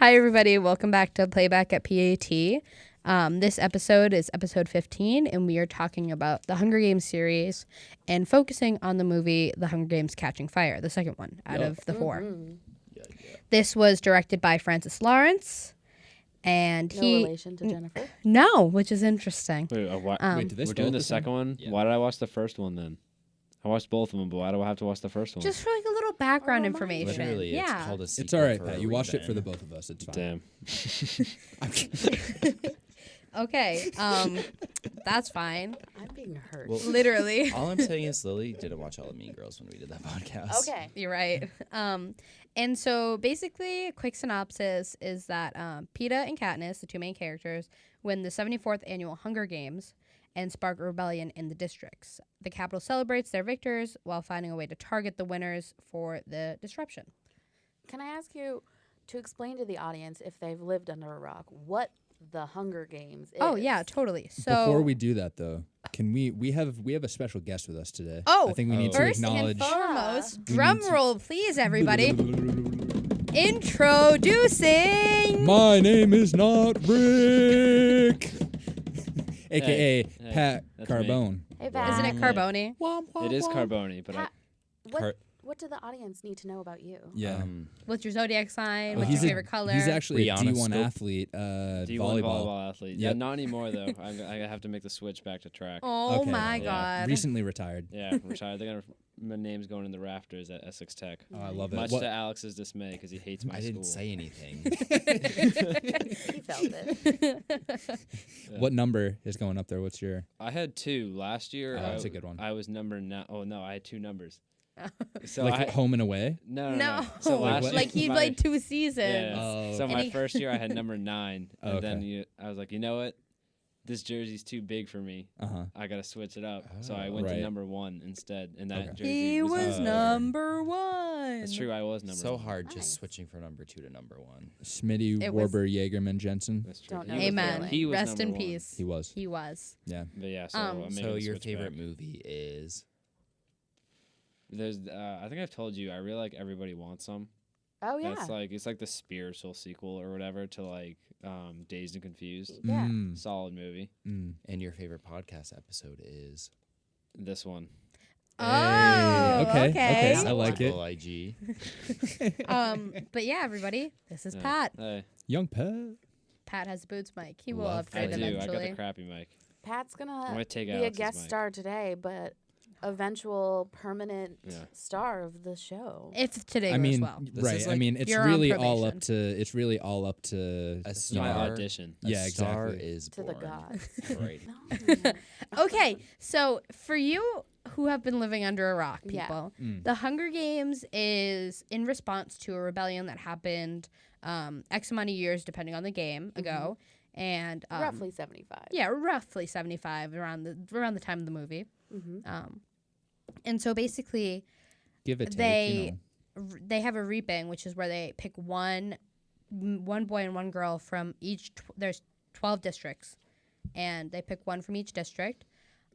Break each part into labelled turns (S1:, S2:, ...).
S1: Hi, everybody. Welcome back to Playback at PAT. This episode is episode 15, and we are talking about the Hunger Games series and focusing on the movie The Hunger Games Catching Fire, the second one out of the four.
S2: Yeah.
S1: This was directed by Francis Lawrence, and
S3: No relation to Jennifer?
S1: No, which is interesting.
S2: Wait,
S4: Wait, did they
S2: we're doing the
S4: spell
S2: second one?
S4: Yeah.
S2: Why did I watch the first one then? I watched both of them, but why do I have to watch the first one?
S1: Just for like a little background
S3: Oh,
S1: information.
S5: Literally,
S1: yeah.
S5: it's called a sequel.
S4: It's all right,
S5: for
S4: Pat.
S5: a
S4: You watched it for the
S5: reason.
S4: both of us. It's fine.
S2: Damn.
S4: I'm kidding.
S1: Okay. That's fine.
S3: I'm being hurt.
S5: Well,
S1: Literally.
S5: all I'm saying is Lily didn't watch all of Mean Girls when we did that podcast.
S3: Okay.
S1: You're right. And so basically, a quick synopsis is that Peeta and Katniss, the two main characters, win the 74th annual Hunger Games and spark a rebellion in the districts. The capital celebrates their victors while finding a way to target the winners for the disruption.
S3: Can I ask you to explain to the audience, if they've lived under a rock, what the Hunger Games is?
S1: Oh, yeah, totally. So
S4: Before we do that, though, can we have a special guest with us today?
S1: Oh,
S4: I think we need to
S1: first
S4: acknowledge.
S1: and foremost,
S4: We
S1: drum
S4: need to-
S1: roll, please, everybody. Introducing...
S4: My name is not Rick, aka
S2: Hey,
S4: Pat
S2: that's me.
S4: Carbone.
S3: Hey, Pat.
S1: Isn't it Carboni?
S2: It is Carboni, but
S3: What do the audience need to know about you?
S4: Yeah.
S1: What's your zodiac sign?
S4: Well,
S1: What's your favorite color?
S4: He's actually a
S5: Rihanna
S4: D1
S5: scope.
S4: athlete,
S2: D1
S4: volleyball.
S2: volleyball athlete. Yeah,
S4: Yep.
S2: not anymore though. I have to make the switch back to track.
S1: Oh,
S4: Okay.
S1: my
S2: Yeah.
S1: God.
S4: Recently retired.
S2: Yeah, I'm retired. My name's going in the rafters at Essex Tech.
S4: Oh, I love it.
S2: Much
S4: What-
S2: to Alex's dismay, because he hates my
S5: I didn't
S2: school.
S5: say anything.
S3: He felt it.
S2: Yeah.
S4: What number is going up there? What's your?
S2: I had 2 last year.
S4: Oh, that's a good one.
S2: I was number 9. Oh no, I had 2 numbers. So
S4: Like
S2: I,
S4: home and away?
S2: no. So
S4: Like
S2: last
S4: what?
S2: year,
S1: Like he
S2: my-
S1: played 2 seasons.
S2: Yeah.
S4: Oh.
S2: So
S1: And
S2: my
S1: he-
S2: first year I had number 9, and
S4: Oh,
S2: then
S4: okay.
S2: I was like, you know what? This jersey's too big for me.
S4: Uh-huh.
S2: I gotta switch it up. So I
S5: Oh.
S2: went to
S4: Right.
S2: number 1 instead, and that
S4: Okay.
S2: jersey
S1: He was
S2: uh,
S1: number 1.
S2: That's true. I was number
S5: so
S2: 1.
S5: hard
S3: Nice.
S5: just switching from number 2 to number 1.
S4: Smitty,
S1: It was-
S4: Warber, Jaegerman, Jensen.
S2: That's true.
S3: Don't
S2: He
S3: know
S2: was
S3: the
S1: Amen.
S3: feeling.
S2: He was
S1: Rest in
S2: number 1.
S1: peace.
S4: He was.
S1: He was.
S4: Yeah.
S2: But yeah, so I'm making
S5: So
S2: the
S5: your
S2: switch
S5: favorite
S2: back.
S5: movie is?
S2: There's, I think I've told you. I really like Everybody Wants Some.
S3: Oh, yeah.
S2: That's like it's like the spiritual sequel or whatever to like Dazed and Confused.
S3: Yeah.
S2: Solid movie.
S5: And your favorite podcast episode is?
S2: This one.
S1: Oh,
S4: okay. I
S1: okay.
S4: like it.
S5: Double IG.
S1: But yeah, everybody, this is
S2: Yeah.
S1: Pat.
S2: Hey,
S4: Young Pat.
S1: Pat has boots mic. He will
S5: Love
S2: I
S1: upgrade
S2: do. I
S1: eventually.
S2: got the crappy mic.
S3: Pat's
S2: I'm
S3: gonna
S2: gonna take
S3: be a
S2: Alex's
S3: guest
S2: mic.
S3: star today, but eventual permanent
S2: Yeah.
S3: star of the show.
S1: If today
S4: I
S1: goes
S4: mean,
S1: well.
S5: This
S4: right.
S5: is
S4: I
S5: like-
S4: me's
S1: You're on
S4: really
S1: probation.
S4: it's really all up to
S5: A
S4: you
S2: My
S4: know,
S5: star.
S2: audition.
S5: A
S4: Yeah,
S5: star
S4: exactly.
S5: is
S3: To the
S5: born.
S3: gods.
S5: Right.
S3: No.
S1: Okay, so for you who have been living under a rock,
S3: Yeah.
S1: people,
S4: Mm.
S1: the Hunger Games is in response to a rebellion that happened X amount of years, depending on the game, ago. And
S3: Roughly 75.
S1: Yeah, roughly 75 around the time of the movie.
S3: Mm-hmm.
S1: And so basically,
S4: give it take.
S1: they they have a reaping, which is where they pick one boy and one girl from each. There's 12 districts, and they pick one from each district,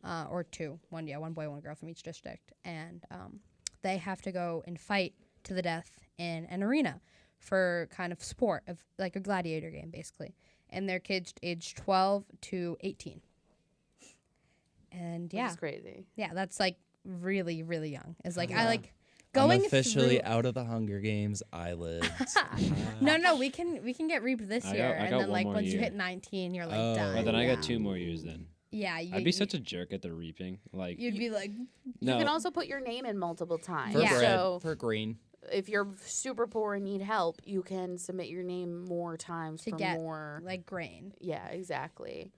S1: or 2. One boy, one girl from each district, and they have to go and fight to the death in an arena for kind of sport of like a gladiator game, basically. And they're kids aged 12 to 18. And yeah,
S3: Which is crazy.
S1: yeah, that's like really, really young. It's like I
S3: Yeah.
S1: like going
S5: I'm officially
S1: through.
S5: out of the Hunger Games. I lived.
S1: No, we can get reaped this
S2: I
S1: year,
S2: got
S1: and
S2: one
S1: then like
S2: more
S1: once you
S2: year.
S1: hit 19, you're like
S4: Oh.
S1: done.
S2: But then I
S3: yeah.
S2: got 2 more years then.
S1: Yeah,
S2: I'd be such a jerk at the reaping. Like
S1: You'd be like,
S2: no.
S3: You can also put your name in multiple times.
S5: For
S1: Yeah.
S5: bread,
S3: So
S5: for green.
S3: if you're super poor and need help, you can submit your name more times
S1: To
S3: for
S1: get,
S3: more.
S1: like grain.
S3: Yeah, exactly.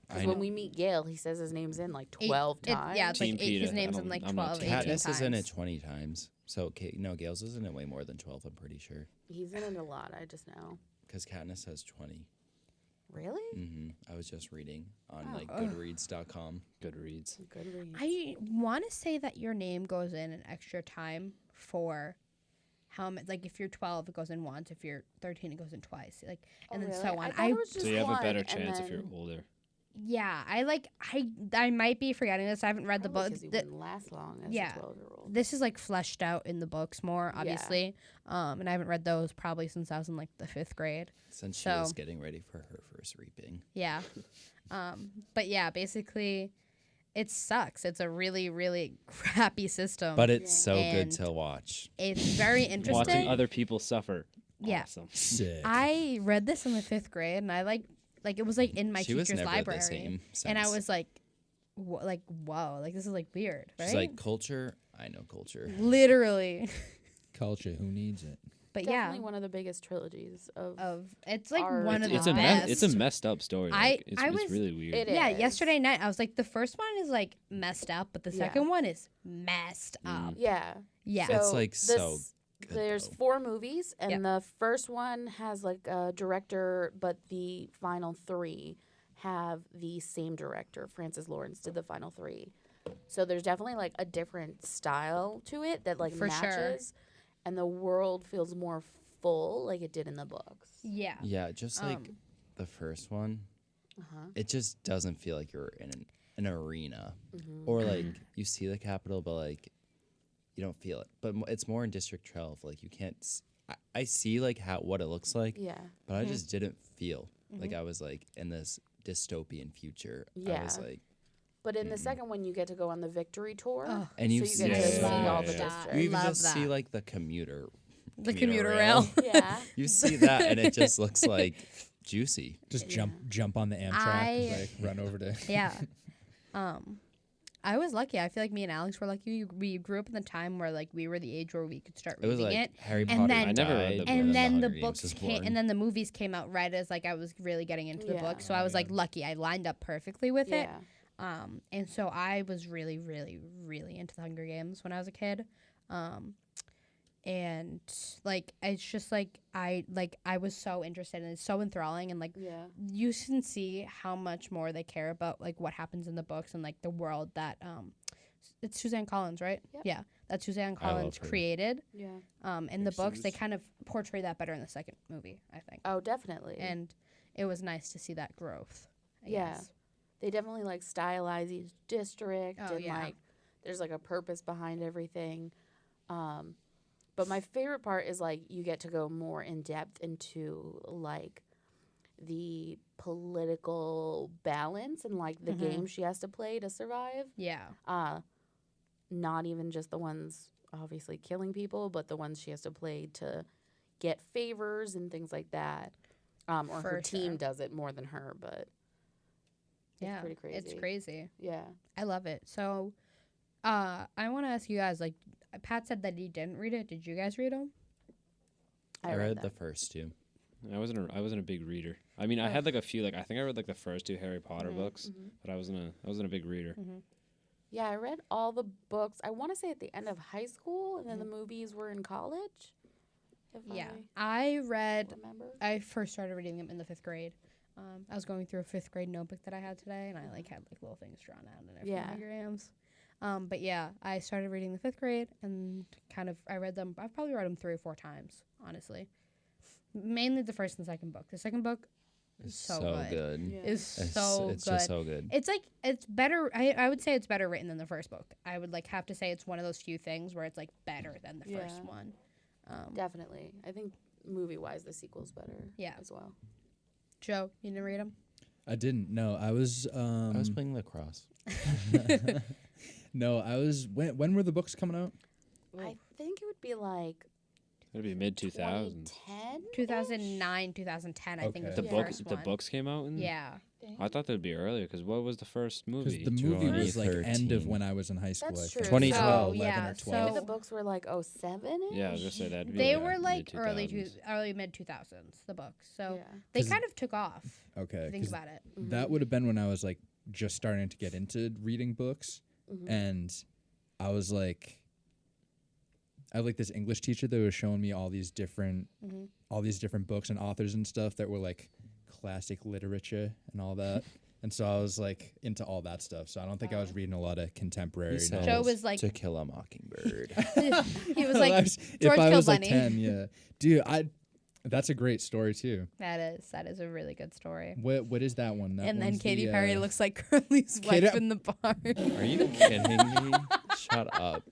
S5: I
S3: Because when we meet Gail, he says his name's in like 12 times.
S1: Yeah, it's
S2: Team
S1: like his
S2: PETA,
S1: name's
S2: I
S1: in like
S2: don't- I'm not
S1: 12,
S2: Team
S1: 18
S2: PETA.
S5: Katniss
S1: times.
S5: is in it 20 times. So, no, Gail's isn't it way more than 12, I'm pretty sure.
S3: He's in it a lot, I just know.
S5: Because Katniss has 20.
S3: Really?
S5: I was just reading on
S3: Oh.
S5: like Goodreads.com.
S2: Goodreads.
S3: Good read.
S1: I want to say that your name goes in an extra time for how much. Like if you're 12, it goes in once. If you're 13, it goes in twice. Like and then so on.
S3: I thought it was
S2: So
S3: just
S2: you have a
S3: one,
S2: better
S3: and
S2: chance if you're
S3: then-
S2: older.
S1: Yeah, I might be forgetting this. I haven't read the book.
S3: Because you wouldn't last long as
S1: yeah.
S3: a 12-year-old.
S1: This is like fleshed out in the books more, obviously. And I haven't read those probably since I was in like the 5th grade.
S5: Since she
S1: So-
S5: was getting ready for her first reaping.
S1: Yeah. But yeah, basically, it sucks. It's a really, really crappy system.
S5: But it's
S3: Yeah.
S5: so good
S1: And
S5: to watch.
S1: it's very interesting.
S2: Watching other people suffer.
S1: Yeah.
S2: Awesome.
S4: Sick.
S1: I read this in the 5th grade, and I like it was like in my
S5: She was
S1: teacher's
S5: never
S1: library,
S5: the same
S1: and I
S5: since.
S1: was like, whoa, like this is like weird, right?
S5: She's like, culture? I know culture.
S1: Literally.
S4: Culture. Who needs it?
S1: But
S3: Definitely
S1: yeah,
S3: one of the biggest trilogies of.
S1: it's like
S3: Our
S1: one of the
S2: It's a
S1: best.
S2: it's a messed up story. Like, it's
S1: I was-
S2: really weird.
S3: It
S1: Yeah,
S3: is.
S1: yesterday night I was like, the first one is like messed up, but the
S3: Yeah.
S1: second one is messed up.
S3: Yeah.
S1: Yeah.
S5: It's, like, so good,
S3: There's
S5: though.
S3: 4 movies, and
S1: Yep.
S3: the first one has like a director, but the final 3 have the same director. Francis Lawrence did the final 3, so there's definitely like a different style to it that like
S1: For sure.
S3: matches, and the world feels more full, like it did in the books.
S1: Yeah.
S5: Yeah, just like
S1: Um,
S5: the first one,
S3: Uh-huh.
S5: it just doesn't feel like you're in an arena.
S3: Mm-hmm.
S5: Or like you see the Capitol, but like you don't feel it. But it's more in District 12. Like you can't. I see like what it looks like,
S3: Yeah.
S5: but I just didn't feel like I was like in this dystopian future. I was
S3: Yeah.
S5: like,
S3: But in the second one, you get to go on the victory tour,
S1: Oh.
S5: and you
S3: so you get
S5: see
S3: to see all the
S2: Yeah.
S3: districts.
S5: you even
S1: Love
S5: just see
S1: that.
S5: like the commuter
S1: rail.
S3: Yeah.
S5: You see that, and it just looks like juicy.
S4: Just jump on the Amtrak, like run over to.
S1: Yeah. I was lucky. I feel like me and Alex were lucky. We grew up in the time where like we were the age where we could start
S5: It was
S1: reading
S5: like
S1: it.
S5: Harry
S1: And
S5: Potter.
S1: then-
S2: I never read
S5: died
S2: the
S5: when
S1: And then the
S5: Hunger Games
S1: books
S5: was
S1: came,
S5: born.
S1: and then the movies came out right as like I was really getting into the
S3: Yeah.
S1: book. So I was like lucky. I lined up perfectly with it.
S3: Yeah.
S1: And so I was really, really, really into the Hunger Games when I was a kid. And like it's just like I was so interested and it's so enthralling, and like
S3: Yeah.
S1: you can see how much more they care about like what happens in the books and like the world that it's Suzanne Collins, right?
S3: Yep.
S1: Yeah, that Suzanne
S5: I love
S1: Collins
S5: her.
S1: created.
S3: Yeah.
S1: In the books, they
S2: Suze.
S1: kind of portray that better in the second movie, I think.
S3: Oh, definitely.
S1: And it was nice to see that growth. I
S3: Yeah.
S1: guess.
S3: They definitely like stylize each district,
S1: Oh,
S3: and
S1: yeah.
S3: like there's like a purpose behind everything. But my favorite part is like you get to go more in depth into like the political balance and like the game she has to play to survive.
S1: Yeah.
S3: Not even just the ones obviously killing people, but the ones she has to play to get favors and things like that. Or her
S1: For
S3: team
S1: sure.
S3: does it more than her, but
S1: Yeah.
S3: pretty crazy.
S1: It's crazy.
S3: yeah.
S1: I love it. So, I want to ask you guys. Like, Pat said that he didn't read it. Did you guys read them?
S5: I read
S3: that.
S5: the first 2.
S2: I wasn't a big reader. I mean, I had like a few. Like I think I read like the first 2 Harry Potter books, but I wasn't a big reader.
S3: Yeah, I read all the books. I want to say at the end of high school, and then the movies were in college. If
S1: Yeah.
S3: I
S1: I read.
S3: remember.
S1: I first started reading them in the 5th grade. I was going through a 5th grade notebook that I had today, and I like had like little things drawn out in it from
S3: Yeah.
S1: my exams. But yeah, I started reading the 5th grade and kind of I read them. I've probably read them 3 or 4 times, honestly. Mainly the first and second book. The second book is so good.
S3: Yeah.
S1: Is so
S5: it's
S1: good.
S5: just so good.
S1: It's like it's better. I would say it's better written than the first book. I would like have to say it's one of those few things where it's like better than the first
S3: Yeah.
S1: one.
S3: Definitely. I think movie-wise, the sequel's better.
S1: Yeah.
S3: As well.
S1: Joe, you didn't read them?
S4: I didn't. No, I was.
S5: I was playing lacrosse.
S4: No, I was. When were the books coming out?
S3: I think it would be like
S2: It'd be mid 2000s.
S3: 2010.
S1: 2009, 2010, I think
S4: Okay.
S1: was
S2: The
S1: the
S3: Yeah.
S1: first
S2: the
S1: one.
S2: books came out in.
S1: Yeah.
S2: I thought that'd be earlier because what was the first
S4: Because
S2: movie?
S4: the movie was like end of
S5: 2013.
S4: when I was in high school.
S3: That's
S4: I think.
S3: true.
S5: 2012.
S1: So,
S4: 11
S1: yeah,
S4: or
S1: so-
S4: 12.
S3: Maybe the books were like 07 -ish?
S2: Yeah, I was gonna say that.
S1: They were like early mid 2000s, the books. So
S3: Yeah.
S1: they
S4: 'Cause-
S1: kind of took off.
S4: Okay.
S1: If you think
S4: 'cause
S1: about it.
S4: that would have been when I was like just starting to get into reading books, and I was like, I had like this English teacher that was showing me all these different books and authors and stuff that were like classic literature and all that. And so I was like into all that stuff. So I don't think I was reading a lot of contemporary
S5: He said,
S1: Joe
S4: novels.
S1: was like-
S5: To Kill a Mockingbird.
S1: He was like,
S4: if
S1: George
S4: I
S1: killed
S4: was like
S1: Lenny.
S4: 10, yeah, dude, That's a great story too.
S1: That is a really good story.
S4: What is that one? That
S1: And then
S4: one's
S1: Katy
S4: the,
S1: Perry looks like Curly's wife in the bar.
S5: Are you kidding me? Shut up.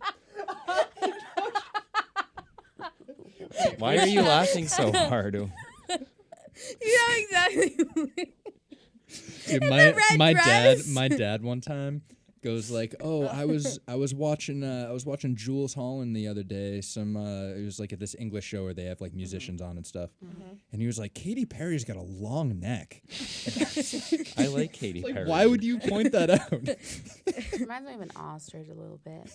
S5: Why are you laughing so hard?
S1: Yeah, exactly.
S4: Dude,
S1: red
S4: my
S1: dress.
S4: dad one time goes like, "Oh, I was watching Jules Holland the other day. It was like at this English show where they have like musicians on and stuff." And he was like, "Katy Perry's got a long neck."
S5: I like Katy
S4: Like,
S5: Perry.
S4: why would you point that out?
S3: Reminds me of an ostrich a little bit.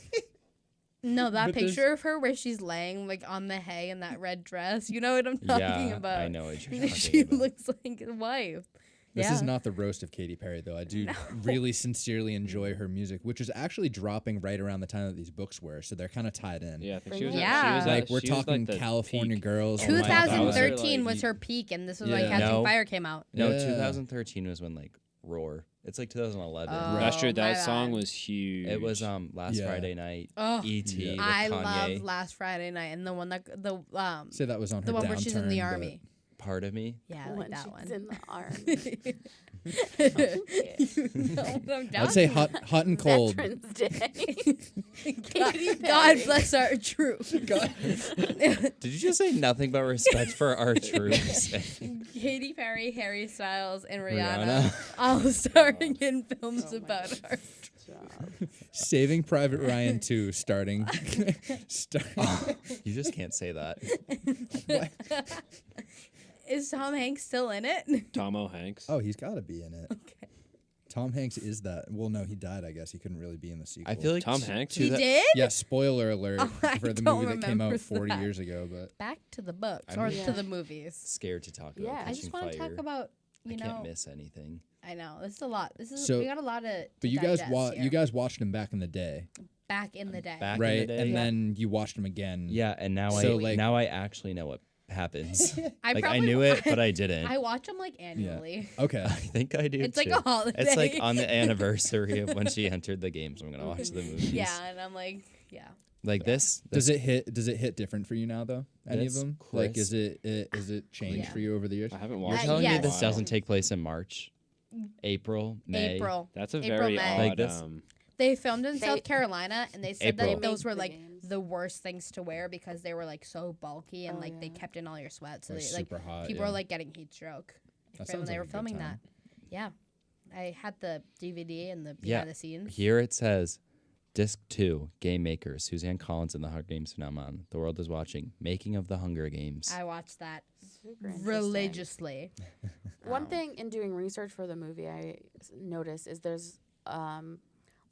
S1: No, that
S4: But there's-
S1: picture of her where she's laying like on the hay in that red dress. You know what I'm talking
S5: Yeah,
S1: about.
S5: I know what you're talking
S1: She
S5: about.
S1: looks like a wife.
S4: This
S1: Yeah.
S4: is not the roast of Katy Perry, though. I do really sincerely enjoy her music, which is actually dropping right around the time that these books were, so they're kind of tied in.
S2: Yeah, I think
S3: Bring
S2: she was.
S3: it
S1: Yeah.
S2: She was
S4: Like we're
S2: she was,
S4: talking
S2: the
S4: California
S2: peak.
S4: Girls.
S5: Oh my God, that was her,
S1: 2013
S2: like,
S1: was her peak, and this was
S4: Yeah.
S1: like Catching
S5: No.
S1: Fire came out.
S5: No,
S4: Yeah.
S5: 2013 was when like Roar. It's like 2011.
S1: Oh.
S2: That's true.
S1: my
S2: That
S1: bad.
S2: song was huge.
S5: It was Last
S4: Yeah.
S5: Friday night.
S1: Oh,
S5: E.T.
S4: Yeah.
S5: with
S1: I
S5: Kanye.
S1: love Last Friday Night and the one that
S4: Say that was on her
S1: the one where she's in the
S4: downturn, but-
S1: army.
S5: Part of me.
S1: Yeah, I like
S3: When
S1: that
S3: she's
S1: one.
S3: in the army.
S1: You know what I'm
S4: I'd say
S1: talking
S4: hot and cold.
S3: Veterans Day.
S1: God,
S3: Katy
S1: God
S3: Perry.
S1: bless our troops.
S5: Did you just say nothing but respect for our troops?
S1: Katy Perry, Harry Styles, and
S4: Rihanna.
S1: Rihanna all starring in films
S3: Oh my
S1: about our.
S4: Saving Private Ryan 2 starting.
S5: You just can't say that.
S1: Is Tom Hanks still in it?
S2: Tomo Hanks.
S4: Oh, he's got to be in it.
S1: Okay.
S4: Tom Hanks is that. Well, no, he died, I guess. He couldn't really be in the sequel.
S5: I feel like
S2: Tom Hanks?
S1: He did?
S4: Yeah, spoiler alert
S1: Oh, I
S4: for the
S1: don't
S4: movie that came out
S1: remember
S4: 40
S1: that.
S4: years ago, but
S1: Back to the books
S5: I'm
S1: or
S3: Yeah.
S1: to the movies.
S5: scared to talk about
S3: Yeah. I
S1: I
S5: Catching
S1: just want to
S5: Fire.
S1: talk about,
S5: I
S1: you know,
S5: can't miss anything.
S1: I know. This is a lot. This is
S4: So-
S1: we got a lot of
S4: but you guys watched him back in the day,
S1: back in the day.
S5: Back in the
S4: right?
S5: day?
S4: And
S3: Yeah.
S4: then you watched him again.
S5: Yeah, and now
S4: So, like-
S5: now I actually know what happens.
S1: I
S5: Like I
S1: probably-
S5: knew it, but I didn't.
S1: I watch them like annually.
S4: Okay.
S5: I think I do
S1: It's
S5: too.
S1: like a holiday.
S5: It's like on the anniversary of when she entered the game, so I'm gonna watch the movies.
S1: Yeah, and I'm like, yeah.
S5: Like this.
S4: Does it hit different for you now though? Any of
S5: This
S4: them? Like
S5: crisp.
S4: is it changed
S1: Yeah.
S4: for you over the years?
S2: I haven't
S5: You're
S2: watched.
S5: telling
S2: it in
S5: me
S2: a
S5: this
S2: while.
S5: doesn't take place in March, April, May.
S1: April.
S2: That's a
S1: April,
S2: very
S1: May.
S2: odd.
S5: Like this?
S1: They filmed in
S3: They-
S1: South Carolina, and they said
S5: April.
S1: that those
S3: They
S1: were
S3: made
S1: like
S3: the games.
S1: the worst things to wear because they were like so bulky and
S3: Oh,
S1: like they
S3: yeah.
S1: kept in all your sweat. So
S4: Or
S1: they, like
S4: super hot.
S1: people
S4: yeah.
S1: were like getting heat stroke
S4: That
S1: when
S4: sounds
S1: they
S4: like
S1: were
S4: a good
S1: filming that.
S4: time.
S1: Yeah, I had the DVD and the
S5: Yeah.
S1: behind the scenes.
S5: Here it says, Disc 2, Game Maker, Suzanne Collins and the Hunger Games phenomenon. The world is watching. Making of the Hunger Games.
S1: I watched that
S3: Super interesting.
S1: religiously.
S3: One thing in doing research for the movie I noticed is there's a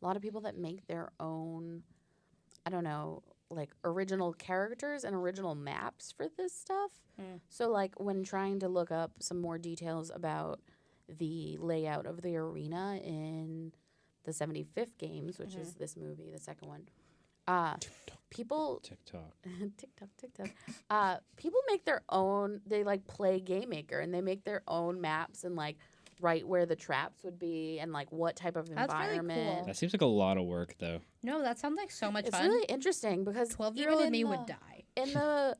S3: lot of people that make their own, I don't know, like original characters and original maps for this stuff.
S1: Mm.
S3: So like when trying to look up some more details about the layout of the arena in the 75th games, which is this movie, the second one, people
S2: TikTok.
S3: TikTok. People make their own. They like play Game Maker and they make their own maps and like write where the traps would be and like what type of
S1: That's really
S3: environment.
S1: cool.
S2: That seems like a lot of work, though.
S1: No, that sounds like so much
S3: It's
S1: fun.
S3: really interesting because
S1: 12-year-old
S3: even
S1: me
S3: in
S1: would
S3: the-
S1: die.
S3: in the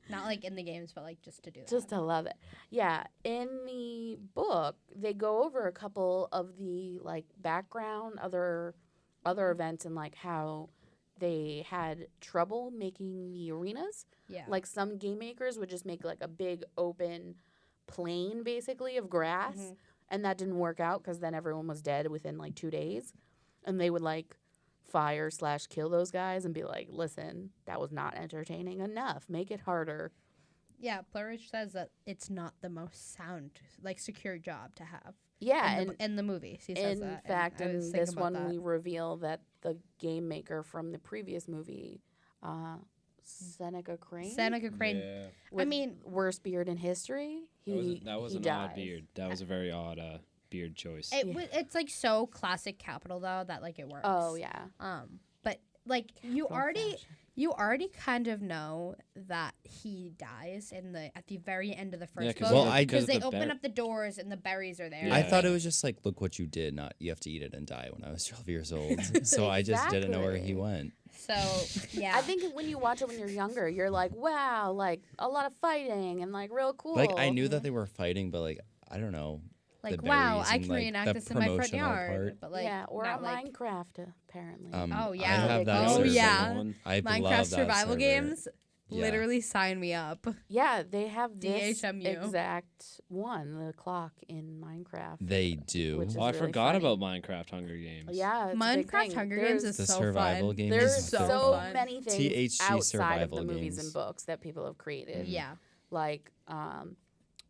S1: Not like in the games, but like just to do that.
S3: just to love it. Yeah, in the book they go over a couple of the like background other events and like how they had trouble making the arenas.
S1: yeah.
S3: Like some game makers would just make like a big open plain basically of grass,
S1: Mhm.
S3: and that didn't work out because then everyone was dead within like 2 days, and they would like fire/kill those guys and be like, listen, that was not entertaining enough, make it harder.
S1: Yeah, Plurich says that it's not the most sound, like secure job to have.
S3: Yeah,
S1: in the, in the movies, he says
S3: in
S1: that. and
S3: fact
S1: I
S3: in
S1: was thinking
S3: this
S1: about
S3: one
S1: that.
S3: we reveal that the game maker from the previous movie, Seneca Crane,
S1: Seneca Crane.
S2: Yeah.
S3: with
S1: mean-
S3: worst beard in history,
S2: That was
S3: he
S2: an
S3: died.
S2: odd beard. That was a very odd beard choice.
S1: It's like so classic Capital though that like it works.
S3: Oh yeah.
S1: But like you
S3: Full
S1: already
S3: fashion.
S1: you already kind of know that he dies at the very end of the first
S2: 'cause
S1: book.
S5: Well, I-
S1: because they
S2: of the
S1: open
S2: ber-
S1: up the doors and the berries are there.
S2: Yeah.
S5: I thought it was just like, look what you did. Not you have to eat it and die. When I was 12 years old, so I just didn't know where he
S3: Exactly.
S5: went.
S1: So yeah,
S3: I think when you watch it when you're younger, you're like, wow, like a lot of fighting and like real cool.
S5: Like I knew that they were fighting, but like I don't know.
S1: like
S5: the
S1: wow,
S5: berries
S1: I
S5: and,
S1: can
S5: like,
S1: reenact
S5: the
S1: this in my front
S5: promotional
S1: yard.
S5: part.
S1: But like,
S3: yeah, or
S1: not
S3: on
S1: like
S3: Minecraft apparently.
S1: Oh,
S5: I
S1: yeah.
S5: have that
S1: Oh,
S5: server.
S1: yeah.
S5: I
S1: Minecraft
S5: love that
S1: survival
S5: server.
S1: games.
S5: Yeah.
S1: Literally sign me up.
S3: Yeah, they have this
S1: DHMU.
S3: exact one, the clock in Minecraft.
S5: They do.
S3: Which is
S2: Oh, I
S3: really
S2: forgot
S3: funny.
S2: about Minecraft Hunger Games.
S3: Yeah, it's a big
S1: Minecraft
S3: thing.
S1: Hunger Games is
S5: The
S1: so
S5: survival
S1: fun.
S5: game
S3: There's
S5: is
S1: so
S3: so
S1: fun.
S3: many things
S5: THC
S3: outside of
S5: survival
S3: the movies
S5: games.
S3: and books that people have created.
S1: Yeah.
S3: Like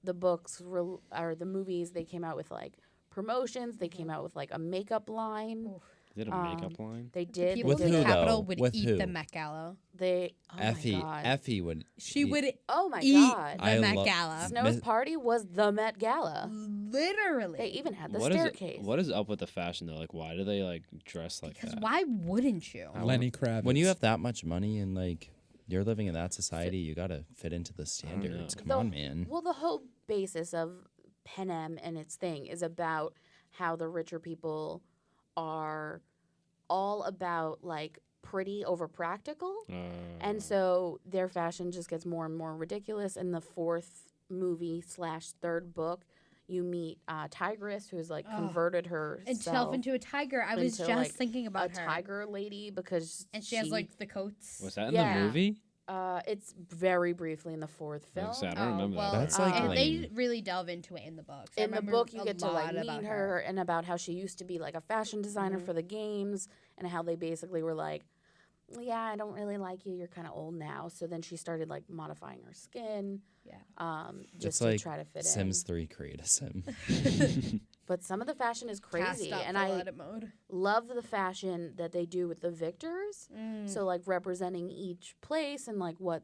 S3: the books or the movies, they came out with like promotions. They came out with like a makeup line.
S2: Is it a makeup line?
S3: They did.
S1: People
S5: With
S1: in
S5: who,
S1: the
S5: though?
S1: Capitol would
S5: With
S1: eat
S5: who?
S1: the Met Gala.
S3: They. Oh
S5: Effie,
S3: my god.
S5: Effie would.
S1: She
S5: eat-
S1: would
S3: Oh my
S1: eat
S3: god.
S1: the
S5: I
S1: Met
S5: lo-
S1: Gala.
S3: Snow's
S5: Miss-
S3: party was the Met Gala.
S1: Literally.
S3: They even had the
S2: What is
S3: staircase.
S2: what is up with the fashion though? Like, why do they like dress like
S1: Because
S2: that?
S1: why wouldn't you?
S4: Lenny Kravitz.
S5: When you have that much money and like you're living in that society, you gotta fit into the standards.
S2: know.
S5: Come
S3: The-
S5: on, man.
S3: Well, the whole basis of Panem and its thing is about how the richer people are all about like pretty over practical. And so their fashion just gets more and more ridiculous. In the fourth movie / third book, you meet Tigress, who's like converted herself
S1: Itself into a tiger. I was
S3: into,
S1: just
S3: like,
S1: thinking
S3: a
S1: about her.
S3: tiger lady because
S1: And she has like the coats.
S2: Was that in
S3: Yeah.
S2: the movie?
S3: it's very briefly in the fourth film.
S2: Like I said, I don't remember
S1: well,
S2: that.
S5: That's
S2: part.
S5: like
S1: and
S5: when-
S1: they really delve into it in the books. I
S3: In the
S1: remember
S3: book, you
S1: a
S3: get to like
S1: lot
S3: meet
S1: about
S3: her and about how she used to be like a fashion designer for the games, and how they basically were like, yeah, I don't really like you. You're kind of old now. So then she started like modifying her skin,
S1: Yeah.
S3: just
S5: It's
S3: to
S5: like
S3: try to fit
S5: Sims
S3: in.
S5: 3 create a sim.
S3: But some of the fashion is crazy,
S1: Cast up
S3: and
S1: full
S3: I
S1: edit mode.
S3: love the fashion that they do with the victors.
S1: Mm.
S3: So like representing each place and like what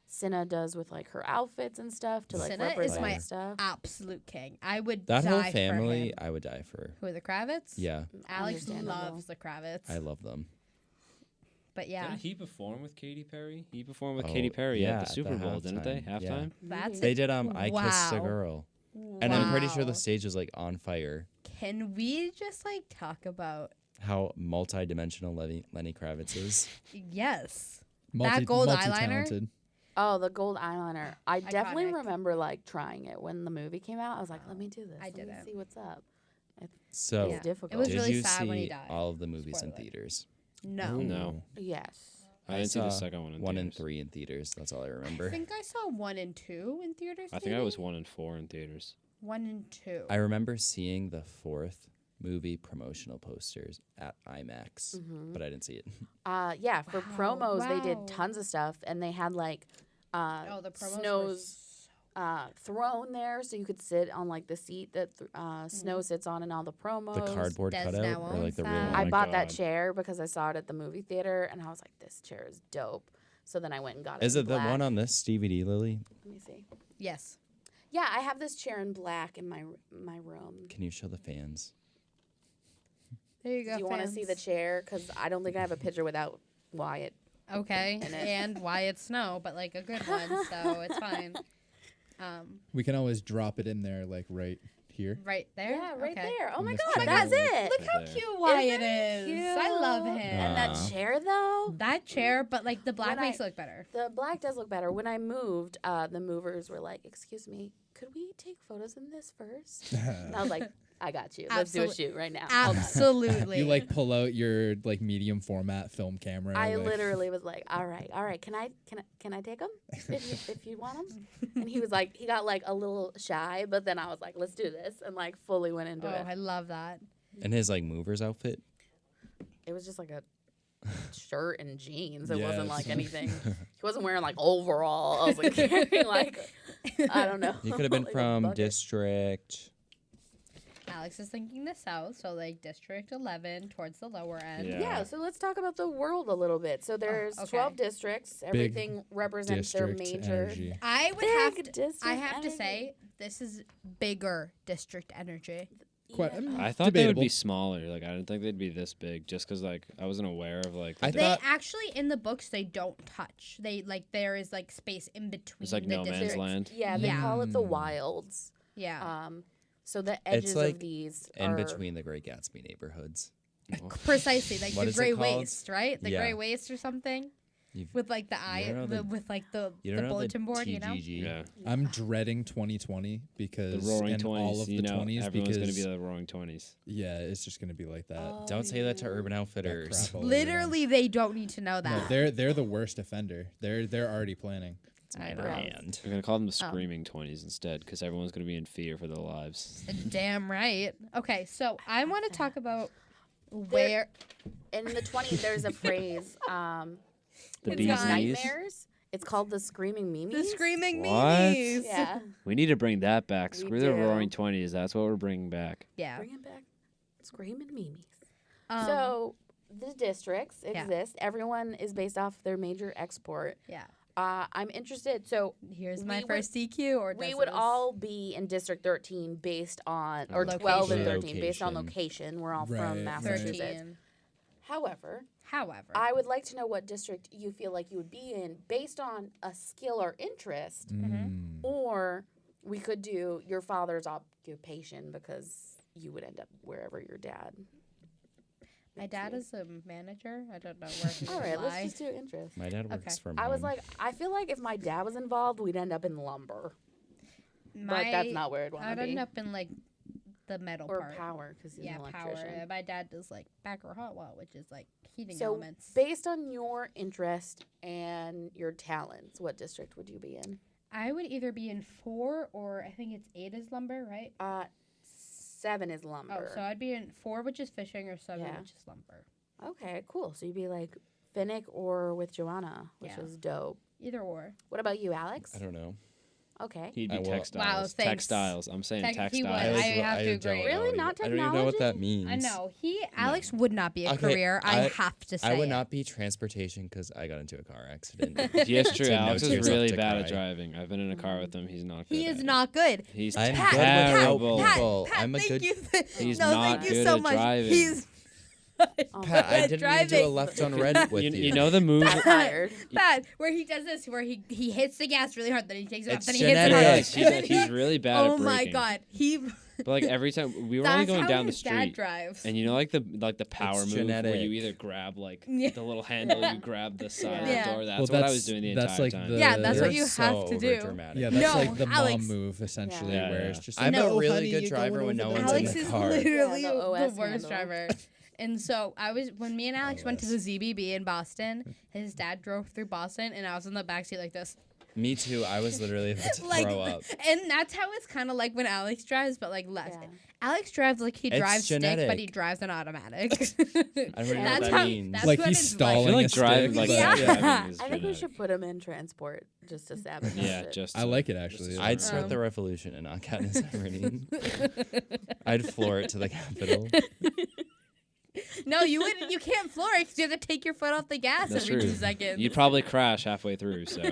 S3: Cinna does with like her outfits and stuff to like
S1: Cinna is
S3: represent
S1: my
S3: stuff.
S1: Absolute king. I would
S5: That
S1: die
S5: whole
S1: for
S5: family,
S1: him.
S5: I would die for.
S1: Who are the Kravitz?
S5: Yeah,
S1: Alex
S3: Understandable.
S1: loves the Kravitz.
S5: I love them.
S1: But yeah,
S2: Didn't he perform with Katy Perry? He performed with
S5: Oh,
S2: Katy Perry
S5: yeah,
S2: at
S5: at
S2: the Super
S5: the
S2: Bowl, didn't they?
S5: halftime, yeah.
S2: Halftime?
S1: that's
S5: They did I Kissed a
S1: Wow.
S5: Girl. And I'm pretty sure
S1: Wow.
S5: the stage was like on fire.
S1: Can we just like talk about
S5: How multi-dimensional Lenny Kravitz is.
S1: yes? That gold eyeliner?
S4: multi-talented.
S3: Oh, the gold eyeliner. I definitely
S1: Iconic.
S3: remember like trying it when the movie came out. I was like, let me do this.
S1: I
S3: Let me
S1: didn't.
S3: see what's up.
S5: So,
S3: It's difficult.
S1: It was
S5: did
S1: really
S5: you
S1: sad when he
S5: see
S1: died.
S5: all of the movies in
S1: Spoiler.
S5: theaters?
S1: No.
S2: No.
S3: Yes.
S2: I didn't see the
S5: saw
S2: second one in
S5: 1 and
S2: theaters.
S5: 3 in theaters. That's all I
S1: I
S5: remember.
S1: think I saw 1 and 2 in theaters.
S2: I think I was
S1: maybe?
S2: 1 and 4 in theaters.
S1: 1 and 2.
S5: I remember seeing the fourth movie promotional posters at IMAX, but I didn't see it.
S3: Yeah, for
S1: Wow,
S3: promos, they
S1: wow.
S3: did tons of stuff, and they had like
S1: Oh, the promos were
S3: Snow's throne there, so you could sit on like the seat that Snow sits on in all the promos.
S5: The cardboard
S1: Des
S5: cutout
S1: now
S5: or like
S1: owns
S5: the real
S1: that.
S5: one?
S3: I
S2: my
S3: bought that
S2: God.
S3: chair because I saw it at the movie theater, and I was like, this chair is dope. So then I went and got it.
S5: Is
S3: in
S5: it the one
S3: black.
S5: on this DVD, Lily?
S3: Let me see.
S1: Yes.
S3: Yeah, I have this chair in black in my room.
S5: Can you show the fans?
S1: There you go.
S3: Do you want to see the chair? Because I don't think I have a picture without Wyatt.
S1: Okay.
S3: in it.
S1: And Wyatt Snow, but like a good one, so it's fine.
S4: We can always drop it in there, like right here.
S1: Right there?
S3: Yeah, right
S1: Okay.
S3: there. Oh my
S4: this
S3: god,
S4: chair.
S3: that's it.
S1: Look how
S2: There.
S1: cute Wyatt
S3: Isn't
S1: is.
S3: it
S1: I love
S3: cute?
S1: him.
S3: And that chair though.
S1: That chair, but like the black
S3: When
S1: makes
S3: I-
S1: it look better.
S3: The black does look better. When I moved, the movers were like, "Excuse me, could we take photos in this first?" And I was like, "I got you. Let's do a shoot right now." Hold on."
S1: Absolutely.
S4: You like pull out your like medium format film camera.
S3: I
S4: like,
S3: literally was like, "All right, can I take them if you want them?" And he was like, he got like a little shy, but then I was like, "Let's do this," and like fully went into
S1: Oh,
S3: it.
S1: I love that.
S5: And his like movers outfit?
S3: It was just like a shirt and jeans. It wasn't
S4: Yes.
S3: like anything. He wasn't wearing like overall. I was like carrying like I don't know.
S5: He could have been
S3: like a
S5: from
S3: bucket.
S5: District.
S1: Alex is thinking the south, so like District 11 towards the lower end.
S2: Yeah.
S3: Yeah, so let's talk about the world a little bit. So there's
S1: okay.
S3: 12 districts. Everything represents their
S4: district
S3: major.
S4: energy.
S1: I would
S3: Big
S1: have to.
S3: district
S1: I have to
S3: energy.
S1: say this is bigger district energy.
S4: Quite,
S2: I thought they would
S4: debatable.
S2: be smaller. Like I didn't think they'd be this big, just because like I wasn't aware of like.
S5: I
S2: the
S1: They
S5: thought-
S1: actually in the books they don't touch. They like there is like space in between.
S2: It's like
S1: the
S2: no man's
S1: districts.
S2: land.
S3: Yeah, they
S1: Yeah.
S3: call it the wilds.
S1: Yeah.
S3: So the edges
S5: like
S3: of these
S5: In
S3: are
S5: between the Great Gatsby neighborhoods.
S1: Precisely, like
S5: What
S1: the
S5: is it
S1: gray
S5: called?
S1: waist, right? The
S5: Yeah.
S1: gray waist or something.
S5: You've-
S1: With like the eye,
S5: don't know
S1: with like the
S5: You don't know
S1: bulletin
S5: the
S1: board, you know.
S5: TGG?
S2: Yeah.
S4: I'm dreading 2020
S2: The
S4: because
S2: Roaring
S4: and
S2: Twenties.
S4: all of the
S2: you know,
S4: 20s
S2: everyone's
S4: because
S2: gonna be the Roaring Twenties.
S4: yeah, it's just gonna be like that.
S3: Oh,
S5: Don't say that to
S3: yeah.
S5: Urban Outfitters.
S4: crap all over them.
S1: Literally, they don't need to know
S4: No,
S1: that.
S4: they're the worst offender. They're already planning.
S5: It's my
S1: I know.
S5: brand.
S2: We're gonna call them the Screaming 20s instead, because everyone's gonna be in fear for their lives.
S1: Damn right. Okay, so I want to talk about where
S3: In the 20s, there's a phrase.
S2: The
S1: It's
S2: bee's
S1: gone.
S2: knees.
S3: Nightmares. It's called the screaming memes.
S1: the screaming
S2: What?
S1: memes.
S3: Yeah.
S2: We need to bring that back.
S3: We
S2: Screw the
S3: do.
S2: Roaring 20s. That's what we're bringing back.
S1: Yeah.
S3: Bring it back. Screaming memes.
S1: Um,
S3: So the districts
S1: Yeah.
S3: exist. Everyone is based off their major export.
S1: yeah.
S3: I'm interested. So
S1: Here's my
S3: we would-
S1: first DQ. Or
S3: we
S1: does
S3: would
S1: this-
S3: all be in District 13 based on, or
S1: Location.
S3: 12 and 13 based on
S5: Location.
S3: location. We're all
S4: Right,
S3: from
S4: right.
S3: Massachusetts.
S1: 13.
S3: However,
S1: However,
S3: I would like to know what district you feel like you would be in based on a skill or interest,
S4: Mm.
S3: or we could do your father's occupation because you would end up wherever your dad.
S1: my
S3: makes
S1: dad
S3: you.
S1: is a manager. I don't know where he
S3: All
S1: would
S3: right,
S1: lie.
S3: let's just do interest.
S5: My dad works
S1: Okay.
S5: from
S3: I was
S5: home.
S3: like, I feel like if my dad was involved, we'd end up in lumber, but that's not where I'd want
S1: I'd
S3: to be.
S1: end up in like the metal
S3: Or
S1: part.
S3: power, because he's
S1: Yeah,
S3: an
S1: power.
S3: electrician.
S1: My dad does like back or hot wall, which is like heating
S3: So,
S1: elements.
S3: based on your interest and your talents, what district would you be in?
S1: I would either be in 4 or I think it's 8 is lumber, right?
S3: 7 is lumber.
S1: Oh, so I'd be in 4, which is fishing, or 7,
S3: Yeah.
S1: which is lumber.
S3: Okay, cool. So you'd be like Finnick or with Joanna, which
S1: Yeah.
S3: is dope.
S1: Either or.
S3: What about you, Alex?
S5: I don't know.
S3: Okay.
S2: He'd
S5: I
S2: be
S5: will-
S2: textiles.
S1: Wow, thanks.
S2: Textiles. I'm saying
S1: He would.
S2: textiles.
S1: I have to agree.
S3: Really? Not
S5: I don't even know what that
S3: technology?
S5: means.
S1: I know. Alex would not be a
S5: Okay,
S1: career. I
S5: I-
S1: have to say
S5: I would
S1: it.
S5: not be transportation because I got into a car accident.
S2: Yes, true.
S5: To
S2: Alex
S5: no
S2: is
S5: tears
S2: really
S5: left to
S2: bad at
S5: cry.
S2: driving. I've been in a car with him. He's not good.
S1: He
S2: at
S1: is
S2: it.
S1: not good.
S2: He's
S5: I'm
S1: Pat,
S5: good
S2: terrible.
S5: without people.
S1: Pat,
S5: I'm a
S1: thank
S5: good.
S1: you.
S2: He's
S1: no,
S2: not
S1: thank you
S2: good
S1: so
S2: at
S1: much.
S2: driving.
S1: He's
S3: Oh,
S5: Pat, I
S1: Good
S5: didn't mean to do a
S1: driving.
S5: left on red with
S2: You know the move.
S3: tired.
S1: bad. Where he does this, where he hits the gas really hard, then he takes it off,
S5: It's
S1: then he hits it
S5: genetic.
S1: hard.
S2: Yes, he's really bad
S1: Oh
S2: at
S1: my
S2: braking.
S1: god, he.
S2: But like every time we were only
S1: That's
S2: going
S1: how
S2: down the
S1: his dad
S2: street,
S1: drives.
S2: and you know like the power
S5: It's
S2: move where
S5: genetic.
S2: you either grab like
S1: Yeah.
S2: the little handle, you grab the side
S1: Yeah.
S2: of the door. That's
S4: Well,
S2: what I was doing the entire
S4: that's like
S2: time.
S4: the-
S1: Yeah, that's what
S5: You're
S1: you
S5: so
S1: have to do.
S5: overdramatic.
S4: Yeah, that's
S1: No,
S4: like the
S1: Alex.
S4: mom move essentially,
S1: Yeah.
S4: where
S2: Yeah.
S4: it's just.
S5: I'm
S4: like,
S5: a
S4: "No,
S5: really
S4: honey,
S5: good
S4: you're
S5: driver
S4: going
S5: when
S4: over
S5: no
S4: the
S5: one's in
S1: Alex
S5: the
S1: is
S5: car.
S1: literally
S3: Yeah, the
S1: the
S3: OS
S1: worst
S3: handle.
S1: driver. And so when me and Alex went to the
S4: OS.
S1: ZBB in Boston, his dad drove through Boston, and I was in the backseat like this.
S5: Me too. I was literally about to
S1: Like,
S5: throw up.
S1: and that's how it's kind of like when Alex drives, but like less.
S3: Yeah.
S1: Alex drives like he
S5: It's
S1: drives stick, but
S5: genetic.
S1: he drives an automatic.
S5: I don't know what
S1: That's
S5: that
S1: how-
S5: means.
S1: that's
S4: Like
S1: what
S4: he's
S1: it's
S2: I
S4: stalling
S2: feel like
S4: a
S2: driving
S4: stick,
S2: like
S4: but-
S1: Yeah.
S2: driving is
S3: I think we
S2: genetic.
S3: should put him in transport just to sabotage
S2: Yeah,
S3: it.
S2: just.
S4: I like it actually.
S5: I'd start the
S1: Um,
S5: revolution and not Katniss Everdeen. I'd floor it to the Capitol.
S1: No, you wouldn't. You can't floor it 'cause you have to take your foot off the gas
S2: That's
S1: every
S2: true.
S1: 2 seconds.
S2: You'd probably crash halfway through. So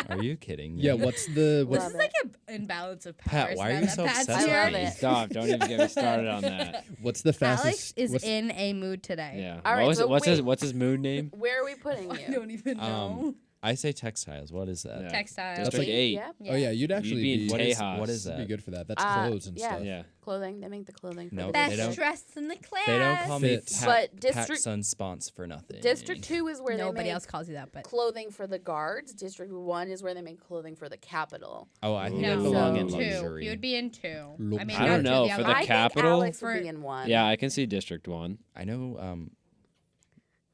S5: Are you kidding me?
S4: Yeah, what's the
S1: This
S4: what's
S3: Love
S1: is like an imbalance of
S5: Pat,
S1: powers.
S5: why are
S1: now
S5: you
S1: that
S5: so
S1: Pat's
S5: obsessed
S1: here.
S3: with me?
S2: stop! Don't even get me started on that.
S4: what's the fastest?
S1: Alex is
S4: what's,
S1: in a mood today.
S2: Yeah.
S3: All right, so
S2: what's
S3: wait.
S2: his mood name?
S3: Where are we putting
S1: I
S3: you?
S1: don't even know.
S5: I say textiles. What is that?
S2: Yeah.
S1: Textiles.
S2: District 8.
S3: Yeah.
S4: Oh yeah, you'd actually
S2: be in
S4: be.
S5: What is,
S2: Tejas.
S5: what is
S4: You'd be
S5: that?
S4: good for that. That's
S3: Uh,
S4: clothes and
S3: yeah.
S4: stuff.
S2: Yeah.
S3: Clothing. They make the clothing for
S5: No,
S3: the
S5: they
S1: Best
S5: don't-
S1: dressed in the class.
S5: They don't call me
S4: Fits.
S3: But
S5: Pat
S3: District-
S5: Sun Spons for nothing.
S3: District 2 is where
S1: Nobody
S3: they make
S1: else calls you that, but
S3: clothing for the guards. District 1 is where they make clothing for the Capitol.
S5: Oh, I think I
S1: no,
S5: belong in
S1: 2.
S5: luxury.
S1: You would be in 2. I mean,
S4: Luxury.
S2: I don't
S1: not
S2: know,
S1: two,
S2: for
S1: other-
S2: the
S3: I
S2: Capitol?
S3: think Alex
S1: For-
S3: would be in 1.
S2: Yeah, I can see District 1.
S5: I know.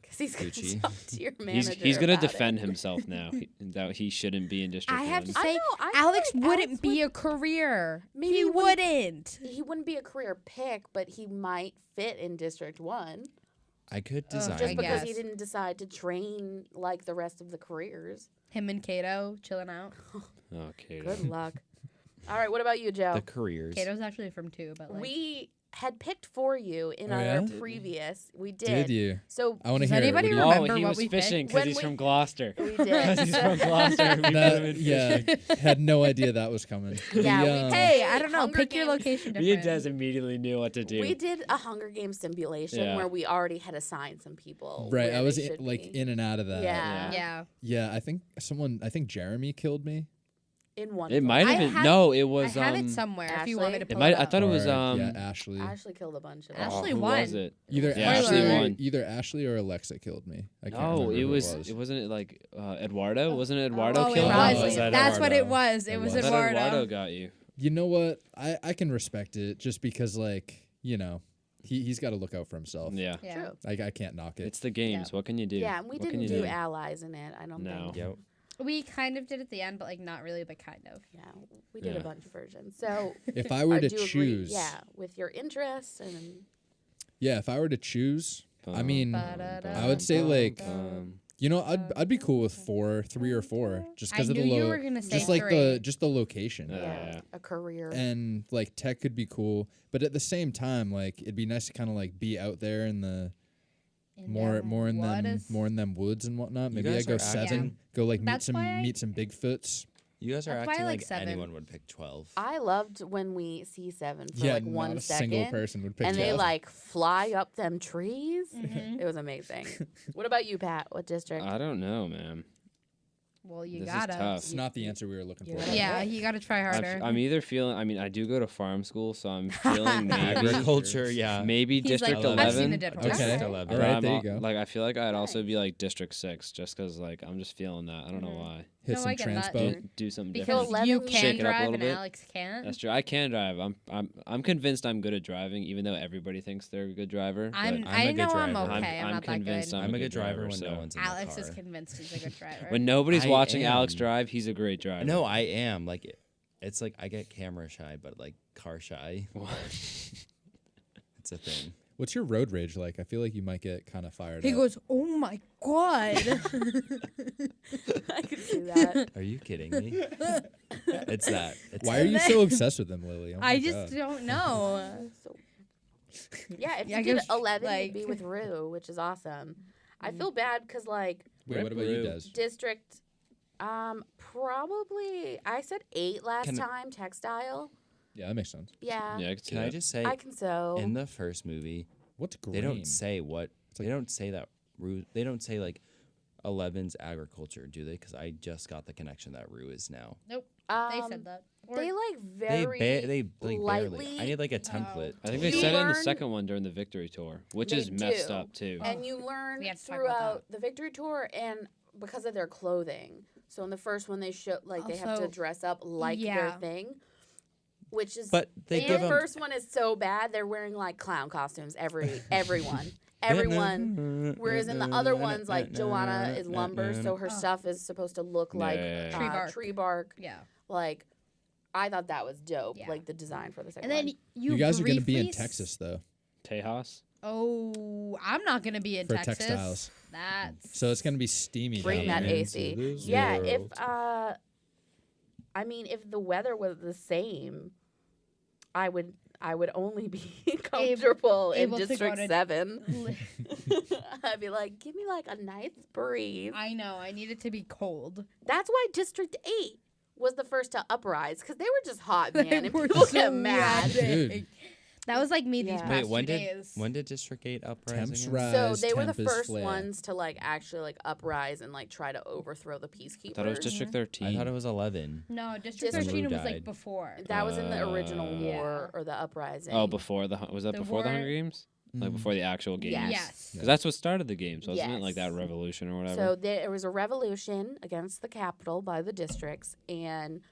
S3: Because he's going to
S5: Tucci.
S3: talk to your manager.
S2: He's gonna
S3: about
S2: defend
S3: it.
S2: himself now that he shouldn't be in District
S1: I
S2: 1.
S1: have to
S3: I
S1: say,
S3: know, I feel
S1: Alex
S3: like
S1: wouldn't
S3: Alex
S1: be a career.
S3: Maybe
S1: He
S3: he wouldn't-
S1: wouldn't.
S3: He wouldn't be a career pick, but he might fit in District 1.
S5: I could
S1: Ugh,
S5: design.
S3: Just
S1: I
S3: because he
S1: guess.
S3: didn't decide to train like the rest of the careers.
S1: Him and Kato chilling out.
S2: Oh, Kato.
S3: Good luck. All right, what about you, Joe?
S5: the careers.
S1: Kato's actually from 2, but like.
S3: We had picked for you in
S4: Oh,
S3: our
S4: yeah?
S3: previous. We
S4: Did you?
S3: So
S4: I want to
S1: Does
S4: hear.
S1: anybody
S4: it. What do you-
S1: remember
S2: Oh, he
S1: what
S2: was
S1: we
S2: fishing
S1: picked?
S2: because
S3: When
S2: he's
S3: we-
S2: from Gloucester.
S3: we
S2: Because
S3: did.
S2: he's from Gloucester. We put him
S4: That,
S2: in
S4: yeah,
S2: fishing.
S4: had no idea that was coming.
S3: Yeah,
S4: The,
S3: we
S1: Hey, I don't know.
S3: Hunger
S1: Pick your
S3: Games-
S1: location
S2: Me and
S1: different.
S2: Des immediately knew what to do.
S3: We did a Hunger Games simulation
S2: Yeah.
S3: where we already had assigned some people.
S4: right,
S3: where
S4: I was
S3: they should
S4: like
S3: be.
S4: in and out of that.
S3: Yeah.
S1: Yeah.
S4: Yeah, I think Jeremy killed me.
S3: in one.
S2: It
S3: vote.
S2: might
S1: I
S2: have been.
S1: have-
S2: No, it was.
S1: I have it somewhere if you want me to
S3: Ashley?
S1: pull
S2: It
S1: it,
S2: might. I
S1: up.
S2: thought it was.
S4: Or, yeah, Ashley.
S3: Ashley killed a bunch of them.
S1: Ashley
S2: who
S1: won.
S2: was it?
S4: Either
S2: Yeah,
S4: Ashley,
S1: Spoiler
S4: or,
S1: alert.
S4: either Ashley or Alexa killed me. I can't
S2: No,
S4: remember
S2: it
S4: who
S2: was.
S4: it was.
S2: It wasn't it like Eduardo? Wasn't it Eduardo
S1: Oh, it
S2: killed?
S3: Probably.
S1: was.
S5: Was that
S1: That's what it
S5: Eduardo?
S1: was. It
S4: It
S1: was
S4: was.
S2: I thought Eduardo
S1: Eduardo.
S2: got you.
S4: You know what? I can respect it just because, like, you know, he's got to look out for himself.
S2: Yeah.
S1: Yeah.
S3: True.
S4: I can't knock it.
S2: It's the games.
S1: Yeah.
S2: What can you do?
S3: Yeah, and we
S2: What can
S3: didn't
S2: you
S3: do allies in it. I don't
S2: No.
S3: think.
S5: Yep.
S1: We kind of did at the end, but like not really, but kind of.
S3: Yeah, we did
S2: Yeah.
S3: a bunch of versions. So
S4: If I were to
S3: do you agree?
S4: choose,
S3: Yeah, with your interests and
S4: yeah, if I were to choose, I mean,
S1: Ba-da-da.
S4: I would say, like,
S2: Bum.
S4: you know, I'd be cool with 3 or 4, just because
S1: I
S4: of the
S1: knew you were gonna say
S4: just like
S1: 3.
S4: the location.
S2: Yeah.
S3: a career.
S4: And like tech could be cool, but at the same time, like it'd be nice to kind of like be out there in the more in them woods and whatnot.
S5: You
S4: Maybe I
S5: guys
S4: go
S5: are
S4: 7,
S5: acting-
S4: go like
S1: That's why I-
S4: meet some Bigfoots.
S5: You guys are
S1: That's why I
S5: acting
S1: like
S5: like
S1: 7.
S5: anyone would pick 12.
S3: I loved when we see 7 for
S4: Yeah,
S3: like
S4: not
S3: 1
S4: a
S3: second,
S4: single person would pick
S3: and they
S4: 12.
S3: like fly up them trees.
S1: Mhm.
S3: It was amazing. What about you, Pat? What district?
S2: I don't know, man.
S1: Well, you
S2: This is
S1: gotta.
S2: tough.
S4: It's not the answer we were looking for.
S3: Yeah.
S1: Yeah, you gotta try harder.
S2: I'm either feeling. I mean, I do go to farm school, so I'm feeling maybe
S5: Agriculture, yeah.
S2: maybe
S1: He's like,
S2: District
S1: I've seen
S2: 11.
S1: the dead
S4: Okay.
S1: horse.
S5: District
S4: All
S5: 11.
S4: right,
S2: I'm
S4: there you
S2: al-
S4: go.
S2: Like I feel like I'd also be
S3: Nice.
S2: like District 6, just because like I'm just feeling that. I don't know
S1: Mhm.
S2: why.
S4: Hit
S1: No,
S4: some
S1: I get that.
S4: transpo.
S2: Do something
S1: Because
S2: different.
S3: 11
S1: you
S3: you
S1: can
S2: shake it up a
S1: drive
S2: little
S1: and
S2: bit.
S1: Alex can't.
S2: That's true. I can drive. I'm convinced I'm good at driving, even though everybody thinks they're a good driver. but
S5: I'm a
S1: I
S5: good
S1: know I'm
S5: driver.
S1: okay. I'm not that
S2: convinced
S1: good.
S2: I'm
S5: I'm
S2: a
S5: a good driver when
S2: so.
S5: no one's in
S1: Alex
S5: the
S1: is
S5: car.
S1: convinced he's a good driver.
S2: When nobody's
S5: I
S2: watching Alex
S5: am.
S2: drive, he's a great driver.
S5: No, I am. Like, it's like I get camera shy, but like car shy. It's a thing.
S4: What's your road rage like? I feel like you might get kind of fired
S1: He
S4: up.
S1: goes, "Oh my god!"
S3: I could see that.
S5: Are you kidding me? It's that. It's
S4: Why are you so obsessed with him, Lily? Oh my
S1: I just
S4: God.
S1: don't know.
S3: So- yeah, if
S1: Yeah,
S3: you did
S1: 'cause,
S3: 11,
S1: like-
S3: you'd be with Rue, which is awesome. I feel bad because like
S4: Wait, what about you,
S2: Rip-roo.
S4: Des?
S3: district, probably I said 8 last
S5: Can-
S3: time. Textile.
S4: Yeah, that makes sense.
S3: Yeah,
S2: Yeah, I could see
S5: Can I
S2: that.
S5: just say,
S3: I can sew.
S5: in the first movie,
S4: What's green?
S5: they don't say what.
S4: like-
S5: They don't say that. They don't say like 11's agriculture, do they? Because I just got the connection that Rue is now.
S1: Nope,
S3: um,
S1: they said that. Or-
S3: They like
S5: They
S3: very
S5: they like
S3: lightly,
S5: barely. I need like a template.
S2: I think they
S3: You
S2: said it in the
S3: learn-
S2: second one during the victory tour, which
S3: They
S2: is messed
S3: do.
S2: up too.
S3: and you learn
S1: we have to talk about
S3: throughout the victory tour and because of their clothing. So in the first one, they show like they have to
S1: Also,
S3: dress up like their
S1: yeah.
S3: thing, which is.
S5: But they
S3: the
S5: give them.
S3: first one is so bad they're wearing like clown costumes. Everyone. Whereas in the other ones, like Joanna is lumber, so her stuff is supposed to look like
S2: Yeah.
S1: Tree bark.
S3: tree bark.
S1: yeah,
S3: Like, I thought that was dope.
S1: Yeah.
S3: Like the design for the second
S1: and then
S3: one.
S1: you
S4: You guys are going to be in
S1: briefly
S4: Texas though
S2: Tejas.
S1: Oh, I'm not gonna be in
S4: for
S1: Texas.
S4: textiles,
S1: That's
S4: so it's going to be steamy.
S3: Bring
S4: down
S3: that
S4: there.
S3: AC.
S5: into this
S3: Yeah, if
S5: world.
S3: I mean, if the weather was the same, I would only be comfortable in
S1: able to go
S3: District
S1: to-
S3: 7. I'd be like, give me like a nice breeze.
S1: I know. I need it to be cold.
S3: That's why District 8 was the first to uprise because they were just hot, man,
S1: They
S3: and
S1: were
S3: people
S1: so
S3: get mad.
S4: Dude.
S1: That was like me these
S3: Yeah.
S1: past
S5: Wait,
S1: few
S5: when
S1: days.
S5: did District 8 uprising?
S4: Temps
S5: is?
S4: rise.
S3: So they were the
S4: Tempest
S3: first
S4: flare.
S3: ones to like actually like uprise and like try to overthrow the peacekeepers.
S2: I thought it was District 13.
S5: I thought it was 11.
S1: No, District
S3: District
S1: 13 was
S5: died.
S1: like before.
S3: That was in the original
S2: Yeah.
S3: war or the uprising.
S2: Oh, before was that
S1: The
S2: before the
S1: war-
S2: Hunger Games? Like
S4: Mm.
S2: before the actual games?
S3: Yes.
S1: Yes.
S2: Because that's what started the games, wasn't it? Like that
S3: Yes.
S2: revolution or whatever.
S3: So there was a revolution against the capital by the districts, and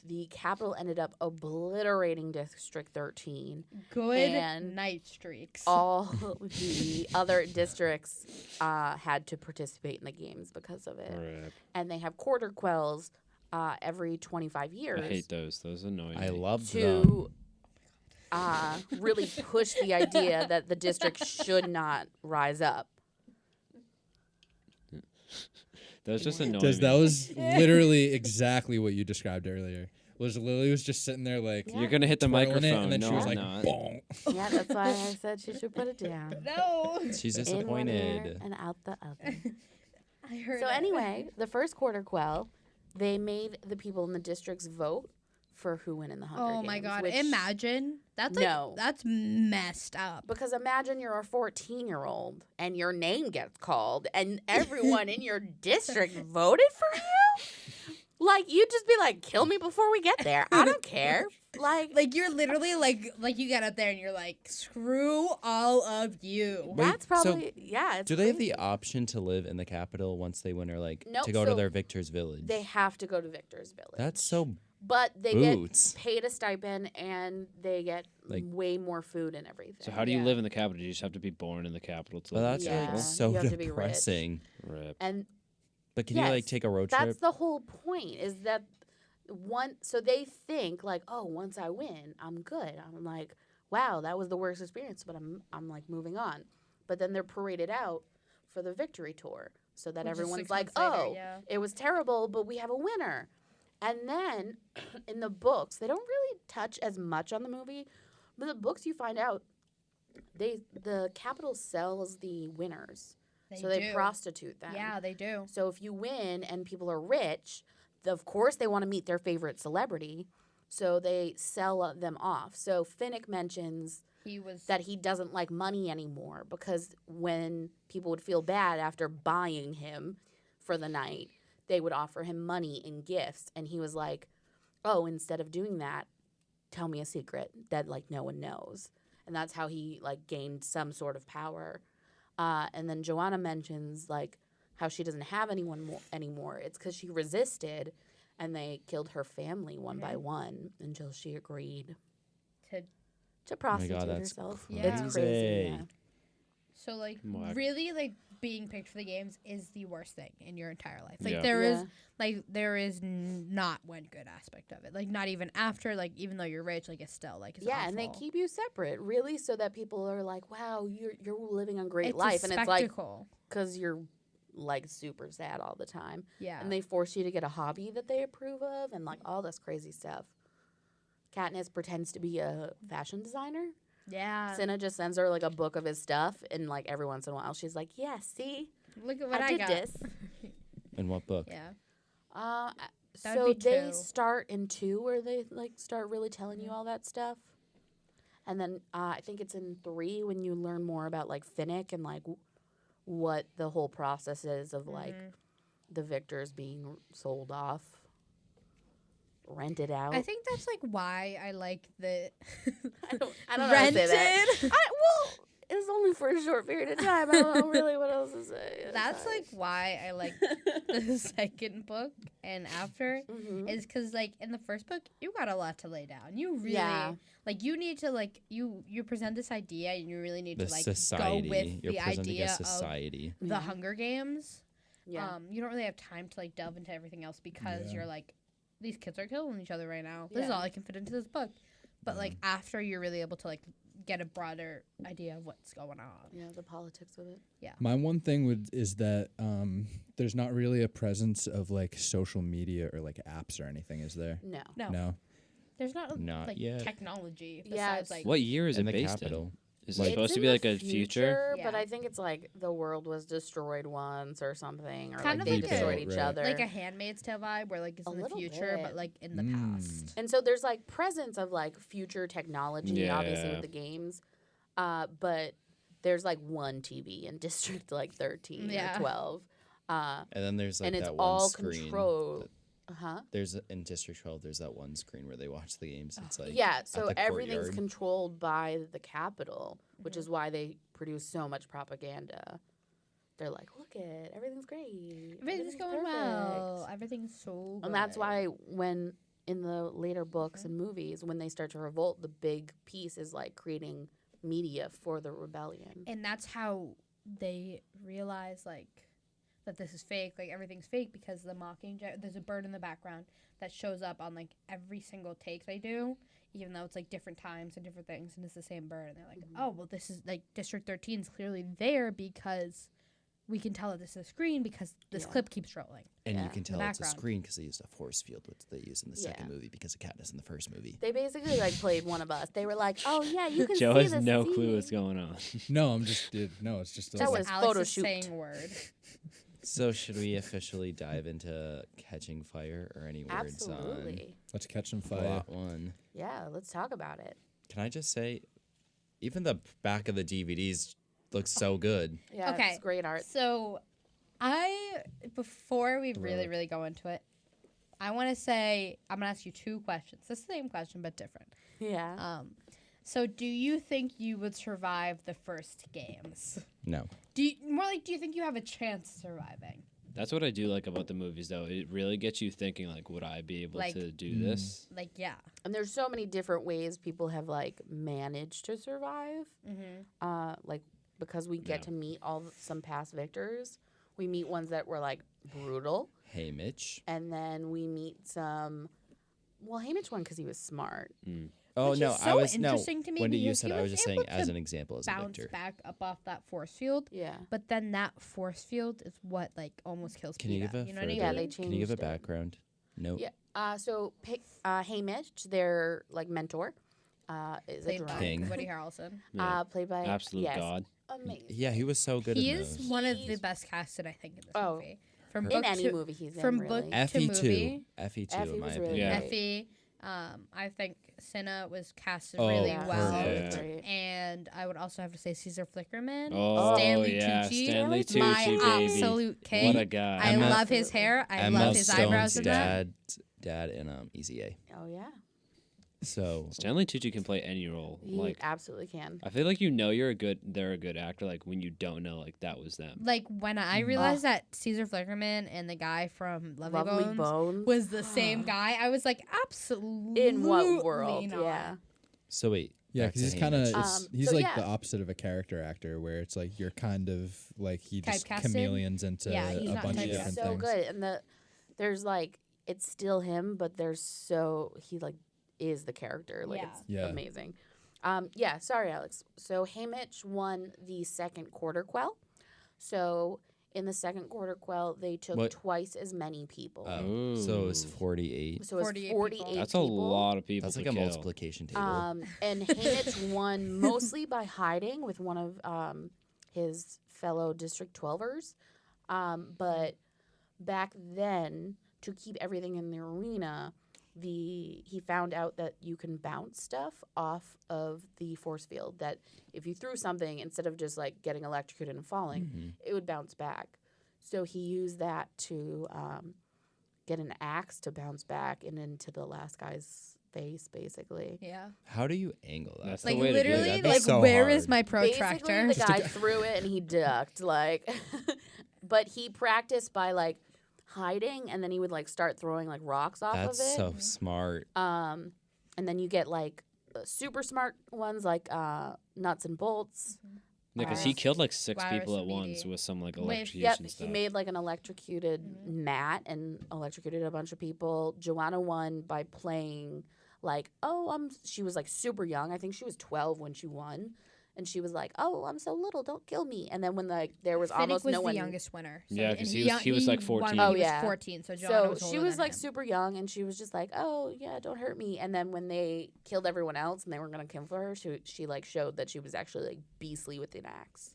S3: the capital ended up obliterating District 13.
S1: Good
S3: And
S1: night streaks.
S3: All the other districts had to participate in the games because of it.
S2: Rip.
S3: And they have quarter quells every 25 years
S2: I hate those. Those annoy me.
S5: I loved them.
S3: to really push the idea that the district should not rise up.
S2: Those just annoy
S4: Because
S2: me.
S4: that was literally exactly what you described earlier. Was Lily was just sitting there like
S3: Yeah.
S2: You're gonna hit the
S4: twirling
S2: microphone.
S4: it, and then
S2: no,
S4: she was
S2: I'm
S4: like,
S2: not.
S4: "Bonk."
S3: Yeah, that's why I said she should put it down.
S1: No.
S5: She's
S3: In one ear
S5: disappointed.
S3: and out the other.
S1: I heard
S3: So
S1: it.
S3: anyway, the first quarter quell, they made the people in the districts vote for who went in the Hunger
S1: Oh
S3: Games.
S1: my god.
S3: which-
S1: Imagine. That's like
S3: No.
S1: that's messed up.
S3: Because imagine you're a 14-year-old and your name gets called and everyone in your district voted for you? like, you'd just be like, kill me before we get there. I don't care.
S1: Like you're literally like you get up there and you're like, screw all of you.
S5: Wait,
S3: that's probably, it's
S5: Do they have
S3: crazy.
S5: the option to live in the capital once they win, or like
S3: Nope,
S5: to go to
S3: so
S5: their victor's village?
S3: They have to go to Victor's Village.
S5: That's so
S3: But they
S5: boots.
S3: get paid a stipend and they get
S5: Like-
S3: way more food and everything.
S2: So how do you
S1: Yeah.
S2: live in the capital? Do you just have to be born in the capital to
S5: Well,
S2: live
S5: that's
S2: in the
S3: Yeah.
S5: like
S2: capital?
S5: so
S3: You have to be rich.
S5: depressing.
S2: Rip.
S3: And
S5: But can you like
S3: Yes,
S5: take a road
S3: that's
S5: trip?
S3: the whole point, is that so they think like, oh, once I win, I'm good. I'm like, wow, that was the worst experience, but I'm like moving on. But then they're paraded out for the victory tour so that
S1: Which is
S3: everyone's
S1: 6
S3: like,
S1: months later,
S3: oh,
S1: yeah.
S3: it was terrible, but we have a winner. And then in the books, they don't really touch as much on the movie, but the books you find out the capital sells the winners. So they
S1: do.
S3: prostitute them.
S1: Yeah, they do.
S3: So if you win and people are rich, of course they want to meet their favorite celebrity, so they sell them off. So Finnick mentions
S1: He was
S3: that he doesn't like money anymore because when people would feel bad after buying him for the night, they would offer him money and gifts, and he was like, "Oh, instead of doing that, tell me a secret that like no one knows." And that's how he like gained some sort of power. And then Joanna mentions like how she doesn't have anyone anymore. It's because she resisted, and they killed her family one by one until she agreed
S1: to
S3: prostitute
S5: that's
S3: herself.
S1: crazy.
S3: It's crazy. Yeah.
S1: So like
S2: Whack.
S1: really like being picked for the games is the worst thing in your entire life. Like
S2: Yeah.
S1: there is not one good aspect of it. Like not even after, like even though you're rich, like it's still like it's
S3: Yeah, and they
S1: awful.
S3: keep you separate, really, so that people are like, "Wow, you're living a great
S1: it's
S3: life,"
S1: a
S3: and it's like
S1: spectacle.
S3: because you're like super sad all the time,
S1: Yeah.
S3: and they force you to get a hobby that they approve of, and like all this crazy stuff. Katniss pretends to be a fashion designer.
S1: yeah.
S3: Cinna just sends her like a book of his stuff, and like every once in a while, she's like, "Yeah, see,
S1: Look at what
S3: I
S1: I
S3: did
S1: got.
S3: this."
S5: In what book?
S1: Yeah.
S3: So
S1: be
S3: they
S1: 2.
S3: start in 2 where they like start really telling you all that stuff, and then I think it's in 3 when you learn more about like Finnick and like what the whole process is of like the victors being sold off, rented out.
S1: I think that's like why I like the
S3: I don't know how to say that.
S1: rented.
S3: Well, it's only for a short period of time. I don't know really what else to say.
S1: That's
S3: Sorry.
S1: like why I like the second book and after
S3: Mhm.
S1: is because like in the first book you got a lot to lay down. You really
S3: Yeah.
S1: like you need to like you present this idea and you really need
S5: The
S1: to like
S5: society.
S1: go with
S5: You're
S1: the
S5: presenting
S1: idea
S5: a
S1: of
S5: society.
S1: the
S3: Yeah.
S1: Hunger Games.
S3: Yeah.
S1: You don't really have time to like delve into everything else because
S4: Yeah.
S1: you're like these kids are killing each other right now. This is
S3: Yeah.
S1: all I can fit into this book. But like after you're really able to like get a broader idea of what's going on.
S3: Yeah, the politics of it.
S4: My one thing is that there's not really a presence of like social media or like apps or anything, is there?
S3: No.
S1: No. There's not,
S5: Not
S1: like
S5: yet.
S1: technology
S3: Yeah,
S1: besides like
S2: What year is
S5: In
S2: it
S5: the
S2: based
S5: capital.
S2: in? Is it
S5: Like-
S2: supposed
S3: It's
S2: to
S3: in
S2: be
S3: the
S2: like a future?
S3: But
S1: Yeah.
S3: I think it's like the world was destroyed once or something, or
S1: Kind
S3: like
S1: of
S3: they
S1: like
S3: destroyed
S4: a-
S3: each
S4: right.
S3: other.
S1: like a Handmaid's Tale vibe where like it's
S3: A
S1: in the
S3: little
S1: future
S3: bit.
S1: but like in the
S4: Mm.
S1: past.
S3: And so there's like presence of like future technology, obviously
S2: Yeah.
S3: with the games, but there's like one TV in District like 13
S1: Yeah.
S3: or 12,
S5: And then there's like
S3: and it's
S5: that one
S3: all
S5: screen.
S3: controlled. Huh?
S5: There's in District 12. There's that one screen where they watch the games. It's like
S3: Yeah, so
S5: the
S3: everything's
S5: courtyard.
S3: controlled by the Capitol, which
S1: Mm-hmm.
S3: is why they produce so much propaganda. They're like, look it, everything's great.
S1: Everything's going well. Everything's so good.
S3: And that's why when in the later books
S1: Mm-hmm.
S3: and movies, when they start to revolt, the big piece is like creating media for the rebellion.
S1: And that's how they realize like that this is fake, like everything's fake because the mockingjay, there's a bird in the background that shows up on like every single take they do, even though it's like different times and different things and it's the same bird, and they're like, oh well, this is like District 13 is clearly there because we can tell that this is a screen because this
S3: Yeah.
S1: clip keeps rolling.
S5: And
S3: Yeah.
S5: you can
S1: The
S5: tell it's a
S1: background.
S5: screen because they used a force field, which they used in the second
S3: Yeah.
S5: movie because of Katniss in the first movie.
S3: They basically like played one of us. They were like, "Oh yeah, you can
S2: Joe
S3: see
S2: has
S3: the
S2: no
S3: scene."
S2: clue what's going on.
S4: No, I'm just no. It's just
S3: That
S4: like,
S3: was
S1: Alex
S3: photo
S1: is
S3: shoot.
S1: saying a word.
S5: So should we officially dive into Catching Fire or any words
S3: Absolutely.
S4: let's catch some
S5: on
S4: fire.
S5: plot one?
S3: Yeah, let's talk about it.
S5: Can I just say, even the back of the DVDs looks so good.
S3: Yeah,
S1: Okay.
S3: it's great art.
S1: So before we really go into it, I want to say I'm gonna ask you 2 questions. The same question but different.
S3: Yeah.
S1: So do you think you would survive the first games?
S5: No.
S1: Do you think you have a chance of surviving?
S2: That's what I do like about the movies, though. It really gets you thinking, like, would I be able
S1: Like,
S2: to do this?
S1: Like, yeah.
S3: And there's so many different ways people have like managed to survive. Like because we get
S2: Yeah.
S3: to meet some past victors. We meet ones that were like brutal,
S5: Hey, Mitch.
S3: and then we meet some. Well, Hamish won because he was smart.
S5: Oh
S1: Which
S5: no,
S1: is so
S5: I was
S1: interesting to me
S5: When you
S1: because
S5: said,
S1: he
S5: I was
S1: was
S5: just saying
S1: able
S5: as
S1: to
S5: an example as a
S1: Bounce
S5: victor.
S1: back up off that force field,
S3: Yeah.
S1: but then that force field is what like almost kills
S5: Can you
S1: Peeta.
S5: give a
S1: You know what I mean?
S3: Yeah, they
S5: Can you give a
S3: changed it.
S5: background? No.
S3: Yeah. So Hamish, their like mentor, is a
S1: Played
S3: drunk.
S1: by
S5: King.
S1: Woody Harrelson.
S2: Yeah.
S3: Played by
S2: Absolute
S3: yes,
S2: god.
S3: amazing.
S5: Yeah, he was so good
S1: He
S5: in
S1: is
S5: those.
S1: one of the
S3: He's-
S1: best casted, I think, in this
S3: Oh.
S1: movie. From
S3: In
S1: book
S3: any
S1: to,
S3: movie he's
S1: from
S3: in,
S1: book
S3: really.
S1: to
S5: Effie
S1: movie.
S5: too. Effie too,
S3: Effie
S5: in my
S3: was really
S5: opinion.
S2: Yeah.
S3: great.
S1: Effie, I think Cinna was casted
S5: Oh,
S1: really
S3: Yeah,
S1: well.
S3: so
S2: perfect.
S3: great.
S1: And I would also have to say Caesar Flickerman.
S2: Oh,
S1: Stanley
S2: yeah.
S1: Tucci.
S2: Stanley Tucci,
S1: My
S2: baby.
S1: absolute king.
S2: What a guy.
S1: I
S5: Emma-
S1: love his hair. I
S5: Emma
S1: love his
S5: Stone's
S1: eyebrows in that.
S5: dad in Easy A.
S3: Oh yeah,
S5: So
S2: Stanley Tucci can play any role.
S3: he
S2: Like,
S3: absolutely can.
S2: I feel like they're a good actor, like, when you don't know, like, that was them.
S1: Like when I realized that Caesar Flickerman and the guy from Lovely, Bones was the same guy, I was like, absolutely.
S3: In what world?
S1: not.
S3: Yeah.
S5: so wait.
S4: Yeah,
S5: back
S4: because
S5: to
S4: he's kind of
S5: Hamish.
S4: he's
S3: so
S4: like
S3: yeah.
S4: the opposite of a character actor, where it's like you're kind of like he just
S1: Typecasted?
S4: chameleons into
S1: Yeah, he's
S4: a
S1: not
S4: bunch of
S1: typecasted.
S4: different
S3: so
S4: things.
S3: good, and there's like it's still him, but he like is the character. Like
S1: Yeah.
S3: it's
S4: Yeah.
S3: amazing. Yeah. Sorry, Alex. So Hamish won the second quarter quell. So in the second quarter quell, they took
S5: What?
S3: twice as many people.
S2: Oh.
S5: So it was 48.
S3: So it's
S1: 48
S3: 48
S1: people.
S2: That's
S3: people.
S2: a lot of people
S5: That's
S2: to
S5: like a
S2: kill.
S5: multiplication table.
S3: And Hamish won mostly by hiding with one of his fellow District 12ers. But back then, to keep everything in the arena, he found out that you can bounce stuff off of the force field. That if you threw something, instead of just like getting electrocuted and falling, it would bounce back. So he used that to get an axe to bounce back and into the last guy's face, basically.
S1: Yeah.
S5: How do you angle that?
S2: That's
S1: Like
S2: the way to do
S1: literally,
S2: that.
S5: That'd be
S1: like
S5: so
S1: where is
S5: hard.
S1: my
S3: Basically,
S1: protractor?
S3: the guy threw it and he ducked, like. But he practiced by like hiding, and then he would like start throwing like rocks off
S5: That's
S3: of it.
S5: so smart.
S3: And then you get like super smart ones like nuts and bolts.
S2: Yeah, because he killed like 6
S1: Virus
S2: people at
S1: and
S2: once
S1: BD.
S2: with some like
S1: With-
S2: electrocution
S3: Yep,
S2: stuff.
S3: he made like an electrocuted mat and electrocuted a bunch of people. Joanna won by playing like, she was like super young. I think she was 12 when she won. And she was like, "Oh, I'm so little, don't kill me." And then when there was
S1: Finnick
S3: almost
S1: was
S3: no
S1: the
S3: one.
S1: youngest winner.
S2: Yeah,
S1: and
S2: 'cause he was, like,
S1: won
S2: 14.
S1: when
S3: Oh,
S1: he
S3: yeah.
S1: was 14. So Joanna
S3: So
S1: was
S3: she
S1: older
S3: was
S1: than
S3: like
S1: him.
S3: super young, and she was just like, "Oh yeah, don't hurt me." And then when they killed everyone else and they were gonna kill her, she like showed that she was actually like beastly with an axe.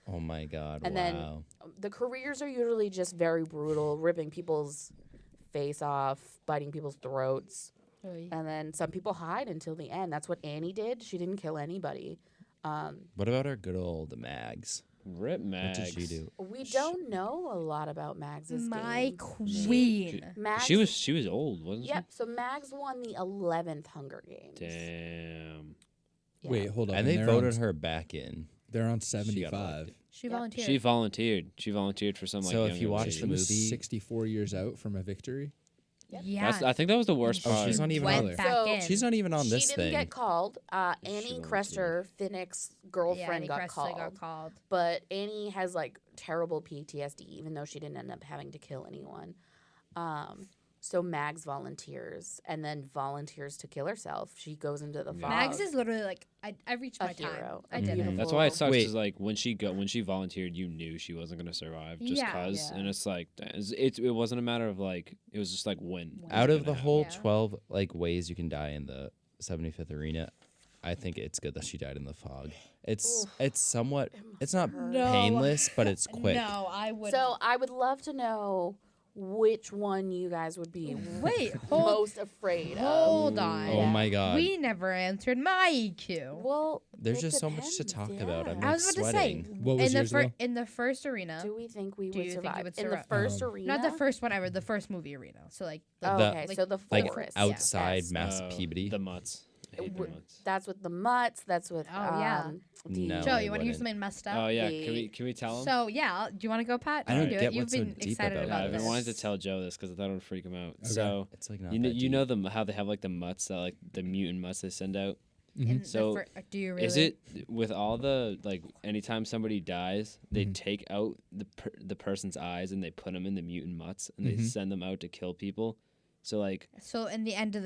S5: Oh my god!
S3: And
S5: wow.
S3: then the careers are usually just very brutal, ripping people's face off, biting people's throats, and then some people hide until the end. That's what Annie did. She didn't kill anybody.
S5: What about our good old Mags?
S2: Rip
S5: What
S2: Mags.
S5: did she do?
S3: We don't know a lot about Mags's
S1: My
S3: game.
S1: queen.
S3: Mags,
S2: She was old, wasn't
S3: Yep. So Mags won the 11th Hunger Games.
S2: she? Damn.
S3: Yeah.
S4: Wait, hold on.
S5: And they
S4: they're
S5: voted
S4: on,
S5: her back in.
S4: They're on
S5: She got
S4: 75.
S5: elected.
S1: She
S3: Yep.
S1: volunteered.
S2: She volunteered. She volunteered for some like.
S5: So if
S2: young
S5: you
S2: young
S5: watch
S2: lady.
S4: She
S5: the
S4: was
S5: movie-
S4: 64 years out from a victory.
S1: yeah.
S2: I think that was the worst
S4: Oh,
S2: part.
S5: she's not even
S1: went
S5: on there.
S1: back
S3: So
S1: in.
S5: She's not even on
S3: She
S5: this
S3: didn't
S5: thing.
S3: get called. Annie
S2: volunteered.
S3: Crester, Finnick's
S1: yeah,
S3: girlfriend,
S1: Annie
S3: got
S1: Presley
S3: called.
S1: got called.
S3: But Annie has like terrible PTSD, even though she didn't end up having to kill anyone. So Mags volunteers and then volunteers to kill herself. She goes into the fog.
S1: Mags is literally like, I reached
S3: A
S1: my time.
S3: hero,
S1: I
S3: a
S1: did it.
S3: beautiful-
S2: That's why it sucks.
S5: Wait.
S2: Is like when she volunteered, you knew she wasn't gonna survive just
S1: Yeah.
S2: cause,
S3: Yeah.
S2: and it's like it wasn't a matter of like it was just like when.
S5: Out
S2: was
S5: of
S2: gonna
S5: the whole
S1: Yeah.
S5: 12 like ways you can die in the 75th arena, I think it's good that she died in the fog. It's somewhat it's not
S1: No.
S5: painless, but it's quick.
S1: No, I would.
S3: So I would love to know which one you guys would be
S1: Wait, hold,
S3: most afraid of.
S1: hold on.
S5: Oh my god.
S1: We never answered my EQ.
S3: Well,
S5: There's
S3: it
S5: just so much to
S3: depends,
S5: talk about. I'm
S3: yeah.
S1: I
S5: like
S1: was about
S5: sweating.
S1: to say,
S4: What was yours, Will?
S1: in the first arena,
S3: Do we think we
S1: Do
S3: would
S1: you think you
S3: survive
S1: would
S3: in the
S1: survive?
S3: first arena?
S1: not the first one ever, the first movie arena. So like,
S3: Oh,
S5: The-
S3: okay,
S1: like-
S3: so the
S5: Like
S3: forest.
S5: outside
S3: Yes.
S5: Mass Peabody.
S2: The mutts. I hate the
S3: W-
S2: mutts.
S3: That's with the mutts. That's with
S1: Oh, yeah.
S3: the
S5: No.
S1: Joe,
S5: I
S1: you want to hear
S5: wouldn't.
S1: something messed up?
S2: Oh yeah,
S3: The-
S2: can we tell him?
S1: So yeah, do you want to go, Pat?
S5: I
S1: You
S5: don't
S1: do it.
S5: get
S1: You've
S5: what's so
S1: been
S5: deep
S1: excited
S5: about
S2: yeah,
S1: about
S2: I've been
S1: this.
S2: wanting to tell Joe this because I thought it would freak him out.
S4: Okay.
S2: So
S5: It's like not
S2: you know,
S5: that
S2: you
S5: deep.
S2: know how they have like the mutts that like the mutant mutts they send out.
S1: In the
S2: So,
S1: do you really?
S2: Is it with all the like anytime somebody dies, they take out the person's eyes and they put them in the mutant mutts and they send them out to kill people. So like
S1: So at the end of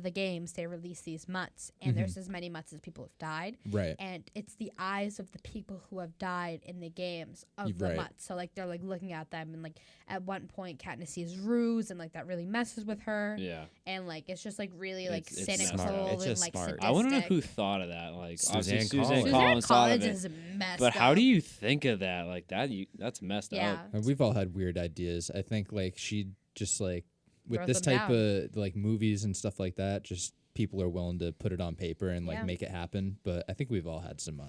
S1: the games, they release these mutts, and there's as many mutts as people have died.
S4: Right.
S1: And it's the eyes of the people who have died in the games of the
S4: Right.
S1: mutts. So like they're like looking at them, and like at one point Katniss sees ruse, and like that really messes with her.
S2: yeah,
S1: And like it's just like really like
S2: It's
S1: cynical
S5: smart. It's
S1: and
S5: just
S1: like
S5: smart.
S1: sadistic.
S2: I want to know who thought of that. Like obviously
S5: Suzanne
S2: Suzanne
S5: Collins.
S2: Collins thought of
S1: Collins
S2: it.
S1: is messed
S2: But how
S1: up.
S2: do you think of that? Like that's messed
S1: Yeah.
S2: up.
S4: And we've all had weird ideas. I think like she just like with
S1: Throws
S4: this
S1: them
S4: type
S1: down.
S4: of like movies and stuff like that, just people are willing to put it on paper and like
S1: Yeah.
S4: make it happen. But I think we've all had some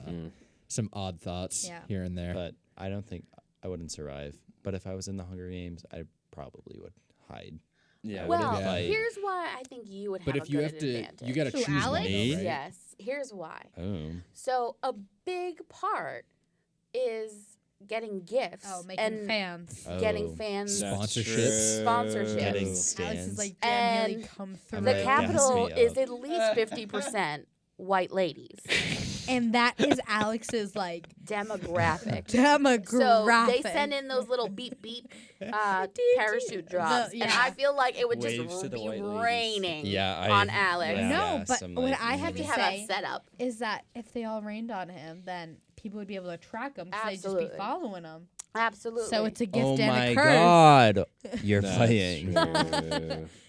S4: odd thoughts
S1: Yeah.
S4: here and there.
S5: But I don't think I wouldn't survive. But if I was in the Hunger Games, I probably would hide.
S2: Yeah.
S5: I
S3: Well,
S5: wouldn't fight.
S3: here's why I think you would have
S4: But
S3: a
S4: if you
S3: good
S4: have to,
S3: advantage.
S4: you got to
S1: Who,
S4: choose one,
S1: Alex?
S4: though,
S5: Me?
S4: right?
S3: Yes. Here's why.
S5: Oh.
S3: So a big part is getting gifts.
S1: making
S3: and
S1: fans.
S3: getting
S5: Oh.
S3: fans.
S2: That's
S4: Sponsorships.
S2: true.
S3: Sponsorships.
S5: Getting
S1: Alex
S5: stands.
S1: is like
S3: And
S1: Haley, come through.
S5: I'm
S3: The
S5: like,
S3: capital
S5: gas me
S3: is
S5: up.
S3: at least 50% white ladies
S1: And that is Alex's like
S3: demographic.
S1: demographic.
S3: So they send in those little beep beep parachute drops, and
S1: yeah.
S3: I feel like it would
S5: Waves
S3: just
S5: to the
S3: be
S5: white ladies.
S3: raining
S5: Yeah,
S3: on Alex.
S5: yeah,
S1: No, but
S5: some,
S1: what
S5: like,
S1: I have
S3: We
S1: to
S3: have
S1: say
S3: a setup.
S1: is that if they all rained on him, then people would be able to track him because they'd just
S3: Absolutely.
S1: be following him.
S3: Absolutely.
S1: So it's a gift
S5: Oh
S1: and
S5: my
S1: a curse.
S5: God, you're
S2: That's
S5: playing.
S2: true.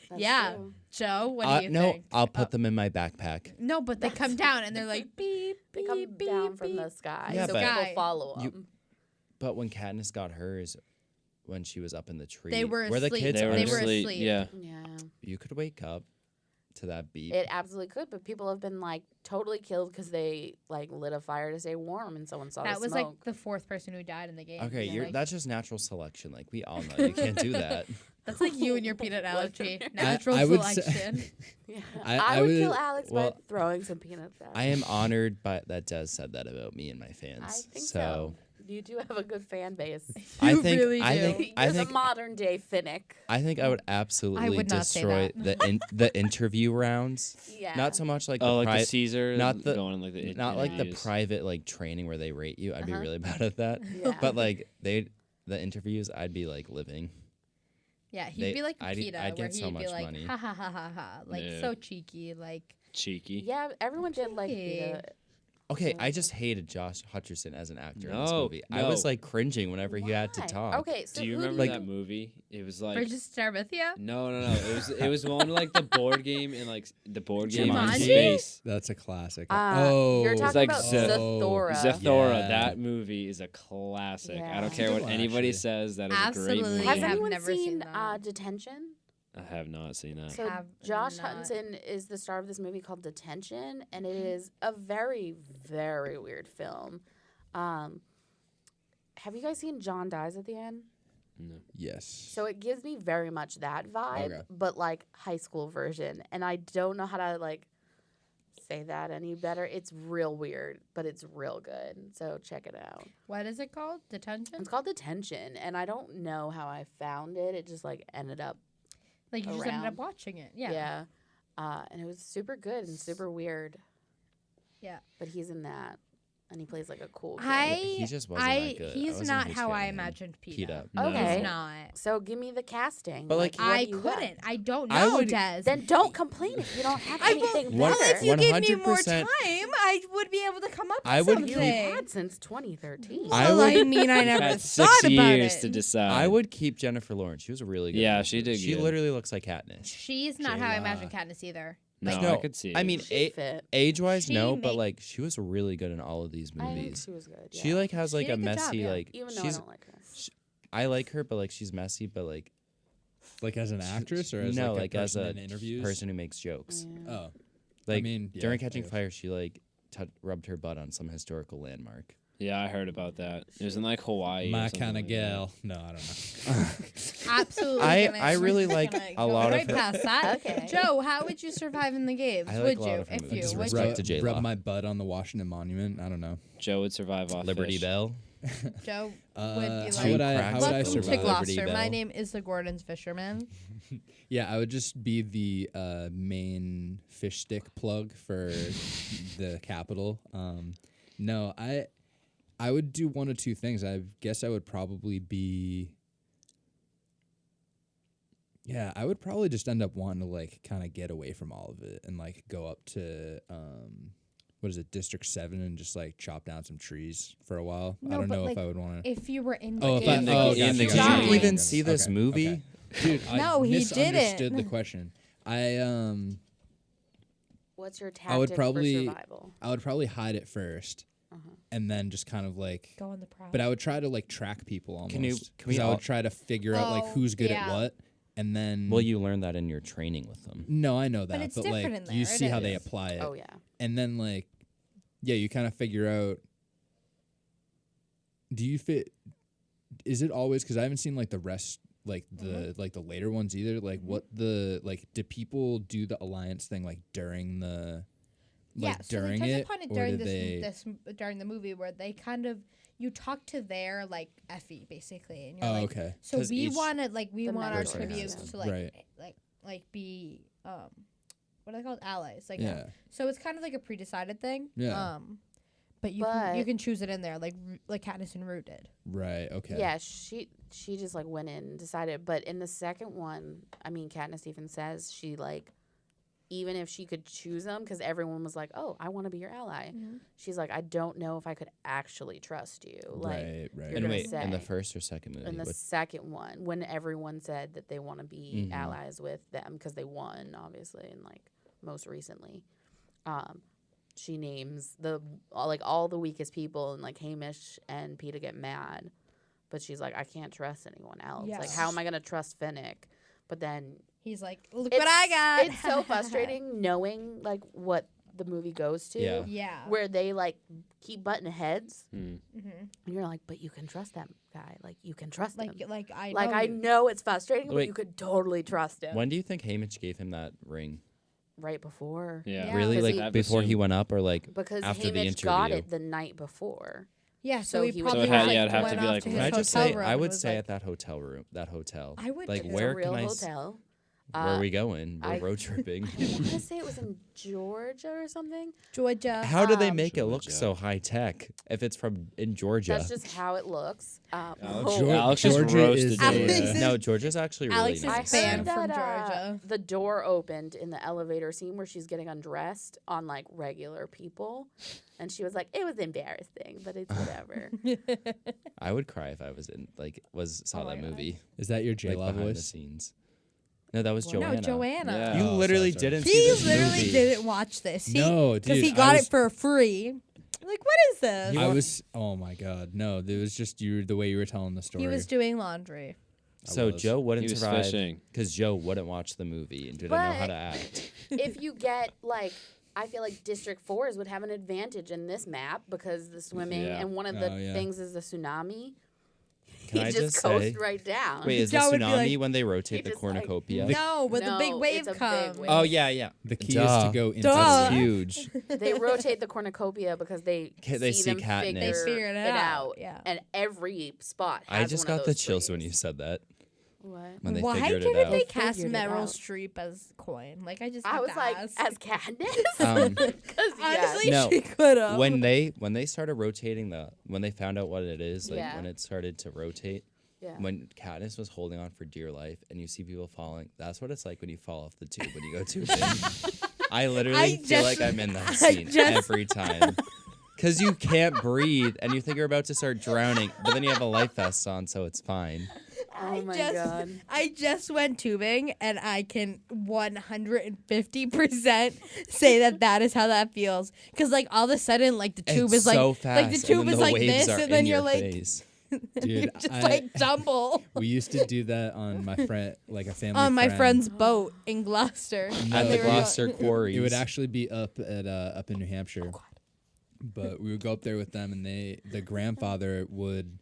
S3: That's
S1: Yeah.
S3: true.
S1: Joe, what do you
S5: No,
S1: think?
S5: I'll put them in my backpack.
S1: No, but they come down and they're like beep,
S3: They
S1: beep,
S3: come
S1: beep,
S3: down from
S1: beep.
S3: the sky,
S5: Yeah,
S3: so
S5: but-
S3: people
S1: Sky.
S3: follow
S5: You-
S3: them.
S5: But when Katniss got hers, when she was up in the tree,
S1: They were
S5: where the
S1: asleep.
S5: kids
S2: They were
S1: They
S5: are,
S1: were
S2: asleep.
S1: asleep.
S2: Yeah.
S3: Yeah,
S5: you could wake up to that beep.
S3: it absolutely could, but people have been like totally killed because they like lit a fire to stay warm, and someone saw
S1: That
S3: the
S1: was
S3: smoke.
S1: like the fourth person who died in the game.
S5: Okay,
S1: Yeah,
S5: you're
S1: like,
S5: that's just natural selection. Like we all know, you can't do that.
S1: that's like you and your peanut allergy. Natural
S4: I would say-
S1: selection.
S3: Yeah.
S4: I
S3: I would
S4: would-
S3: kill Alex
S5: well,
S3: by throwing some peanuts at him.
S5: I am honored by that Des said that about me and my fans.
S3: I think so. You do have a good fan base.
S5: I
S1: You
S5: think
S1: really
S5: I
S1: do.
S5: think
S3: You're
S5: I
S3: the
S5: think
S3: modern day Finnick.
S5: I think I would absolutely
S1: would not say
S5: destroy
S1: that.
S5: the interview rounds.
S3: Yeah.
S5: Not so much like
S2: Oh,
S5: the
S2: like the
S5: private,
S2: Caesar,
S5: not the-
S2: going like the
S5: not like the
S2: interviews.
S5: private like training where they rate you. I'd be
S1: Uh-huh.
S5: really bad at that.
S3: Yeah.
S5: But like the interviews, I'd be like living.
S1: Yeah, he'd
S5: They-
S1: be like
S5: I'd-
S1: Peta,
S5: I'd
S1: where
S5: get so
S1: he'd be
S5: much
S1: like,
S5: money.
S1: ha ha ha ha ha, like
S2: Yeah.
S1: so cheeky, like
S2: cheeky.
S3: Yeah, everyone did like
S1: Hey.
S3: Peter.
S5: Okay, I just hated Josh Hutcherson as an actor in this
S2: No,
S5: movie. I was
S2: no.
S5: like cringing whenever he had to
S3: Why?
S5: talk.
S3: Okay, so
S2: Do you
S3: who
S2: remember
S3: you-
S2: that movie? It was like
S1: Bridget Starmithia.
S2: no. It was one like the board game and like the board game in
S1: Jumanji?
S2: space.
S4: That's a classic.
S3: You're talking
S2: like
S3: about
S2: Ze-
S3: Zathora.
S2: Zathora.
S4: Yeah.
S2: That movie is a classic.
S3: Yeah.
S2: I don't
S3: It's a
S2: care
S4: good
S2: what
S4: one,
S2: anybody
S4: actually.
S2: says. That is a great
S1: Absolutely.
S2: movie.
S3: Has
S1: have
S3: anyone
S1: never seen
S3: seen
S1: that.
S3: Detention?
S2: I have not seen that.
S3: So
S1: Have
S3: Josh
S1: not.
S3: Huttonson is the star of this movie called Detention, and it is a very, very weird film. Have you guys seen John Dies at the End?
S2: No.
S4: Yes.
S3: So it gives me very much that vibe,
S4: Okay.
S3: but like high school version. And I don't know how to like say that any better. It's real weird, but it's real good. So check it out.
S1: What is it called? Detention.
S3: It's called Detention, and I don't know how I found it. It just like ended up,
S1: Like you just ended up
S3: around.
S1: watching it. Yeah.
S3: yeah. And it was super good and super weird.
S1: Yeah.
S3: But he's in that, and he plays like a cool kid.
S5: He just wasn't that good. I
S1: He's
S5: wasn't a
S1: not
S5: huge
S1: how
S5: fan
S1: I
S5: of him.
S1: imagined Peta.
S5: Peta.
S2: No.
S3: Okay.
S1: He's not.
S3: So give me the casting.
S5: But, like,
S3: what
S1: I
S3: do you got?
S1: couldn't. I don't
S5: I
S1: know,
S5: would-
S1: Des.
S3: Then don't complain if you don't have
S1: I
S3: anything
S5: One-
S1: well, if
S3: better.
S1: you give me more
S5: 100%
S1: time, I would be able to come up with
S5: I would-
S1: something.
S3: You've had since 2013.
S5: I
S1: Well,
S5: would-
S1: I mean, I
S2: You've
S1: never
S2: had
S1: thought
S2: 6
S1: about
S2: years
S1: it.
S2: to decide.
S5: I would keep Jennifer Lawrence. She was a really good.
S2: Yeah,
S5: actress.
S2: she did
S5: She
S2: good.
S5: literally looks like Katniss.
S1: She's not how I
S4: Jayla.
S1: imagined Katniss either.
S2: No,
S5: No,
S2: I could see it.
S5: I mean,
S3: She fit.
S5: age-wise,
S1: She
S5: no, but
S1: make-
S5: like she was really good in all of these
S3: I think
S5: movies.
S3: she was good. Yeah.
S5: She like has
S1: She
S5: like
S1: did
S5: a
S1: a good job,
S5: messy
S1: yeah.
S5: like
S3: even though I
S5: she's.
S3: don't like her.
S5: I like her, but like she's messy, but like
S4: Like as an actress or as
S5: no,
S4: like a
S5: as
S4: person
S5: a
S4: in interviews?
S5: person who makes jokes.
S3: Yeah.
S4: Oh,
S5: Like
S4: I mean,
S5: during
S4: yeah, I
S5: Catching
S4: guess.
S5: Fire, she like rubbed her butt on some historical landmark.
S2: Yeah, I heard about that. It was in like Hawaii.
S4: my
S2: kind of
S4: gal. No, I don't know.
S1: Absolutely.
S5: I really
S1: we're
S5: like
S1: gonna
S5: a
S1: go
S5: lot of
S1: right
S5: her-
S1: past that.
S3: Okay.
S1: Joe, how would you survive in the games?
S5: I like
S1: Would
S5: a lot
S1: you?
S5: of her
S1: If
S5: movies.
S1: you
S5: Just
S1: would
S5: respect
S1: you?
S5: to J-Law.
S4: Rub my butt on the Washington Monument. I don't know.
S2: Joe would survive off
S5: Liberty
S2: fish.
S5: Bell.
S1: Joe
S4: Uh,
S1: would be
S4: how
S1: like,
S4: would I? How would I
S1: welcome to
S4: survive?
S5: Liberty
S1: Gloucester. My
S5: Bell.
S1: name is the Gordon's Fisherman.
S4: Yeah, I would just be the main fish stick plug for the capital. No, I would do one of two things. I guess I would probably be. Yeah, I would probably just end up wanting to like kind of get away from all of it and like go up to what is it, District 7 and just like chop down some trees for a while. I
S1: No,
S4: don't
S1: but,
S4: know
S1: like,
S4: if I would want to.
S1: If you were in
S4: Oh,
S1: the
S4: if I,
S1: games,
S2: the-
S4: oh,
S2: in
S4: gotcha,
S2: the
S4: gotcha,
S2: game.
S4: gotcha,
S2: Did you
S5: even
S4: gotcha.
S5: see this
S4: Okay,
S5: movie?
S4: okay. Dude, I
S1: No, he
S4: misunderstood
S1: didn't.
S4: the question. I
S3: What's your tactic
S4: I would probably
S3: for survival?
S4: I would probably hide it first, and then just kind of like.
S1: go on the prowl.
S4: But I would try to like track people almost.
S5: Can we
S4: 'cause I
S5: all-
S4: would try to figure out like
S1: Oh,
S4: who's good
S1: yeah.
S4: at what, and then.
S5: Well, you learned that in your training with them.
S4: No, I know that,
S1: it's
S4: but
S1: different
S4: like
S1: in there,
S4: you
S1: it
S4: see how they
S1: is.
S4: apply it,
S3: Oh yeah.
S4: and then like, yeah, you kind of figure out. Do you fit? Is it always? Because I haven't seen like the rest, like the like the later ones either. Like what the like? Do people do the alliance thing like during the? Like
S1: yeah, so
S4: during
S1: they touch
S4: it,
S1: upon it
S4: or
S1: during
S4: do
S1: this during the movie where they kind of you talk to their like Effie basically, and you're
S4: Oh,
S1: like,
S4: okay.
S1: so
S5: 'Cause
S1: we
S5: each-
S1: want to like we
S3: the
S1: want our
S3: members
S1: tributes
S3: has
S1: to like
S4: Right.
S1: like be what are they called, allies, like
S4: Yeah.
S1: so it's kind of like a pre-decided thing.
S4: Yeah.
S1: But you can choose it in there like Katniss and Rue did.
S4: Right. Okay.
S3: Yeah, she just like went in and decided. But in the second one, I mean, Katniss even says she like, even if she could choose them, because everyone was like, "Oh, I want to be your ally." She's like, "I don't know if I could actually trust you." Like,
S4: Right. Right.
S3: you're
S5: And
S3: gonna
S5: wait, in the
S3: say.
S5: first or second movie?
S3: in the
S5: What-
S3: second one, when everyone said that they want to be
S5: Mhm.
S3: allies with them because they won, obviously, and like most recently, she names all the weakest people, and like Hamish and Peeta get mad, but she's like, I can't trust anyone else. Like, how am I gonna trust Finnick? But then
S1: He's like, look what I got.
S3: It's so frustrating knowing like what the movie goes to.
S5: Yeah.
S1: Yeah.
S3: Where they like keep butting heads,
S2: Mm.
S3: and you're like, but you can trust that guy. Like you can trust him.
S1: Like I
S3: Like
S1: know
S3: I
S1: you.
S3: know it's frustrating, but
S5: Wait.
S3: you could totally trust him.
S5: When do you think Hamish gave him that ring?
S3: Right before.
S2: Yeah.
S1: Yeah.
S5: Really,
S3: 'Cause
S5: like
S3: he-
S2: I've
S5: before he
S2: assumed-
S5: went up, or like
S3: Because
S5: after the
S3: Hamish got
S5: interview?
S3: it the night before.
S1: Yeah,
S3: So
S1: so he
S3: he was-
S1: probably
S3: So it had-
S1: like,
S2: yeah, it'd have to
S1: went
S2: be
S1: off
S2: like
S1: to
S2: Can
S1: his
S5: Can I just
S1: hotel
S5: say,
S1: room
S5: I
S1: and
S5: would
S1: was
S5: stay
S1: like,
S5: at that hotel room. That hotel.
S1: I would
S5: Like,
S1: too.
S3: It's
S5: where
S3: a real
S5: can
S3: hotel.
S5: Where are we going? We're
S3: I-
S5: road tripping.
S3: I want to say it was in Georgia or something.
S1: Georgia.
S5: How do they
S3: Um,
S5: make it look
S2: Georgia.
S5: so high tech if it's from in Georgia?
S3: That's just how it looks.
S2: Alex,
S3: oh,
S2: Alex just
S4: Georgia
S2: roasted
S4: is-
S1: Alex
S2: Georgia.
S1: is-
S5: No, Georgia's actually really
S1: Alex is
S5: nice.
S3: I
S1: banned
S3: heard
S1: from
S3: that
S1: Georgia.
S3: the door opened in the elevator scene where she's getting undressed on like regular people, and she was like, "It was embarrassing, but it's whatever."
S5: I would cry if I was in saw
S1: Oh my
S5: that
S1: God.
S5: movie.
S4: Is that your
S5: Like
S4: J-Law
S5: behind the
S4: voice?
S5: scenes. No, that was
S3: No,
S5: Joanna.
S1: No, Joanna.
S2: Yeah.
S5: You
S4: Oh,
S5: literally
S4: sorry, sorry.
S5: didn't
S1: He
S5: see this
S1: literally
S5: movie.
S1: didn't watch this.
S4: No,
S1: because
S4: dude,
S1: he
S4: I
S1: got
S4: was-
S1: it for free. Like, what is this?
S4: I was. Oh my god, no! It was just the way you were telling the story.
S1: He was doing laundry.
S5: So
S4: was.
S5: Joe
S2: He
S5: wouldn't
S2: was
S5: survive
S2: fishing.
S5: because Joe wouldn't watch the movie and didn't know how
S3: But-
S5: to act.
S3: If you get like, I feel like District 4s would have an advantage in this map because the swimming
S2: Yeah.
S3: and one of the
S4: Oh, yeah.
S3: things is the tsunami.
S5: Can
S3: he
S5: I
S3: just
S5: just
S3: coast
S5: say?
S3: right down.
S5: Wait, is the
S1: Joe would be
S5: tsunami
S1: like-
S5: when they rotate the
S3: just, like,
S5: cornucopia?
S1: No, when the big
S3: No,
S1: wave
S3: it's a big
S1: comes.
S3: wave.
S5: Oh yeah, yeah.
S4: The key is
S5: Duh.
S4: to go into.
S1: Duh.
S5: That's
S4: the
S5: huge.
S3: They rotate the cornucopia because they
S5: They see
S3: them
S5: Katniss.
S3: figure,
S1: They figured it out, yeah.
S3: And every spot.
S5: I
S3: has
S5: just
S3: one of
S5: got the
S3: those
S5: chills when you
S3: trees.
S5: said that.
S3: What?
S5: When they
S1: Why
S5: figured
S1: didn't
S5: it out.
S1: they cast
S3: Figured it
S1: Meryl
S3: out.
S1: Streep as Coin? Like, I just
S3: I
S1: have
S3: was
S1: to
S3: like,
S1: ask.
S3: as Katniss,
S5: Um,
S3: because
S1: Honestly,
S5: No.
S1: she could have.
S5: when they started rotating when they found out what it is, like
S3: Yeah.
S5: when it started to rotate,
S3: yeah.
S5: when Katniss was holding on for dear life and you see people falling, that's what it's like when you fall off the tube when you go tubing. I literally
S1: I
S5: feel
S1: just-
S5: like I'm in that
S1: I
S5: scene
S1: just-
S5: every time. Because you can't breathe and you think you're about to start drowning, but then you have a life vest on, so it's fine.
S3: Oh my god.
S1: I just went tubing, and I can 150% say that is how that feels. Because, like, all of a sudden, like, the tube
S5: It's
S1: is, like,
S5: so fast,
S1: like, the
S5: and
S1: tube
S5: then
S1: is
S5: the
S1: like
S5: waves
S1: this,
S5: are
S1: and then
S5: in
S1: you're
S5: your
S1: like,
S5: face.
S4: Dude,
S1: just
S4: I-
S1: like tumble
S4: We used to do that on my friend, like a family
S1: on my
S4: friend.
S1: friend's boat in Gloucester.
S4: No,
S5: At
S1: They
S5: the
S1: were
S5: Gloucester quarries.
S4: It would actually be up in New Hampshire. But we would go up there with them, and the grandfather would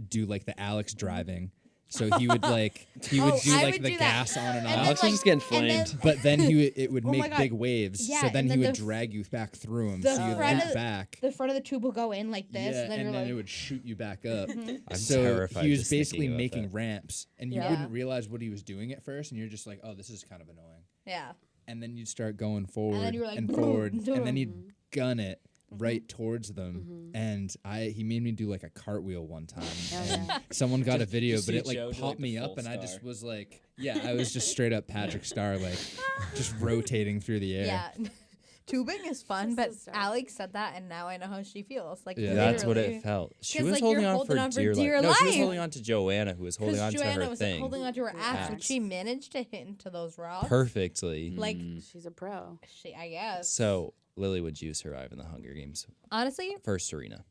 S4: do like the Alex driving. So he would like do
S1: I
S4: like
S1: would
S4: the
S1: do that.
S4: gas on and
S1: And
S4: off.
S1: then,
S2: Alex
S1: like-
S2: is just getting
S1: and then-
S2: flamed.
S4: But then it would
S1: Oh my
S4: make
S1: God.
S4: big waves.
S1: Yeah,
S4: so then
S1: and
S4: he
S1: then
S4: would
S1: the
S4: drag you back through them.
S1: the
S4: So you'd
S1: front
S4: loop
S1: of-
S4: back.
S1: The front of the tube will go in like this,
S4: Yeah,
S1: and then
S4: and
S1: you're
S4: then
S1: like,
S4: it would shoot you back up.
S5: I'm
S4: So
S5: terrified
S4: he was
S5: just
S4: basically
S5: thinking about
S4: making
S5: that.
S4: ramps, and you
S1: Yeah.
S4: wouldn't realize what he was doing at first, and you're just like, oh, this is kind of annoying.
S1: yeah.
S4: And then you'd start going forward
S1: you were like,
S4: and
S1: boom,
S4: forward,
S1: boom.
S4: and then he'd gun it right towards them. And he made me do like a cartwheel one time. and someone got a video,
S2: just
S4: but
S2: see
S4: it like
S2: Joe do,
S4: popped
S2: like, the
S4: me up,
S2: full
S4: and I
S2: star.
S4: just was like, yeah, I was just straight up Patrick Star, like just rotating through the air.
S1: Yeah. Tubing is fun, but
S3: so
S1: Alex said that, and now I know how she feels. Like,
S4: Yeah.
S5: That's what
S1: literally.
S5: it felt. She
S1: 'Cause,
S5: was
S1: like,
S5: holding
S1: you're
S5: on
S1: holding
S5: for
S1: on for
S5: dear,
S1: dear
S5: life. No, she was
S1: life.
S5: holding on to Joanna, who was holding
S1: Because
S5: on to
S1: Joanna
S5: her
S1: was
S5: thing
S1: holding onto her axe, but
S5: Axe.
S1: she managed to hit into those rocks.
S5: perfectly.
S1: Like,
S3: She's a pro.
S1: I guess.
S5: So, Lily, would you survive in the Hunger Games?
S1: Honestly,
S5: First arena.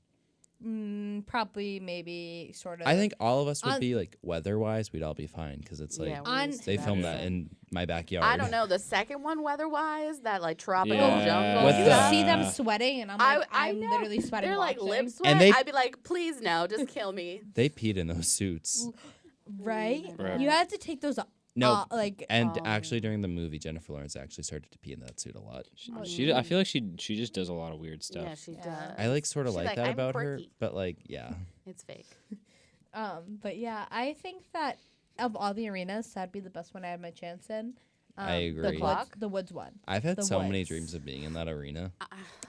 S1: probably, maybe, sort of.
S5: I think all of us would
S1: On-
S5: be like weather-wise, we'd all be fine because it's like
S3: Yeah, we're
S1: on-
S3: used to
S5: they
S3: that.
S5: filmed that in my backyard.
S3: I don't know. The second one, weather-wise, that like tropical
S2: Yeah.
S3: jungle.
S5: What
S1: you
S5: the-
S3: stuff,
S1: see them sweating, and I'm like,
S3: I
S1: I'm
S3: know.
S1: literally sweating.
S3: They're like
S1: watching.
S3: lip sweat.
S5: And they-
S3: I'd be like, please no, just kill me.
S5: They peed in those suits.
S1: right?
S2: Right.
S1: You have to take those.
S5: No,
S1: like
S5: and actually during the movie, Jennifer Lawrence actually started to pee in that suit a lot.
S2: I feel like she just does a lot of weird stuff.
S3: Yeah, she
S1: Yeah.
S3: does.
S5: I like sort of
S3: She's
S5: like
S3: like,
S5: that
S3: "I'm
S5: about her,
S3: quirky."
S5: but like, yeah,
S3: It's fake.
S1: But yeah, I think that of all the arenas, that'd be the best one I had my chance in.
S5: I agree.
S1: The woods one.
S5: I've had
S1: The
S5: so many
S1: woods.
S5: dreams of being in that arena.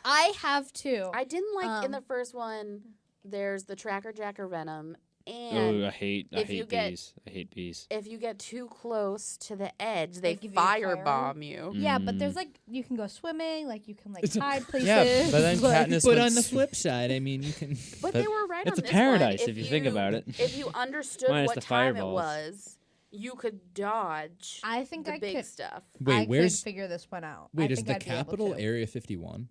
S1: I have too.
S3: I didn't like in
S1: Um,
S3: the first one. There's the Tracker Jacker Venom,
S2: Oh,
S3: and
S2: I hate
S3: if you get-
S2: bees. I hate bees.
S3: if you get too close to the edge,
S1: They
S3: they
S1: give you a fire.
S3: firebomb you.
S1: Yeah, but there's like you can go swimming, like you can like hide places.
S5: Yeah, but then
S1: like,
S5: Katniss
S4: But
S5: went
S4: on the
S5: s-
S4: flip side, I mean, you can.
S3: But
S5: But
S3: they were right
S2: it's
S3: on
S2: a
S3: this
S2: paradise
S3: one.
S2: if you think about it.
S3: If you understood
S2: Minus
S3: what
S2: the
S3: time it
S2: fireballs.
S3: was, you could dodge
S1: I think
S3: the
S1: I
S3: big
S1: could.
S3: stuff.
S4: Wait,
S1: I
S4: where's
S1: could figure this one out. I
S4: wait? Is
S1: think
S4: the
S1: I'd be able
S4: capital
S1: to.
S4: Area 51?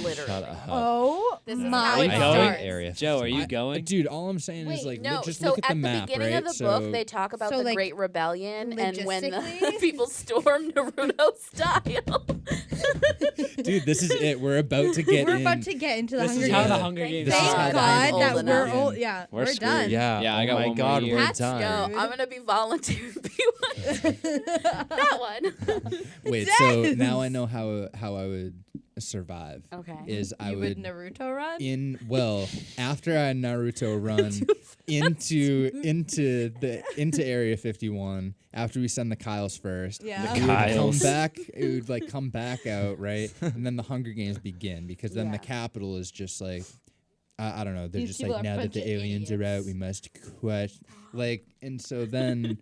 S3: Literally.
S5: Shut up.
S1: Oh
S3: This is
S1: my
S3: how
S2: it
S5: I know
S2: starts.
S5: area.
S2: Joe, are you
S4: I-
S2: going?
S4: Dude, all I'm saying is like,
S3: No,
S4: just
S3: so
S4: look at the
S3: the
S4: map,
S3: beginning
S4: right?
S3: of the
S4: so
S3: book, they talk about
S1: So,
S3: the
S1: like,
S3: Great Rebellion and when the
S1: logistically-
S3: people stormed Naruto style.
S4: dude, this is it. We're about to get
S1: We're
S4: in.
S1: about to get into the
S2: This
S1: Hunger
S2: is
S1: Games.
S2: how the
S4: Yeah.
S2: Hunger
S3: Thank
S2: Games.
S4: This is
S1: Thank
S4: how
S3: God
S4: that
S1: God
S3: I'm
S1: that
S3: old
S1: we're
S3: enough.
S1: old. Yeah,
S2: We're
S1: we're
S2: screwed.
S1: done.
S5: Yeah.
S2: Yeah, I got
S5: oh my
S2: one more
S5: God,
S2: year.
S5: we're
S1: That's
S5: done.
S1: good.
S3: No, I'm gonna be volunteering to be one. That one.
S4: Wait, so now I know how I would survive.
S3: Okay.
S4: Is I
S1: You
S4: would
S1: would Naruto run?
S4: after I Naruto run into Area 51 after we send the Kyles first.
S1: Yeah.
S4: It would come
S5: Kyles.
S4: back. It would like come back out right, and then the Hunger Games begin because then the
S3: Yeah.
S4: capital is just like. I don't know. They're
S1: These
S4: just
S1: people
S4: like
S1: are
S4: now
S1: a
S4: that
S1: bunch
S4: the
S1: of
S4: aliens are out,
S1: idiots.
S4: we must quest. Like, and so then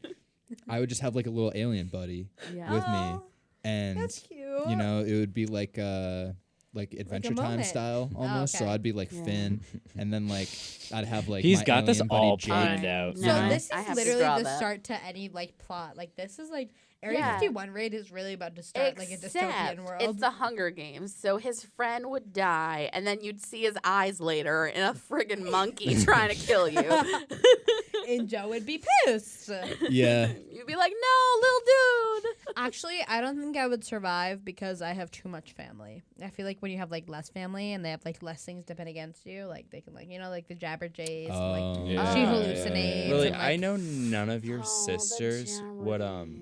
S4: I would just have like a little alien buddy
S3: Yeah.
S4: with me,
S1: Oh,
S4: and
S1: That's cute.
S4: you know, it would be like Adventure Time
S1: moment.
S4: style almost. So
S1: okay.
S4: I'd be like
S3: Yeah.
S4: Finn, and then like I'd have like
S2: He's
S4: my
S2: got this
S4: alien buddy
S2: all
S4: Jake.
S2: planned out.
S1: So
S3: No,
S1: this
S3: I
S1: is
S3: have to
S1: literally
S3: draw
S1: the
S3: that.
S1: start to any like plot. Like this is like Area
S3: Yeah.
S1: 51 raid is really about to start like a dystopian
S3: Except
S1: world.
S3: it's the Hunger Games, so his friend would die, and then you'd see his eyes later in a friggin' monkey trying to kill you.
S1: and Joe would be pissed.
S4: Yeah,
S3: You'd be like, "No, little dude."
S1: Actually, I don't think I would survive because I have too much family. I feel like when you have like less family and they have like less things to pin against you, like they can like like the Jabberjays,
S4: Oh.
S1: like
S2: Yeah.
S1: she
S2: Yeah,
S1: hallucinates.
S5: Lily,
S1: and,
S5: I
S1: like,
S5: know none of your
S3: Oh, the
S5: sisters would
S3: Jabberjays.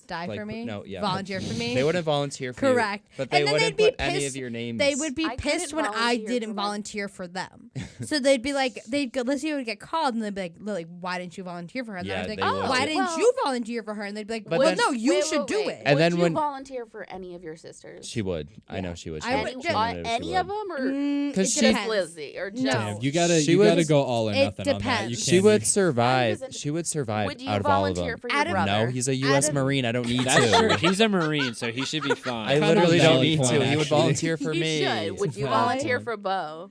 S1: die
S5: like,
S1: for me.
S5: no, yeah,
S1: volunteer for me.
S5: They wouldn't volunteer for
S1: Correct.
S5: you, but they
S1: And then
S5: wouldn't
S1: they'd be
S5: put any
S1: pissed-
S5: of your names.
S1: They would be
S3: I
S1: pissed
S3: couldn't
S1: when I
S3: volunteer
S1: didn't
S3: for my-
S1: volunteer for them. So they'd be like, Lizzie would get called, and they'd be like, Lily, why didn't you volunteer for her? And
S5: Yeah,
S1: then I'd be
S5: they
S1: like,
S5: would.
S1: why
S5: Oh,
S1: didn't
S3: well-
S1: you volunteer for her? And they'd be like,
S5: But
S1: well,
S5: then-
S1: no, you
S3: Wait,
S1: should
S3: wait,
S1: do
S3: wait.
S1: it.
S5: And
S3: Would
S5: then
S3: you
S5: when-
S3: volunteer for any of your sisters?
S5: She would. I
S3: Yeah.
S5: know she would. She
S1: I
S5: would.
S1: would
S5: She
S1: ju-
S5: would. She
S3: any
S5: would.
S3: of them, or
S1: Mm,
S5: 'Cause
S1: it
S5: she-
S3: just
S1: depends.
S3: Lizzie, or just
S1: No.
S4: Damn, you gotta
S5: She
S4: you
S5: would-
S4: gotta go all or
S1: It
S4: nothing on that.
S1: depends.
S4: You
S5: She
S4: can't
S5: would
S4: be-
S5: survive.
S3: wasn't-
S5: She would survive
S3: Would you
S5: out of all of
S3: volunteer
S5: them.
S3: for your
S1: Out of-
S3: brother?
S5: No, he's a U.S.
S1: of-
S5: Marine. I don't need
S2: That's true.
S5: to.
S2: He's a Marine, so he should be fine.
S5: I
S4: Kinda
S5: literally
S4: a
S5: don't
S4: valid
S5: need
S4: point,
S5: to. He would
S4: actually.
S5: volunteer for
S3: You
S5: me.
S3: should. Would you
S4: Valid
S3: volunteer
S4: point.
S3: for Bo?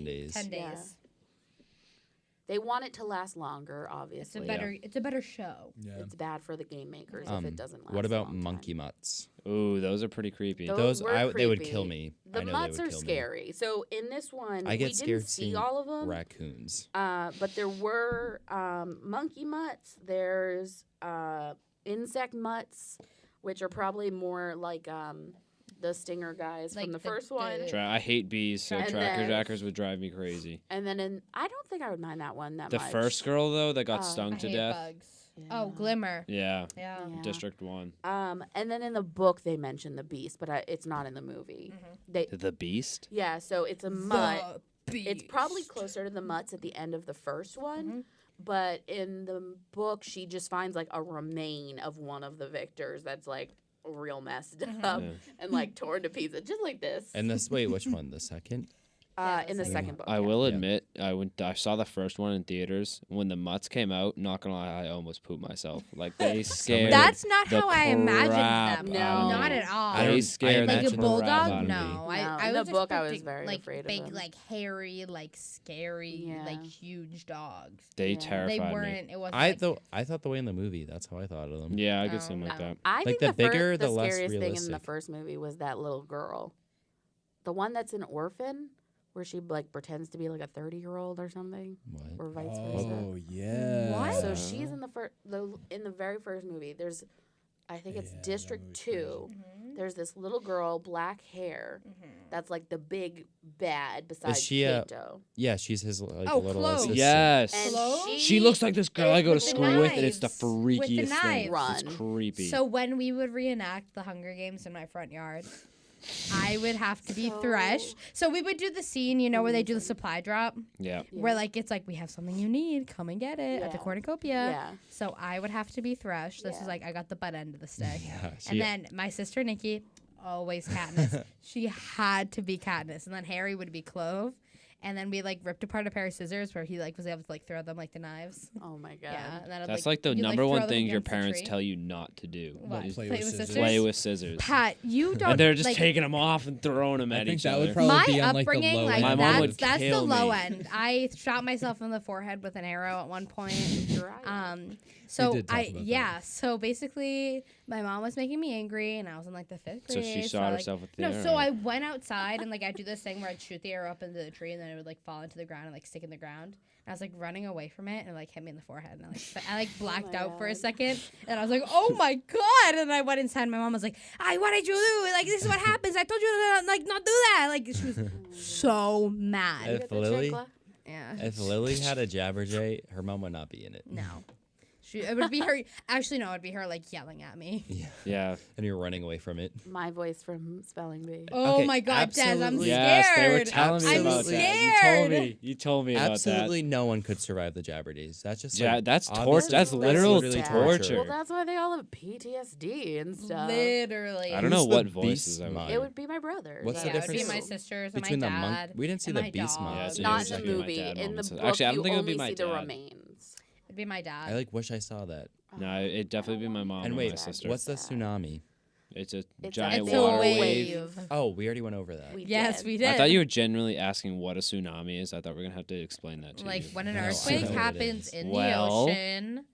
S5: 7 days.
S1: 10 days.
S3: Yeah. They want it to last longer,
S1: It's
S3: obviously.
S1: a better show.
S4: Yeah.
S3: It's bad for the game makers if it doesn't last.
S5: What
S3: a
S5: about
S3: long
S5: monkey
S3: time.
S5: mutts?
S2: Ooh, those are pretty creepy.
S3: Those were
S5: they would
S3: creepy.
S5: kill me.
S3: The
S5: I know
S3: mutts
S5: they would
S3: are
S5: kill me.
S3: scary. So in this one,
S5: I
S3: we
S5: get
S3: didn't
S5: scared
S3: see
S5: seeing
S3: all of them.
S5: raccoons.
S3: But there were monkey mutts. There's insect mutts, which are probably more like the stinger guys
S1: Like
S3: from the
S1: the-
S3: first one.
S2: I hate bees, so
S3: And
S2: tracker
S3: then-
S2: jackers would drive me crazy.
S3: And then I don't think I would mind that one that
S2: The
S3: much.
S2: first girl though that got
S3: I
S2: stung
S1: I
S2: to
S1: hate
S2: death.
S1: bugs.
S3: Yeah.
S1: Oh, Glimmer.
S2: Yeah,
S1: Yeah.
S3: Yeah.
S2: District 1.
S3: And then in the book they mention the beast, but it's not in the movie. They
S2: The beast?
S3: yeah, so it's a mutt.
S1: The
S3: It's probably
S1: beast.
S3: closer to the mutts at the end of the first one.
S1: Mhm.
S3: But in the book, she just finds like a remain of one of the victors that's like real messed up
S2: Yeah.
S3: and like torn to pieces, just like this.
S5: And this, wait, which one? The second?
S1: Yeah,
S3: In the
S1: the
S3: second book.
S2: I
S3: yeah.
S2: will
S5: Yeah.
S2: admit, I saw the first one in theaters. When the mutts came out, not gonna lie, I almost pooped myself. Like they scared.
S1: That's not
S2: the
S1: how I imagined
S2: crap
S1: them.
S3: No.
S2: out of
S1: Not
S2: me.
S1: at all.
S5: I don't-
S2: They scared
S1: Like
S2: the
S1: a
S5: imagine
S2: crap
S1: bulldog?
S2: out of me.
S1: No. I
S3: in
S1: was
S3: the book, I was
S1: expecting,
S3: very
S1: like
S3: afraid of
S1: big,
S3: them.
S1: like hairy, like scary,
S3: Yeah.
S1: like huge dogs.
S2: They
S3: Yeah.
S2: terrified
S1: They
S2: me.
S1: weren't. It wasn't.
S5: I
S1: like,
S5: thought the way in the movie. That's how I thought of them.
S2: Yeah, I
S1: No,
S2: get something like
S1: no.
S2: that.
S3: I
S5: Like,
S3: think
S5: the
S3: the
S5: bigger,
S3: the
S5: the less
S3: scariest thing in the
S5: realistic.
S3: first movie was that little girl, the one that's an orphan, where she like pretends to be like a 30-year-old or something,
S5: What?
S3: or vice versa.
S4: Oh yeah.
S1: What?
S3: So she's in in the very first movie. There's, I think it's
S4: Yeah, that
S3: District
S4: movie's
S3: 2. There's this little girl, black hair, that's like the big bad besides
S5: she,
S3: Kato.
S5: Yeah, she's his like
S1: Oh,
S5: little
S1: Chloe.
S5: assistant.
S2: Yes.
S3: And
S1: Hello?
S2: She looks like this girl I go to
S1: With the
S2: school with, and it's the
S1: knives. With the
S2: freakiest thing.
S1: knives.
S2: It's creepy.
S1: So when we would reenact the Hunger Games in my front yard, I would have to be
S3: So-
S1: Thresh. So we would do the scene, you know, where they do the supply drop,
S2: yeah.
S1: where like it's like we have something you need, come and get it at the
S3: Yeah.
S1: cornucopia.
S3: Yeah.
S1: So I would have to be Thresh. This is
S3: Yeah.
S1: like I got the butt end of the stick.
S5: Yeah,
S1: And then my sister Nikki, always Katniss. She had to be Katniss, and then Harry would be Clove. And then we like ripped apart a pair of scissors where he like was able to like throw them like the knives.
S3: Oh my god.
S1: Yeah, and then I'd,
S2: That's like the
S1: you'd,
S2: number
S1: throw
S2: one
S1: them
S2: thing your
S1: against the
S2: parents
S1: tree.
S2: tell you not to do.
S1: What?
S2: is
S4: Play with scissors?
S2: Play with scissors.
S1: Pat, you don't.
S2: And they're just
S1: like,
S2: taking them off and throwing them
S4: I
S2: at
S4: think
S2: each
S4: that
S2: other.
S4: would probably
S1: my
S4: be on like the
S1: upbringing,
S4: low
S1: like
S4: end.
S2: My mom would
S1: that's the
S2: kill
S1: low
S2: me.
S1: end. I shot myself in the forehead with an arrow at one point.
S3: Right.
S1: So
S4: did talk
S1: I
S4: about
S1: yeah. So basically, my mom was making me angry, and I was in like the 5th
S2: So
S1: grade.
S2: she
S1: I,
S2: shot
S1: like,
S2: herself with the
S1: No, so
S2: arrow.
S1: I went outside and like I'd do this thing where I'd shoot the arrow up into the tree, and then it would like fall into the ground and like stick in the ground. And I was like running away from it, and it like hit me in the forehead, and I like blacked out for a
S3: God.
S1: second, and I was like, oh my god! And I went inside. And my mom was like, what did you do? Like this is what happens. I told you to like not do that. Like she was so mad.
S5: If
S3: Get the
S5: Lily-
S3: chancla?
S1: Yeah.
S5: If Lily had a Jabberjay, her mom would not be in it.
S1: No. It would be her. Actually, no, it would be her like yelling at me.
S2: Yeah.
S5: And you're running away from it.
S3: My voice from Spelling Bee.
S1: Oh
S5: Okay,
S1: my God, Des, I'm
S5: absolutely.
S1: scared.
S2: Yes, they were telling me
S1: I'm
S2: about
S1: scared.
S2: that. You told me about
S5: Absolutely no one could survive the Jabberjays. That's just
S2: that. Yeah,
S5: like,
S2: that's
S5: obvious-
S2: torture. That's literal
S3: Literally
S2: torture.
S3: Well, that's why they all have PTSD and stuff.
S1: Literally.
S2: I don't know
S5: Who's the
S2: what
S5: beast
S2: voices I would
S5: mom?
S2: do.
S3: It would be my brother.
S5: What's the
S1: Yeah, it would be
S5: difference
S1: my sisters and
S5: between
S1: my
S5: the monk?
S1: dad.
S5: We didn't see
S1: and
S5: the
S1: my
S5: beast
S1: dog.
S5: mom.
S2: Yeah, so
S3: Not
S2: yours
S3: in
S2: would
S3: the
S2: be my
S3: movie.
S2: dad
S3: In the
S2: moments.
S3: book,
S2: Actually, I
S3: you
S2: don't think it would
S3: only
S2: be my
S3: see the
S2: dad.
S3: remains.
S1: It'd be my dad.
S5: I like wish I saw that.
S2: No, it'd definitely be my mom
S5: And
S2: or
S5: wait,
S2: my sister.
S5: what's the tsunami?
S2: It's a
S3: It's
S2: giant
S1: it's a
S2: water
S1: wave.
S5: Oh, we already went over that.
S3: We
S1: Yes,
S3: did.
S1: we did.
S2: I thought you were genuinely asking what a tsunami is. I thought we were gonna have to explain that to
S1: like
S2: you.
S1: when an
S5: No, I
S1: earthquake
S5: know what it
S1: happens
S5: is.
S1: in
S2: Well-
S1: the ocean,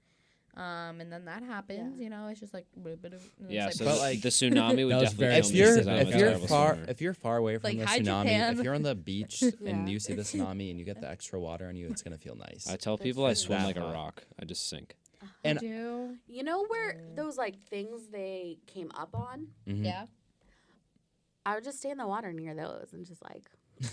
S1: and then that happens.
S3: Yeah.
S1: You know, it's just like a bit of.
S2: Yeah,
S1: it's
S2: so
S1: like,
S5: But, like,
S2: the tsunami would
S4: That was
S2: definitely
S4: very
S2: kill
S5: If
S2: me
S5: you're
S2: because I'm a terrible swimmer.
S5: if you're far away from
S1: Like,
S5: the
S1: hi,
S5: tsunami,
S1: Japan.
S5: if you're on the beach
S3: Yeah.
S5: and you see the tsunami and you get the extra water on you, it's gonna feel nice.
S2: I tell
S3: That's
S2: people I
S3: true.
S2: swim
S5: That
S2: like a
S5: hot.
S2: rock. I just sink.
S5: And-
S1: I do.
S3: You know where those like things they came up on?
S5: Mhm.
S1: Yeah.
S3: I would just stay in the water near those and just like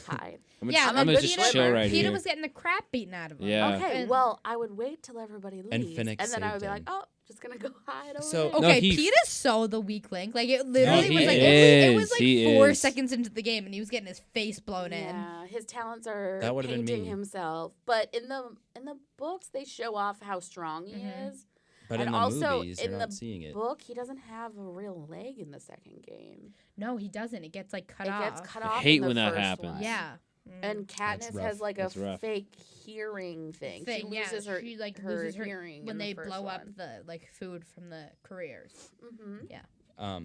S3: hide.
S2: I'm
S1: Yeah,
S2: I'm
S1: like
S2: gonna just
S3: Peter-
S2: chill right
S1: Peter
S2: here.
S1: was getting the crap beaten out of him.
S2: Yeah.
S3: Okay,
S1: And-
S3: well, I would wait till everybody leaves,
S5: And Finnick
S3: then I would be
S5: saved
S3: like,
S5: him.
S3: oh, just gonna go hide over
S5: So-
S3: there.
S2: No,
S1: Okay,
S2: he-
S1: Peter's so the weak link. Like it literally
S2: he
S1: was like
S2: is.
S1: it was like
S2: He
S1: 4
S2: is.
S1: seconds into the game, and he was getting his face blown in.
S3: Yeah, his talents are
S5: That would've been
S3: painting
S5: me.
S3: himself. But in the books, they show off how strong he is.
S5: But
S3: and
S5: in the
S3: also,
S5: movies,
S3: in
S5: you're
S3: the
S5: not seeing it.
S3: Book, he doesn't have a real leg in the second game.
S1: No, he doesn't. It gets like cut
S3: it
S1: off.
S3: gets cut
S2: I
S3: off.
S2: hate
S3: in the
S2: when that
S3: first
S2: happens.
S3: one.
S1: Yeah.
S3: And
S4: That's
S3: Katniss
S4: rough.
S3: has like a
S2: That's rough.
S3: fake hearing thing.
S1: Thing,
S3: She loses her
S1: she like
S3: her
S1: loses her
S3: hearing
S1: when
S3: in
S1: they
S3: the first
S1: blow up
S3: one.
S1: the like food from the careers.
S3: Mm-hmm.
S1: Yeah.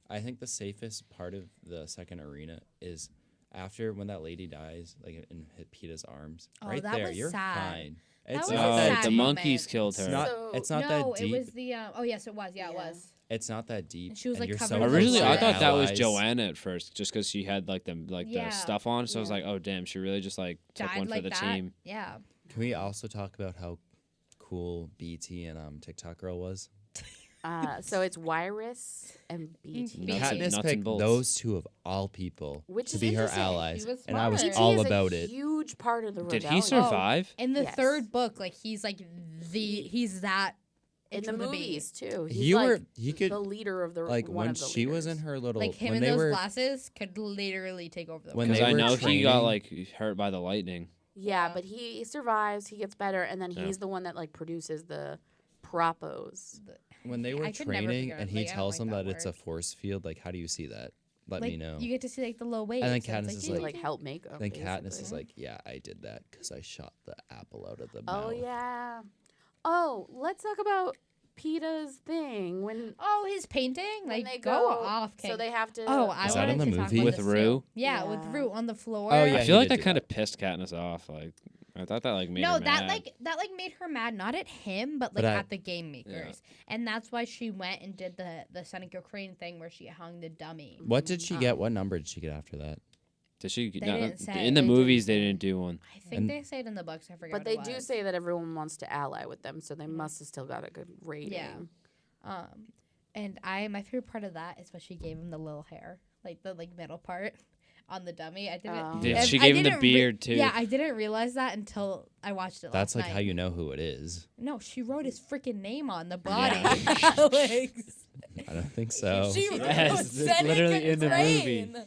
S5: I think the safest part of the second arena is after when that lady dies, like in Peta's arms,
S1: Oh,
S5: right
S1: that
S5: there,
S1: was
S5: you're
S1: sad.
S5: fine.
S1: That
S5: It's
S1: was
S5: not
S1: a
S5: that
S1: sad
S2: the
S5: deep.
S1: moment.
S2: monkeys killed her.
S3: So-
S5: It's not
S1: no,
S5: that deep.
S1: it was the. Oh yes, it was. Yeah, it
S3: Yeah.
S1: was.
S5: It's not that deep.
S1: And she was, like,
S5: you're
S1: covered
S5: so
S1: in
S5: close
S2: Originally,
S5: to
S2: I
S5: your
S2: thought that was
S5: allies.
S2: Joanna at first, just because she had like
S1: Yeah.
S2: the stuff on. So I was
S3: Yeah.
S2: like, oh damn, she really just like took
S1: Died
S2: one for
S1: like
S2: the
S1: that.
S2: team.
S1: Yeah.
S5: Can we also talk about how cool BT and TikTok girl was?
S3: So it's Wirus and BT.
S1: Nuts and-
S5: Katniss
S2: nuts and
S5: picked
S2: bolts.
S5: those two of all people
S3: Which
S5: to
S3: is
S5: be her
S3: interesting.
S5: allies,
S1: He was
S5: and I was
S1: smart.
S3: BT
S5: all
S3: is
S5: about
S3: a
S5: it.
S3: huge part of the
S2: Did
S3: rebellion.
S2: he survive?
S1: In the
S3: Yes.
S1: third book, like he's like he's that
S3: In
S1: into
S3: the
S1: bee.
S3: movies too. He's
S5: He
S3: like
S5: were he could
S3: the leader of the
S5: like
S3: one
S5: when
S3: of the
S5: she was in
S3: leaders.
S5: her little
S1: Like him
S5: when
S1: in
S5: they
S1: those
S5: were
S1: glasses could literally take over the
S5: When
S1: world.
S2: Because
S5: they
S2: I
S5: were
S2: know he got
S5: training-
S2: like hurt by the lightning.
S3: Yeah,
S1: Yeah.
S3: but he survives. He gets better, and then
S2: Yeah.
S3: he's the one that like produces the propos.
S5: when they were
S1: I could never
S5: training
S1: figure out-
S5: and he
S1: like, I don't
S5: tells
S1: like
S5: them
S1: that
S5: that it's a
S1: word.
S5: force field. Like, how do you see that? Let
S1: like
S5: me know.
S1: you get to see like the low waves.
S5: then
S1: it's
S5: Katniss
S1: like,
S5: is
S3: To
S5: like-
S3: like help make them.
S5: Then Katniss is
S3: basically.
S5: like, yeah, I did that because I shot the apple out of the
S3: Oh
S5: mouth.
S3: yeah. Oh, let's talk about Peta's thing when
S1: oh, his painting,
S3: when
S1: like
S3: they
S1: go off.
S3: So
S1: King.
S3: they have to.
S1: Oh, I
S5: Is that
S1: wanted
S5: in the
S1: to talk
S5: movie?
S1: about
S2: With
S1: this
S2: Rue?
S1: too. Yeah, with
S3: Yeah.
S1: Rue on the floor.
S5: Oh, yeah.
S2: I
S5: he
S2: feel like
S5: did
S2: that
S5: do
S2: kind
S5: that.
S2: of pissed Katniss off. Like I thought that like made
S1: No,
S2: her
S1: that
S2: mad.
S1: like made her mad, not at him, but
S5: But
S1: like
S5: I-
S1: at the game makers, and that's why she went and did the Seneca Crane thing where she hung the dummy.
S5: What did she get? What number did she get after that?
S2: Did she?
S1: They
S2: no,
S1: didn't say.
S2: in the
S3: They
S2: movies,
S3: didn't
S2: they
S3: say.
S2: didn't do one.
S1: I think
S5: And-
S1: they say it in the books. I forget.
S3: But
S1: what
S3: they
S1: it
S3: do
S1: was.
S3: say that everyone wants to ally with them, so they must have still got a good rating.
S1: Yeah. And my favorite part of that is when she gave him the little hair, like the middle part on the dummy. I didn't.
S3: Oh.
S2: Yeah,
S1: I-
S2: she
S1: I
S2: gave him the
S1: didn't
S2: beard too.
S1: Yeah, I didn't realize that until I watched it.
S5: That's
S1: last
S5: like
S1: night.
S5: how you know who it is.
S1: No, she wrote his freaking name on the body.
S2: Yeah.
S1: Alex.
S5: I don't think so.
S1: She wrote
S2: Yes, it's
S1: Seneca
S2: literally in the movie.
S1: Crane.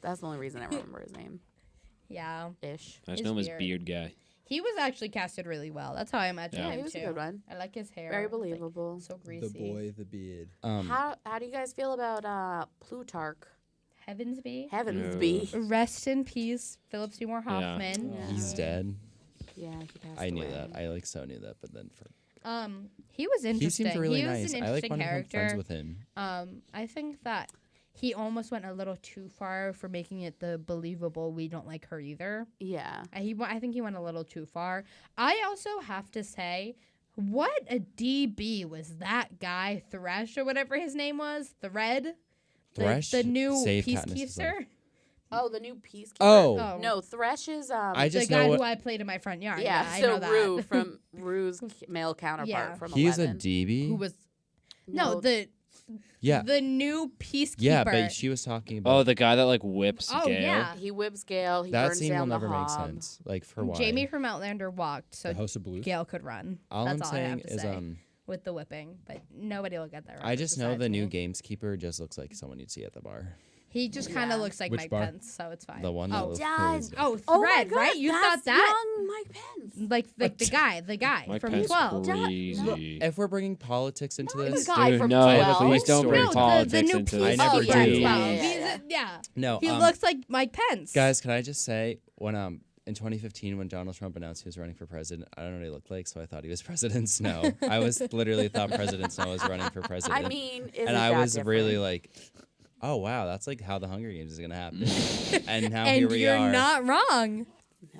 S3: That's the only reason I remember his name.
S1: Yeah,
S3: Ish.
S2: I just
S1: It's
S2: know him as
S1: weird.
S2: Beard Guy.
S1: he was actually casted really well. That's how I imagine
S2: Yeah.
S3: Yeah,
S1: him
S3: he was
S1: too.
S3: a good one.
S1: I like his hair.
S3: Very
S1: It's, like,
S3: believable.
S1: so greasy.
S4: the beard.
S3: How do you guys feel about Plutarch?
S1: Heavensby.
S3: Heavensby.
S1: Rest in peace, Philip Seymour
S2: Yeah.
S1: Hoffman.
S3: Yeah.
S5: He's dead.
S3: Yeah, he passed
S5: I knew
S3: away.
S5: that. I like so knew that, but then
S1: He was interesting.
S5: he seemed really
S1: he was
S5: nice.
S1: an
S5: I like
S1: interesting
S5: wanting to become friends
S1: character.
S5: with him.
S1: I think that he almost went a little too far for making it the believable we don't like her either.
S3: Yeah.
S1: I think he went a little too far. I also have to say, what a DB was that guy, Thresh or whatever his name was, Thread,
S5: Thresh
S1: the new
S5: saved Katniss's
S1: peacekeeper.
S5: life.
S3: Oh, the new peacekeeper.
S5: Oh,
S3: No, Thresh is
S5: I
S1: The
S5: just
S1: guy
S5: know
S1: who
S5: what,
S1: I played in my front yard.
S3: yeah.
S1: I
S3: so
S1: know that.
S3: Rue from Rue's male counterpart
S1: Yeah.
S3: from
S5: he's
S3: 11.
S5: a DB.
S1: who was the
S5: yeah,
S1: new peacekeeper.
S5: yeah, but she was talking about.
S2: Oh, the guy that like whips
S1: Oh,
S2: Gale.
S1: yeah.
S3: He whips Gale. He
S5: that
S3: burns
S5: scene will
S3: down the
S5: never make
S3: hob.
S5: sense. Like for why?
S1: Jamie from Outlander walked, so
S4: The House of Blues.
S1: Gail could run.
S5: All
S1: That's
S5: I'm
S1: all I
S5: saying
S1: have to
S5: is
S1: say with the whipping, but nobody will get that.
S5: I just know
S1: besides
S5: the new
S1: me.
S5: gameskeeper just looks like someone you'd see at the bar.
S1: He just kind of
S3: Yeah.
S1: looks like
S4: Which
S1: Mike
S4: bar?
S1: Pence, so it's fine.
S5: The one that
S1: oh,
S5: was
S3: does.
S1: oh,
S3: Oh my
S1: Thread,
S3: God,
S1: right? You
S3: that's
S1: thought that?
S3: young Mike Pence.
S1: Like the guy
S2: Mike
S1: from
S2: Pence
S1: 12.
S2: crazy.
S5: If we're bringing politics into this,
S3: guy
S2: Dude,
S3: from
S2: no,
S3: 12.
S2: please don't bring
S5: No,
S1: the
S2: politics
S1: new
S2: into
S1: peace.
S2: this.
S5: I never
S1: oh, yeah,
S5: do.
S1: 12.
S3: Yeah,
S1: He's
S3: yeah.
S1: yeah.
S5: no,
S1: He looks like Mike Pence.
S5: guys, can I just say when in 2015 when Donald Trump announced he was running for president, I don't know what he looked like, so I thought he was President Snow. I was literally thought President Snow was running for president.
S3: I mean, isn't
S5: and I
S3: that
S5: was really
S3: different?
S5: like, oh wow, that's like how the Hunger Games is gonna happen. And now
S1: and
S5: here we
S1: you're
S5: are,
S1: not wrong.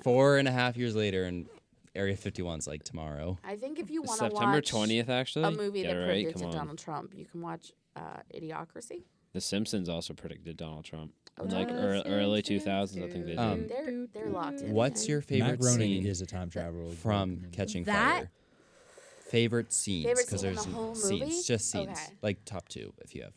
S5: 4.5 years later, and Area 51's like tomorrow.
S3: I think if you want to
S2: September
S3: watch
S2: 20th, actually.
S3: a movie
S2: Get
S3: that
S2: it right?
S3: predicted
S2: Come on.
S3: Donald Trump, you can watch Idiocracy.
S2: The Simpsons also predicted Donald Trump.
S3: Oh,
S2: In like
S3: no.
S2: early 2000s, I think they did.
S3: They're locked in.
S5: What's your
S4: Matt
S5: favorite
S4: Groening
S5: scene
S4: is a time traveler.
S5: from Catching
S1: That-
S5: Fire? Favorite scenes,
S3: Favorite
S5: because
S3: scene in
S5: there's
S3: the whole
S5: scenes,
S3: movie?
S5: just scenes,
S3: Okay.
S5: like top 2 if you have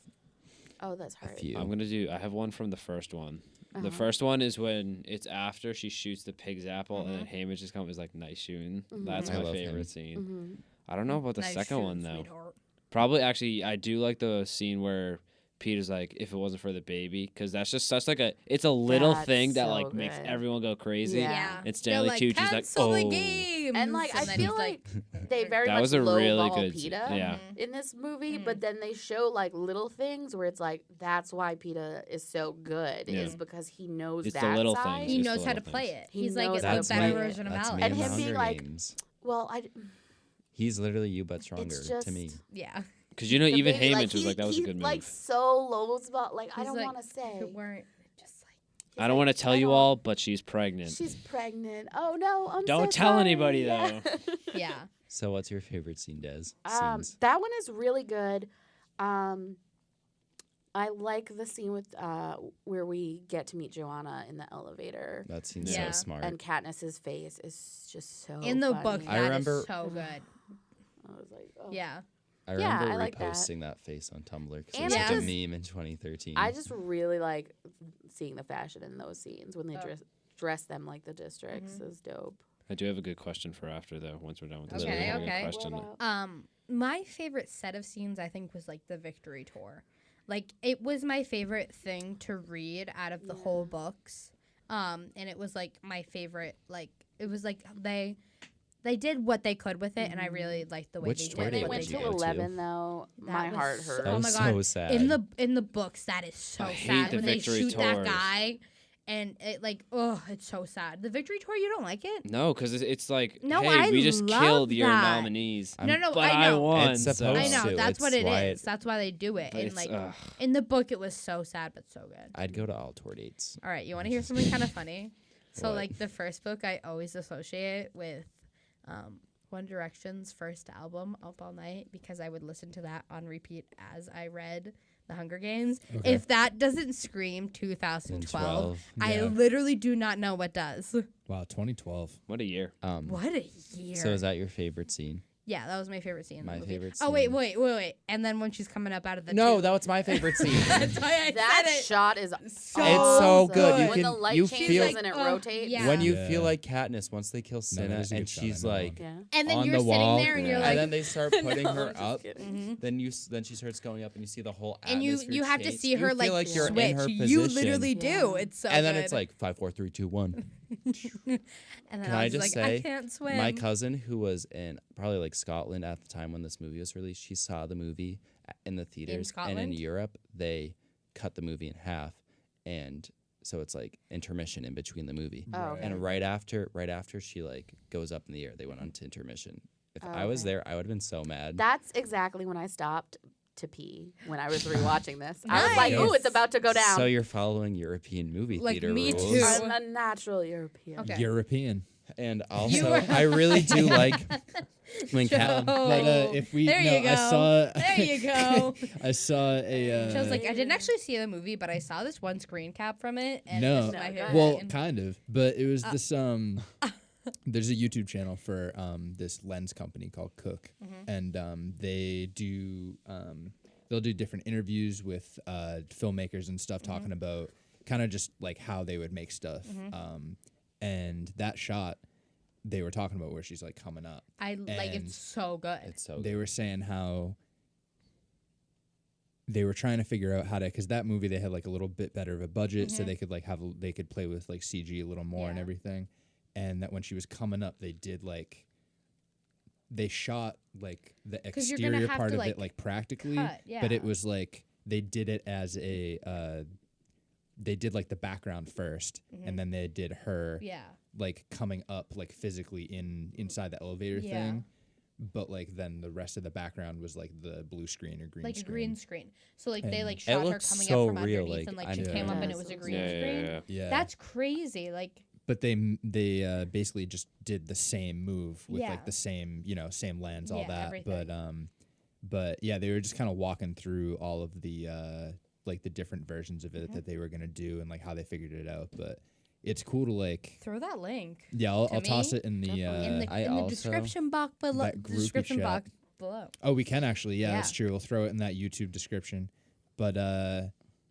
S3: Oh, that's
S5: a
S3: hard.
S5: few.
S2: I have one from the first one. The
S3: Uh-huh.
S2: first one is when it's after she shoots the pig's apple and then Hamish just comes like nice shooting. That's
S5: I
S2: my
S5: love him.
S2: favorite scene.
S3: Mm-hmm.
S2: I don't know about the
S1: Nice
S2: second one
S1: shooting,
S2: though.
S1: sweetheart.
S2: Probably actually I do like the scene where Peter's like, if it wasn't for the baby, because that's just such like it's a little
S3: That's
S2: thing that
S3: so
S2: like makes
S3: good.
S2: everyone go crazy.
S3: Yeah.
S1: Yeah.
S2: And
S1: They're
S2: Stanley
S1: like,
S2: Tucci's like,
S1: "Cancel the
S2: oh.
S1: games."
S3: And like I
S1: then
S3: feel
S1: he's
S3: like they very
S2: That
S3: much
S2: was a really
S3: lowball
S2: good
S3: PETA
S2: yeah.
S3: in this movie,
S1: Mm.
S3: but then they show like little things where it's like that's why PETA is so good
S2: Yeah.
S3: is because he knows
S2: It's the
S3: that
S2: little
S3: side.
S2: things.
S1: he
S2: Just
S1: knows
S2: the
S1: how to
S2: little
S1: play
S2: things.
S1: it.
S3: He
S1: He's like
S3: knows
S1: it's
S3: how
S1: the
S3: to
S1: better
S3: play it.
S1: version of
S5: That's
S1: Alex.
S5: me
S3: And
S5: in the
S3: him being
S5: Hunger
S3: like-
S5: Games.
S3: Well,
S5: He's literally you but stronger
S3: it's just
S5: to me.
S1: Yeah.
S2: Because you know,
S3: the
S2: even
S3: baby,
S2: Hamish
S3: like,
S2: was like, that was a
S3: he's
S2: good move.
S3: like so low about like I
S1: He's
S3: don't
S1: like,
S3: want to say.
S1: If it weren't just like
S2: I don't want to tell you all, but she's pregnant.
S3: She's pregnant. Oh no, I'm
S2: Don't
S3: so
S2: tell
S3: sorry.
S2: anybody,
S3: Yeah.
S2: though.
S1: Yeah.
S5: So what's your favorite scene, Des? Scenes.
S3: That one is really good. I like the scene with where we get to meet Joanna in the elevator,
S5: That scene's
S1: Yeah.
S5: so smart.
S3: and Katniss's face is just so.
S1: In the book,
S3: funny.
S1: that
S5: I
S1: is
S5: remember-
S1: so good.
S3: I was like, oh.
S1: Yeah.
S5: I
S3: Yeah,
S5: remember
S3: I like that.
S5: reposting that face on Tumblr because it
S3: And
S5: was
S1: I
S5: such a
S1: just-
S5: meme in 2013.
S3: I just really like seeing the fashion in those scenes when they
S1: Oh.
S3: dress them like the districts is dope.
S2: I do have a good question for after, though, once we're done with this.
S1: Okay,
S2: I have a good
S1: okay.
S2: question.
S3: What about-
S1: My favorite set of scenes, I think, was like the victory tour. Like, it was my favorite thing to read out of the whole books. And it was like my favorite. Like, it was like they did what they could with it, and I really liked the way
S5: Which
S1: they
S5: tour
S1: did
S5: did
S3: When they
S1: what
S3: went
S5: did
S3: to
S5: you go to?
S3: 11, though,
S1: That
S3: my
S1: was
S3: heart
S1: so-
S3: hurt.
S5: That
S1: Oh
S5: was
S1: my
S5: so
S1: God.
S5: sad.
S1: in the books, that is so
S2: I hate
S1: sad
S2: the
S1: when they
S2: victory
S1: shoot that
S2: tours.
S1: guy, and it like, oh, it's so sad. The victory tour, you don't like it?
S2: No, because it's like,
S1: No,
S2: hey,
S1: I
S2: we just
S1: love
S2: killed your
S1: that.
S2: nominees.
S1: No,
S2: but
S1: I know.
S2: won.
S5: It's
S2: so-
S5: supposed
S1: I know
S5: to.
S1: that's what
S5: It's
S1: it
S5: why
S1: is. That's why they do it.
S2: But
S1: And
S2: it's,
S1: like
S2: ugh.
S1: in the book, it was so sad but so good.
S5: I'd go to all tour dates.
S1: All right, you want to hear something kind of funny? So
S5: What?
S1: like the first book, I always associate with One Direction's first album, Up All Night, because I would listen to that on repeat as I read The Hunger Games.
S4: Okay.
S1: If that doesn't scream 2012, I
S4: Yeah.
S1: literally do not know what does.
S4: Wow, 2012.
S2: What a year.
S1: What a year.
S5: So is that your favorite scene?
S1: Yeah, that was my favorite scene in the
S5: My
S1: movie.
S5: favorite
S1: Oh,
S5: scene.
S1: wait. And then when she's coming up out of the
S5: No,
S1: tube.
S5: that was my favorite scene.
S1: That's why I
S3: That
S1: said it.
S3: shot is
S1: So
S5: It's so good. You
S3: When the
S5: can-
S3: light
S5: you
S3: changes
S5: feel-
S3: and it
S1: Oh,
S3: rotates.
S1: yeah.
S5: When you
S4: Yeah.
S5: feel like Katniss once they kill
S4: that
S5: Cinna
S4: is a
S5: and
S4: good shot,
S5: she's
S4: I know.
S5: like
S3: Yeah.
S1: And then
S5: on
S1: you're
S5: the
S1: sitting
S5: wall,
S1: there and you're like,
S5: and then they start putting
S3: No,
S5: her
S3: I'm just
S5: up.
S3: kidding.
S5: Then she starts going up, and you see the whole
S1: and you
S5: atmosphere
S1: have to
S5: change.
S1: see
S5: You
S1: her
S5: feel
S1: like,
S5: you're
S1: switch.
S5: in her
S1: You
S5: position.
S1: literally do.
S3: Yeah.
S1: It's so
S5: and then
S1: good.
S5: it's like 5, 4, 3, 2, 1.
S1: and then
S5: Can
S1: I
S5: I
S1: was
S5: just
S1: like, I
S5: say,
S1: can't swim.
S5: My cousin, who was in probably like Scotland at the time when this movie was released, she saw the movie in the theaters. And in
S1: Scotland?
S5: Europe, they cut the movie in half, and so it's like intermission in between the movie.
S3: Oh, okay.
S5: And right after she like goes up in the air, they went on to intermission. If I was
S3: Okay.
S5: there, I would have been so mad.
S3: That's exactly when I stopped to pee when I was rewatching this. I was like,
S1: Nice.
S3: ooh, it's about to go down.
S5: So you're following European movie
S1: Like,
S5: theater
S1: me
S5: rules.
S1: too.
S3: I'm a natural European.
S1: Okay.
S4: European.
S5: And
S1: You
S5: also,
S1: were-
S5: I really do like when Cat.
S4: But if we
S1: There
S4: no,
S1: you go.
S4: I saw
S1: There you go.
S4: I saw a
S1: She was like, I didn't actually see the movie, but I saw this one screen cap from it. And
S4: No.
S1: this is my
S3: No,
S1: favorite
S4: well,
S1: scene.
S4: kind of, but it was this there's a YouTube channel for this lens company called Cook, and they do they'll do different interviews with filmmakers and stuff talking about kind of just like how they would make stuff. And that shot they were talking about where she's like coming up.
S1: I like
S4: and
S1: it's so good.
S5: It's so
S4: They
S5: good.
S4: were saying how they were trying to figure out how to, because that movie they had like a little bit better of a budget, so they could like they could play with like CG a little more and
S1: Yeah.
S4: everything, and that when she was coming up, they did like they shot like the
S1: 'Cause you're gonna
S4: exterior
S1: have
S4: part
S1: to,
S4: of
S1: like,
S4: it like practically,
S1: cut,
S4: but it
S1: yeah.
S4: was like they did it as a they did like the background first, and then they did her
S1: Yeah.
S4: like coming up like physically inside the elevator
S1: Yeah.
S4: thing. But like then the rest of the background was like the blue screen or green
S1: Like
S4: screen.
S1: a green screen. So like they
S4: And
S1: like
S5: It
S1: shot her
S5: looks
S1: coming
S5: so
S1: up from
S5: real,
S1: underneath
S5: like,
S1: and like
S5: I
S1: she
S5: know.
S1: came up and
S3: Yeah,
S1: it was a
S3: so
S1: green
S2: Yeah,
S1: screen.
S2: yeah.
S4: Yeah.
S1: That's crazy. Like
S4: But they basically just did the same move with
S1: Yeah.
S4: like the same same lens, all
S1: Yeah,
S4: that.
S1: everything.
S4: But yeah, they were just kind of walking through all of the like the different versions of it that they were gonna do and like how they figured it out. But it's cool to like
S1: throw that link
S4: I'll
S1: to
S4: toss
S1: me,
S4: it in the
S1: in the
S5: I
S1: in the
S5: also-
S1: description box below.
S4: that groupie
S1: Description
S4: chat.
S1: box below.
S4: Oh, we can actually. Yeah, that's
S1: Yeah.
S4: true. We'll throw it in that YouTube description. But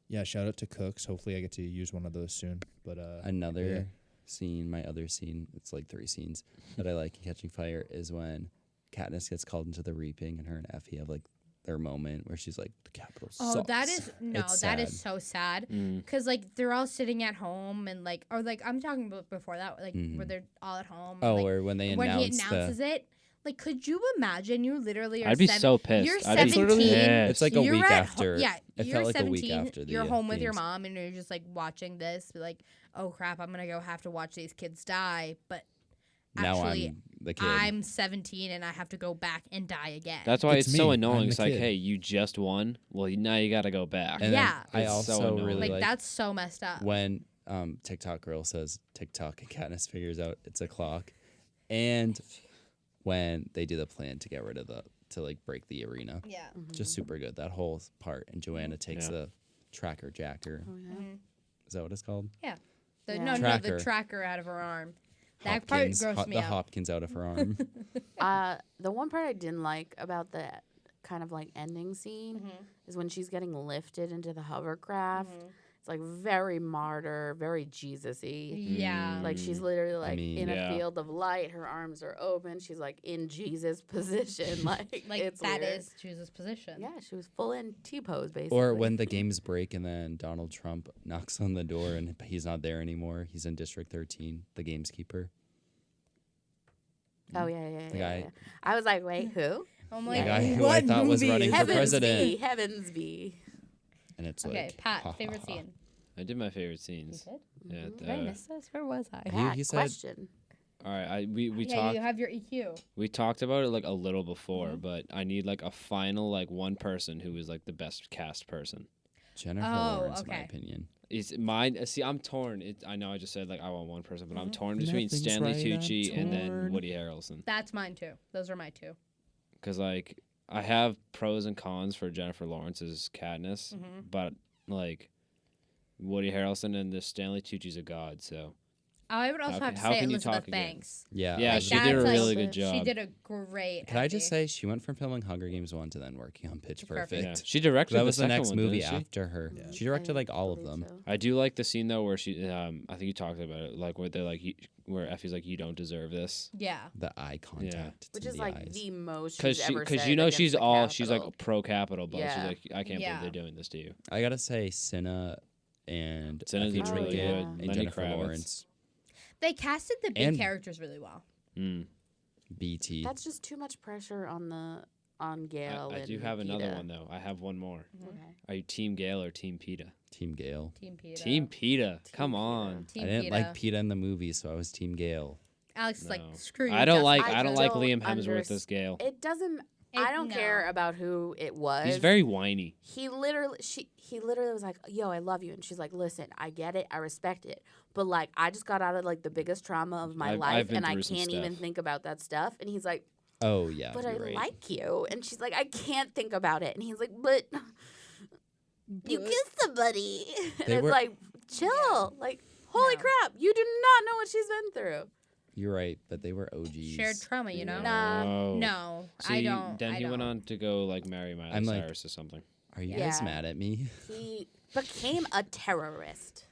S4: yeah, shout out to Cooks. Hopefully, I get to use one of those soon. But
S5: Another scene, my other scene, it's like 3 scenes that I like in Catching Fire is when Katniss gets called into the reaping and her and Effie have like their moment where she's like, the Capitol
S1: Oh,
S5: sucks.
S1: that is
S5: It's
S1: that is
S5: sad.
S1: so sad.
S2: Mm.
S1: Cause like they're all sitting at home and like, or like I'm talking about before that, like where they're all at home.
S5: Oh,
S1: and, like,
S5: or when they
S1: when he
S5: announce
S1: announces it. Like, could you imagine? You literally are.
S2: I'd be so pissed.
S1: You're
S2: I'd be
S1: 17.
S2: pissed.
S5: It's like a
S1: you're
S5: week
S1: at
S5: after.
S1: yeah,
S5: It
S1: you're
S5: felt like a
S1: 17.
S5: week after the
S1: You're home with your
S5: games.
S1: mom, and you're just like watching this. Be like, oh crap, I'm gonna go have to watch these kids die. But
S5: Now
S1: actually,
S5: I'm the kid.
S1: I'm 17, and I have to go back and die again.
S2: That's why
S4: It's
S2: it's so
S4: me.
S2: annoying.
S4: I'm
S2: It's
S4: the
S2: like,
S4: kid.
S2: hey, you just won. Well, now you got to go back.
S5: And then
S1: Yeah.
S5: I
S2: It's so
S5: also
S2: annoying.
S5: really
S1: like
S5: like
S1: that's so messed up.
S5: when TikTok girl says TikTok, and Katniss figures out it's a clock. And when they do the plan to get rid of to like break the arena,
S1: Yeah.
S5: just super good, that whole part. And Joanna takes
S2: Yeah.
S5: the tracker jacker.
S3: Oh, yeah.
S5: Is that what it's called?
S1: Yeah.
S3: Yeah.
S1: No,
S5: Tracker.
S1: the tracker out of her arm. That part
S5: Hopkins,
S1: grossed me
S5: the
S1: out.
S5: Hopkins out of her arm.
S3: The one part I didn't like about the kind of like ending scene is when she's getting lifted into the hovercraft. It's like very martyr, very Jesus-y.
S1: Yeah.
S3: Like she's literally like
S5: mean,
S3: in
S2: yeah.
S3: a field of light. Her arms are open. She's like in Jesus position. Like it's
S1: that
S3: weird.
S1: is Jesus' position.
S3: Yeah, she was full in T-pose basically.
S5: Or when the games break and then Donald Trump knocks on the door and he's not there anymore. He's in District 13, the gameskeeper.
S3: Oh yeah.
S5: The guy-
S3: Yeah. I was like, wait, who?
S1: I'm
S5: The
S1: like,
S5: guy who
S1: what
S5: I thought was
S1: movie
S5: running
S1: is
S5: for
S1: this?
S5: president.
S3: Heavens be.
S5: And it's
S1: Okay,
S5: like,
S1: Pat,
S5: ha, ha,
S1: favorite
S5: ha.
S1: scene.
S2: I did my favorite scenes. Yeah.
S1: Did I miss this? Where was I?
S3: Pat,
S5: he said-
S3: question.
S2: All right. We
S1: Yeah,
S2: talked.
S1: you have your EQ.
S2: We talked about it like a little before, but I need like a final like one person who is like the best cast person.
S5: Jennifer
S1: Oh,
S5: Lawrence, in my
S1: okay.
S5: opinion.
S2: It's mine. See, I'm torn. I know I just said like I want one person, but I'm torn between
S5: Nothing's
S2: Stanley
S5: right, I'm
S2: Tucci and then
S5: torn.
S2: Woody Harrelson.
S1: That's mine too. Those are my two.
S2: Because like I have pros and cons for Jennifer Lawrence's Katniss, but like Woody Harrelson and the Stanley Tucci's a god. So
S1: I would also
S2: How
S1: have to
S2: can
S1: say
S2: you
S1: Elizabeth
S2: talk again?
S1: Banks.
S5: Yeah.
S2: yeah,
S1: Like,
S2: she did a
S1: that's, like,
S2: really good
S3: She
S2: job.
S1: She did a great.
S5: Can I just
S1: Effie.
S5: say she went from filming Hunger Games 1 to then working on Pitch Perfect.
S2: Yeah, she directed.
S5: That was the
S2: second
S5: next
S2: one,
S5: movie
S2: didn't she?
S5: after her.
S4: Yeah.
S5: She directed like all of
S3: believe
S5: them.
S3: so.
S2: I do like the scene though where she, I think you talked about it, like where they're like, where Effie's like, you don't deserve this,
S1: Yeah.
S5: The eye contact.
S3: Which
S5: to
S3: is
S5: the
S3: like
S5: eyes.
S3: the most
S2: because
S3: she's ever
S2: because
S3: said
S2: you know
S3: against
S2: she's
S3: the
S2: all she's
S3: Capitol.
S2: like pro capital, but she's
S3: Yeah.
S2: like, I can't
S1: Yeah.
S2: believe they're doing this to you.
S5: I gotta say, Cinna and
S2: Cinna's
S5: Effie
S3: really
S5: Trinket
S3: good.
S5: and
S2: Lenny
S5: Jennifer
S2: Kravitz.
S5: Lawrence.
S1: They casted the big
S5: And-
S1: characters really well.
S2: Mm.
S5: BT.
S3: That's just too much pressure on Gail.
S2: I do
S3: and
S2: have another
S3: Peeta.
S2: one though. I have one more.
S3: Okay.
S2: Are you Team Gale or Team PETA?
S5: Team Gale.
S1: Team Peter.
S2: Team PETA. Come
S3: PETA.
S2: on.
S1: Team
S5: I didn't
S1: Peeta.
S5: like PETA in the movie, so I was Team Gale.
S1: Alex is like,
S2: No.
S1: screw you.
S2: I don't like.
S1: Justin.
S2: I don't like
S3: don't
S2: Liam Hemsworth
S3: underst-
S2: as Gale.
S3: It doesn't. I don't care
S1: no.
S3: about who it was.
S2: He's very whiny.
S3: He literally was like, "Yo, I love you," and she's like, "Listen, I get it, I respect it, but like, I just got out of like the biggest trauma of my
S2: I've
S3: life,
S2: been
S3: and I
S2: through some
S3: can't even
S2: stuff."
S3: think about that stuff." And he's like,
S5: Oh yeah,
S3: "But I
S5: you're right.
S3: like you," and she's like, "I can't think about it," and he's like, "But you kissed somebody," and
S5: They
S3: it's
S5: were-
S3: like, chill, like, holy
S1: No.
S3: crap, you do not know what she's been through.
S5: You're right, but they were OGs.
S1: Shared trauma, you know?
S3: Nah.
S1: No,
S2: See,
S1: I don't.
S2: Then
S1: I
S2: he
S1: don't.
S2: went on to go like marry Miley
S5: I'm like-
S2: Cyrus or something.
S5: Are you
S3: Yeah.
S5: guys mad at me?
S3: He became a terrorist.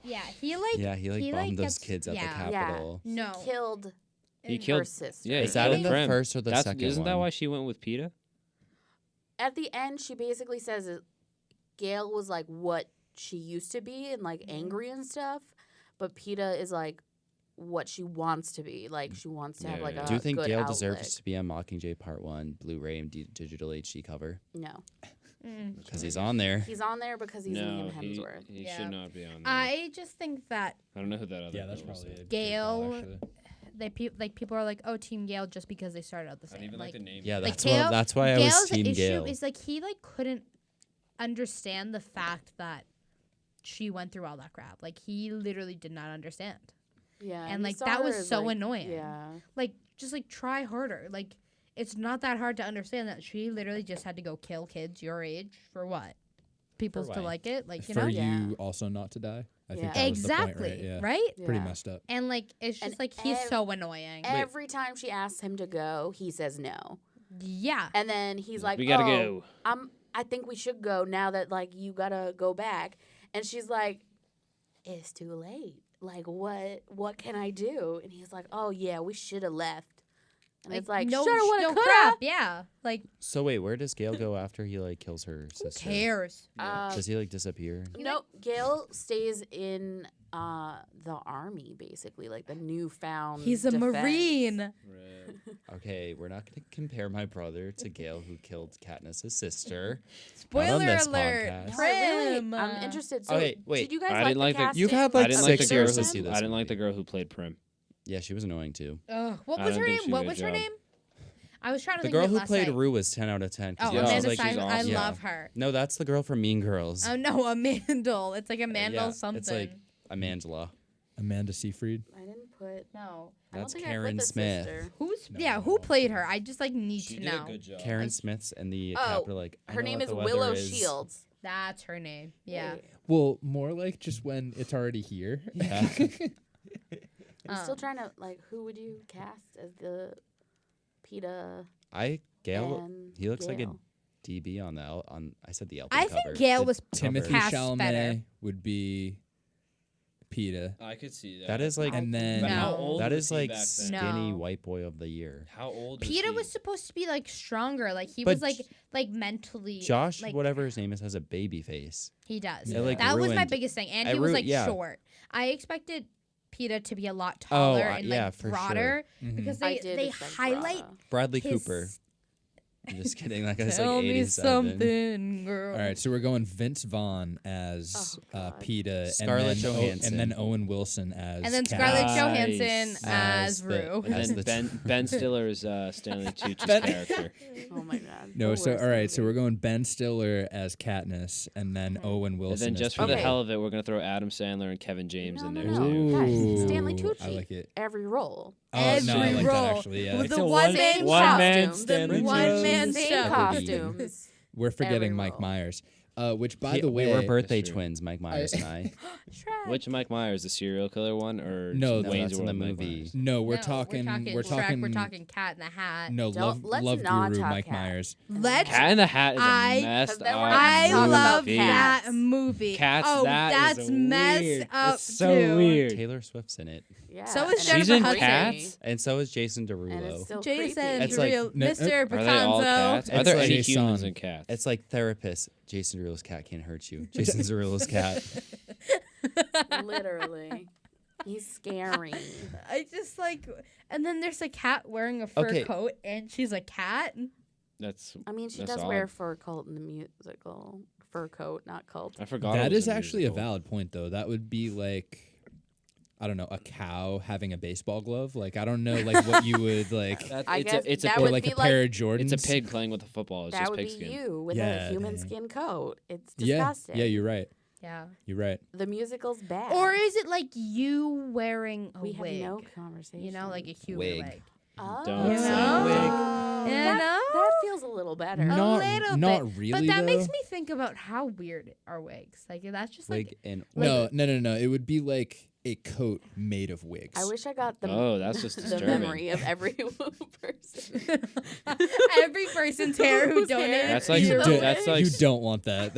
S1: Yeah, he like.
S5: Yeah, he like
S1: he,
S5: bombed those
S1: gets-
S5: kids at the
S1: yeah.
S5: Capitol.
S1: No.
S3: Killed
S2: He
S3: her
S2: killed.
S3: sister.
S2: Yeah,
S5: Is
S2: he
S5: that
S2: killed
S5: in the
S2: Prim.
S5: first or the
S2: That's,
S5: second
S2: Isn't that
S5: one?
S2: why she went with PETA?
S3: At the end, she basically says that Gail was like what she used to be and like angry and stuff, but PETA is like what she wants to be. Like she wants to have
S2: Yeah,
S3: like
S2: yeah.
S3: a
S5: Do you think
S3: good
S5: Gale
S3: outlet.
S5: deserves to be on Mockingjay Part 1, Blu-ray and digital HD cover?
S3: No,
S1: Mm.
S5: Because he's on there.
S3: he's on there because he's
S2: no,
S3: Liam
S2: he,
S3: Hemsworth.
S2: he
S1: Yeah.
S2: should not be on there.
S1: I just think that
S2: I don't know who that other.
S4: Yeah, that's
S2: girl was,
S4: probably
S2: though.
S4: a good
S1: Gail-
S4: call, actually.
S1: people are like, oh, Team Gale, just because they started out the
S2: I
S1: same.
S2: didn't even like
S1: like
S2: the name.
S5: Yeah,
S1: Like,
S5: that's
S1: Gale-
S5: that's why I
S1: Gale's
S5: was Team
S1: issue
S5: Gale.
S1: is like he like couldn't understand the fact that she went through all that crap. Like he literally did not understand.
S3: Yeah,
S1: And,
S3: he
S1: like,
S3: saw
S1: that
S3: her
S1: was
S3: as,
S1: so
S3: like,
S1: annoying.
S3: Yeah,
S1: Like just like try harder. Like it's not that hard to understand that she literally just had to go kill kids your age for what? People's to
S5: what?
S1: like it, like you
S4: For
S1: know.
S3: Yeah.
S4: you also not to die. I think
S3: Yeah.
S4: that was the point,
S1: Exactly.
S4: right? Yeah.
S1: Right?
S4: Pretty
S3: Yeah.
S4: messed up.
S1: And like it's just
S3: And
S1: like he's so annoying.
S3: Every time she asks him to go, he says no,
S1: Yeah.
S3: and then he's like,
S2: we gotta
S3: "Oh,
S2: go.
S3: I think we should go now that like you gotta go back," and she's like, "It's too late. Like what can I do?" And he's like, "Oh yeah, we should have left." And it's like,
S1: no,
S3: shoulda, woulda,
S1: no
S3: coulda.
S1: crap. Yeah. Like
S5: So wait, where does Gale go after he like kills her
S1: who
S5: sister?
S1: cares?
S5: Does he like disappear?
S3: No, Gail stays in the army, basically, like the newfound.
S1: He's a
S3: defense.
S1: Marine.
S5: Okay, we're not going to compare my brother to Gale, who killed Katniss' sister.
S1: Spoiler
S5: this
S1: alert.
S5: podcast.
S3: No, I really,
S1: Prim.
S3: I'm interested. So,
S5: Okay, wait.
S3: did you guys
S2: I
S3: like
S2: didn't
S3: the
S2: like the-
S3: casting?
S5: You've had,
S2: I
S5: like,
S2: didn't
S3: of
S2: like the
S5: six
S2: girl.
S5: years
S2: Who,
S5: to see this
S2: I didn't like the
S5: movie.
S2: girl who played Prim.
S5: Yeah, she was annoying too.
S1: Ugh, what
S2: I
S1: was
S2: don't
S1: her
S2: think
S1: name?
S2: she
S1: What
S2: did a
S1: was her
S2: job.
S1: name? I was trying to
S5: The
S1: think
S5: girl
S1: of it
S5: who
S1: last
S5: played
S1: night.
S5: Rue was 10 out of 10. 'cause
S1: Oh,
S5: yeah, I was
S1: Amanda
S5: like,
S1: Seyfried. I
S2: awesome.
S1: love her.
S5: no, that's the girl from Mean Girls.
S1: Oh no, a Mandel. It's like a Mandel
S5: yeah,
S1: something.
S5: it's like Amandla.
S4: Amanda Seyfried.
S3: I didn't put.
S1: No.
S3: I don't
S5: That's
S3: think
S5: Karen
S3: I put the
S5: Smith.
S3: sister.
S1: Who played her? I just like need
S2: She
S1: to
S2: did
S1: know.
S2: a good job.
S5: Karen Smith's and the
S3: Oh,
S5: capital like. I
S3: her
S5: know
S3: name
S5: what
S3: is
S5: the weather
S3: Willow
S5: is.
S3: Shields.
S1: That's her name. Yeah.
S3: Wait,
S4: Well, more like just when it's already here.
S5: Yeah.
S3: I'm still trying to like. Who would you cast as the PETA?
S5: Gail.
S3: and
S5: He looks like a
S3: Gail?
S5: DB on the I said the album
S1: I
S5: cover.
S1: think Gail was
S4: Timothy
S1: cast
S4: Chalamet
S1: better.
S4: would be PETA.
S2: I could see that.
S5: That is like
S4: And then
S2: But how
S1: No.
S2: old
S5: that
S2: was
S5: is
S2: he
S5: like
S2: back then?
S5: skinny
S1: No.
S5: white boy of the year.
S2: How old
S1: PETA
S2: was
S1: was supposed to be like stronger. Like he
S5: But
S1: was like mentally.
S5: Josh,
S1: like,
S5: whatever his name is, has a baby face.
S1: He does.
S4: It, like,
S1: That was my
S5: ruined-
S1: biggest thing, and
S5: it
S1: he was
S5: ru-
S1: like
S5: yeah.
S1: short. I expected PETA to be a lot taller and like
S5: yeah, for
S1: broader
S5: sure.
S1: because
S3: I
S1: they
S3: did
S1: they
S3: expect
S1: highlight
S3: Bravo.
S5: Bradley
S1: his
S5: Cooper. I'm just kidding. That guy's
S1: Tell
S5: like
S1: me
S5: 87.
S1: something, girl.
S4: All right, so we're going Vince Vaughn as
S3: Oh, God.
S4: PETA,
S5: Scarlett
S4: and then
S5: Johansson.
S4: and then Owen Wilson as
S1: And then
S4: Cat.
S1: Scarlett
S2: Nice.
S1: Johansson as
S5: As the-
S1: Rue.
S2: And
S5: As
S2: then
S5: the
S2: Ben Stiller is Stanley Tucci's
S4: Ben-
S2: character.
S3: Oh my god.
S4: No,
S3: The
S4: so
S3: worst
S4: all right, so
S3: movie.
S4: we're going Ben Stiller as Katniss, and then Owen
S2: And
S4: Wilson.
S2: then
S4: as
S2: just for
S4: PETA.
S2: the
S3: Okay.
S2: hell of it, we're gonna throw Adam Sandler and Kevin James
S3: No,
S2: in
S3: no,
S2: there
S3: no.
S2: too.
S3: Guys, Stanley
S4: Ooh,
S3: Tucci.
S4: I like it.
S3: Every role.
S4: Oh, no, I
S1: Every
S4: like
S1: role
S4: that actually. Yeah.
S1: with
S2: It's
S1: the
S2: a
S1: one man
S2: one man
S1: show.
S2: Stanley
S1: The one man
S3: Same
S1: show.
S3: costumes.
S4: We're forgetting
S3: Every
S4: Mike
S3: role.
S4: Myers, which by the
S5: we
S4: way,
S5: were birthday
S2: That's true.
S5: twins, Mike Myers and I.
S1: Shrek.
S2: Which Mike Myers, the serial killer one, or
S4: No,
S5: No,
S2: Wayne's
S5: that's in the
S2: World Mike
S5: movie.
S2: Myers?
S4: no, we're
S1: No,
S4: talking
S1: Shrek, we're talking Cat in the Hat.
S4: no,
S3: Don't- let's
S4: love
S3: not
S4: guru
S3: talk
S4: Mike
S3: Cat.
S4: Myers.
S1: Let's.
S2: Cat in the Hat is
S1: I-
S2: a messed
S3: 'Cause then
S2: up
S3: we're not
S1: I
S3: talking about
S1: love
S2: movie.
S1: that
S3: Cats.
S1: movie.
S2: Cats,
S1: oh,
S2: that
S1: that's
S2: is
S1: messed
S2: weird.
S1: up
S2: It's so
S1: too.
S2: weird.
S5: Taylor Swift's in it,
S3: Yeah.
S1: So is
S3: and
S1: Jennifer
S2: She's in
S1: Hudson.
S2: Cats?
S5: and so is Jason
S3: And it's
S5: Derulo.
S3: still
S1: Jason,
S3: creepy.
S5: It's like-
S1: real
S4: no,
S1: Mr.
S2: Are they all cats?
S1: Picanzo.
S2: Are there
S4: It's
S2: any
S4: like-
S2: humans
S4: Jason.
S2: in cats?
S5: It's like therapist. Jason Derulo's cat can't hurt you. Jason Derulo's cat.
S3: Literally. He's scary.
S1: I just like, and then there's a cat wearing a fur
S5: Okay.
S1: coat, and she's a cat.
S2: That's
S3: I mean, she
S2: That's
S3: does
S2: odd.
S3: wear fur coat in the musical. Fur coat, not cult.
S2: I forgot. it
S4: That
S2: was
S4: is actually a
S2: musical.
S4: valid point, though. That would be like, I don't know, a cow having a baseball glove. Like, I don't know, like what you would like,
S2: That-
S3: I
S2: it's
S3: guess
S2: a, it's a
S3: that
S4: or
S3: would
S4: like
S3: be
S4: a pair
S3: like-
S4: of Jordans.
S2: It's a pig playing with a football. It's
S3: That
S2: just
S3: would
S2: pig
S3: be
S2: skin.
S3: you with
S4: Yeah,
S3: a human
S4: dang.
S3: skin coat. It's
S4: Yeah,
S3: disgusting.
S4: yeah, you're right.
S1: Yeah.
S4: You're right.
S3: The musical's bad.
S1: Or is it like you wearing a
S3: we have
S1: wig?
S3: no conversation.
S1: You know, like a human
S5: Wig.
S1: wig.
S3: Oh.
S2: Don't
S1: You
S2: say
S1: know?
S2: wig.
S1: You
S3: that,
S1: know?
S3: that feels a little better.
S1: A
S4: Not-
S1: little
S4: not
S1: bit.
S4: really,
S1: But that makes
S4: though.
S1: me think about how weird are wigs. Like that's just like
S5: Wig and
S4: No. It would be like a coat made of wigs.
S3: I wish I got the,
S2: Oh, that's just
S3: the
S2: disturbing.
S3: memory of every person.
S1: every person's hair who
S3: Whose hair
S1: donated.
S2: That's like
S1: to
S4: You
S1: the
S4: do-
S1: wig.
S2: that's like
S4: you don't want that.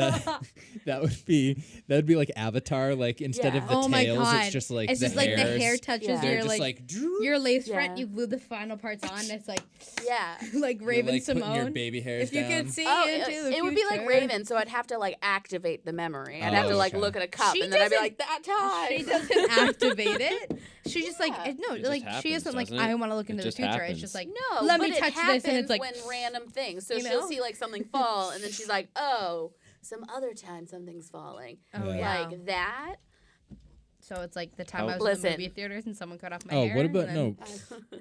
S4: That would be like Avatar. Like instead
S3: Yeah.
S4: of the
S1: Oh my
S4: tails,
S1: God.
S4: it's just like
S1: It's
S4: the
S1: just like the hair
S4: hairs.
S1: touches
S3: Yeah.
S4: They're
S1: your
S4: just
S1: like
S4: like
S1: your lace
S3: Yeah.
S1: front. You glue the final parts on. It's like
S3: Yeah.
S1: like
S4: you're,
S1: Raven
S4: like, putting your
S1: Simone.
S4: baby hairs
S1: If you
S4: down.
S1: could see
S3: Oh,
S1: into the
S3: it would be like
S1: future.
S3: Raven, so I'd have to like activate the memory. I'd have
S4: Oh,
S3: to like
S4: okay.
S3: look at a cup,
S1: She
S3: and then I'd be
S1: doesn't-
S3: like, "That time."
S1: She doesn't activate it. She just like
S3: Yeah.
S1: no,
S2: It just
S1: like she
S2: happens,
S1: isn't like
S2: doesn't it?
S1: I want to look
S2: It
S1: into the
S2: just
S1: future.
S2: happens.
S1: It's just like
S3: No,
S1: let
S3: but
S1: me
S3: it
S1: touch
S3: happens
S1: this, and it's like
S3: when random things. So
S1: you
S3: she'll
S1: know?
S3: see like something fall, and then she's like, "Oh, some other time something's falling."
S1: oh
S4: Yeah.
S1: yeah.
S3: Like that.
S1: So it's like the time
S2: How-
S1: I was in
S3: Listen.
S1: the movie theaters and someone cut off my
S4: Oh,
S1: hair.
S4: what about
S1: and then-
S4: no?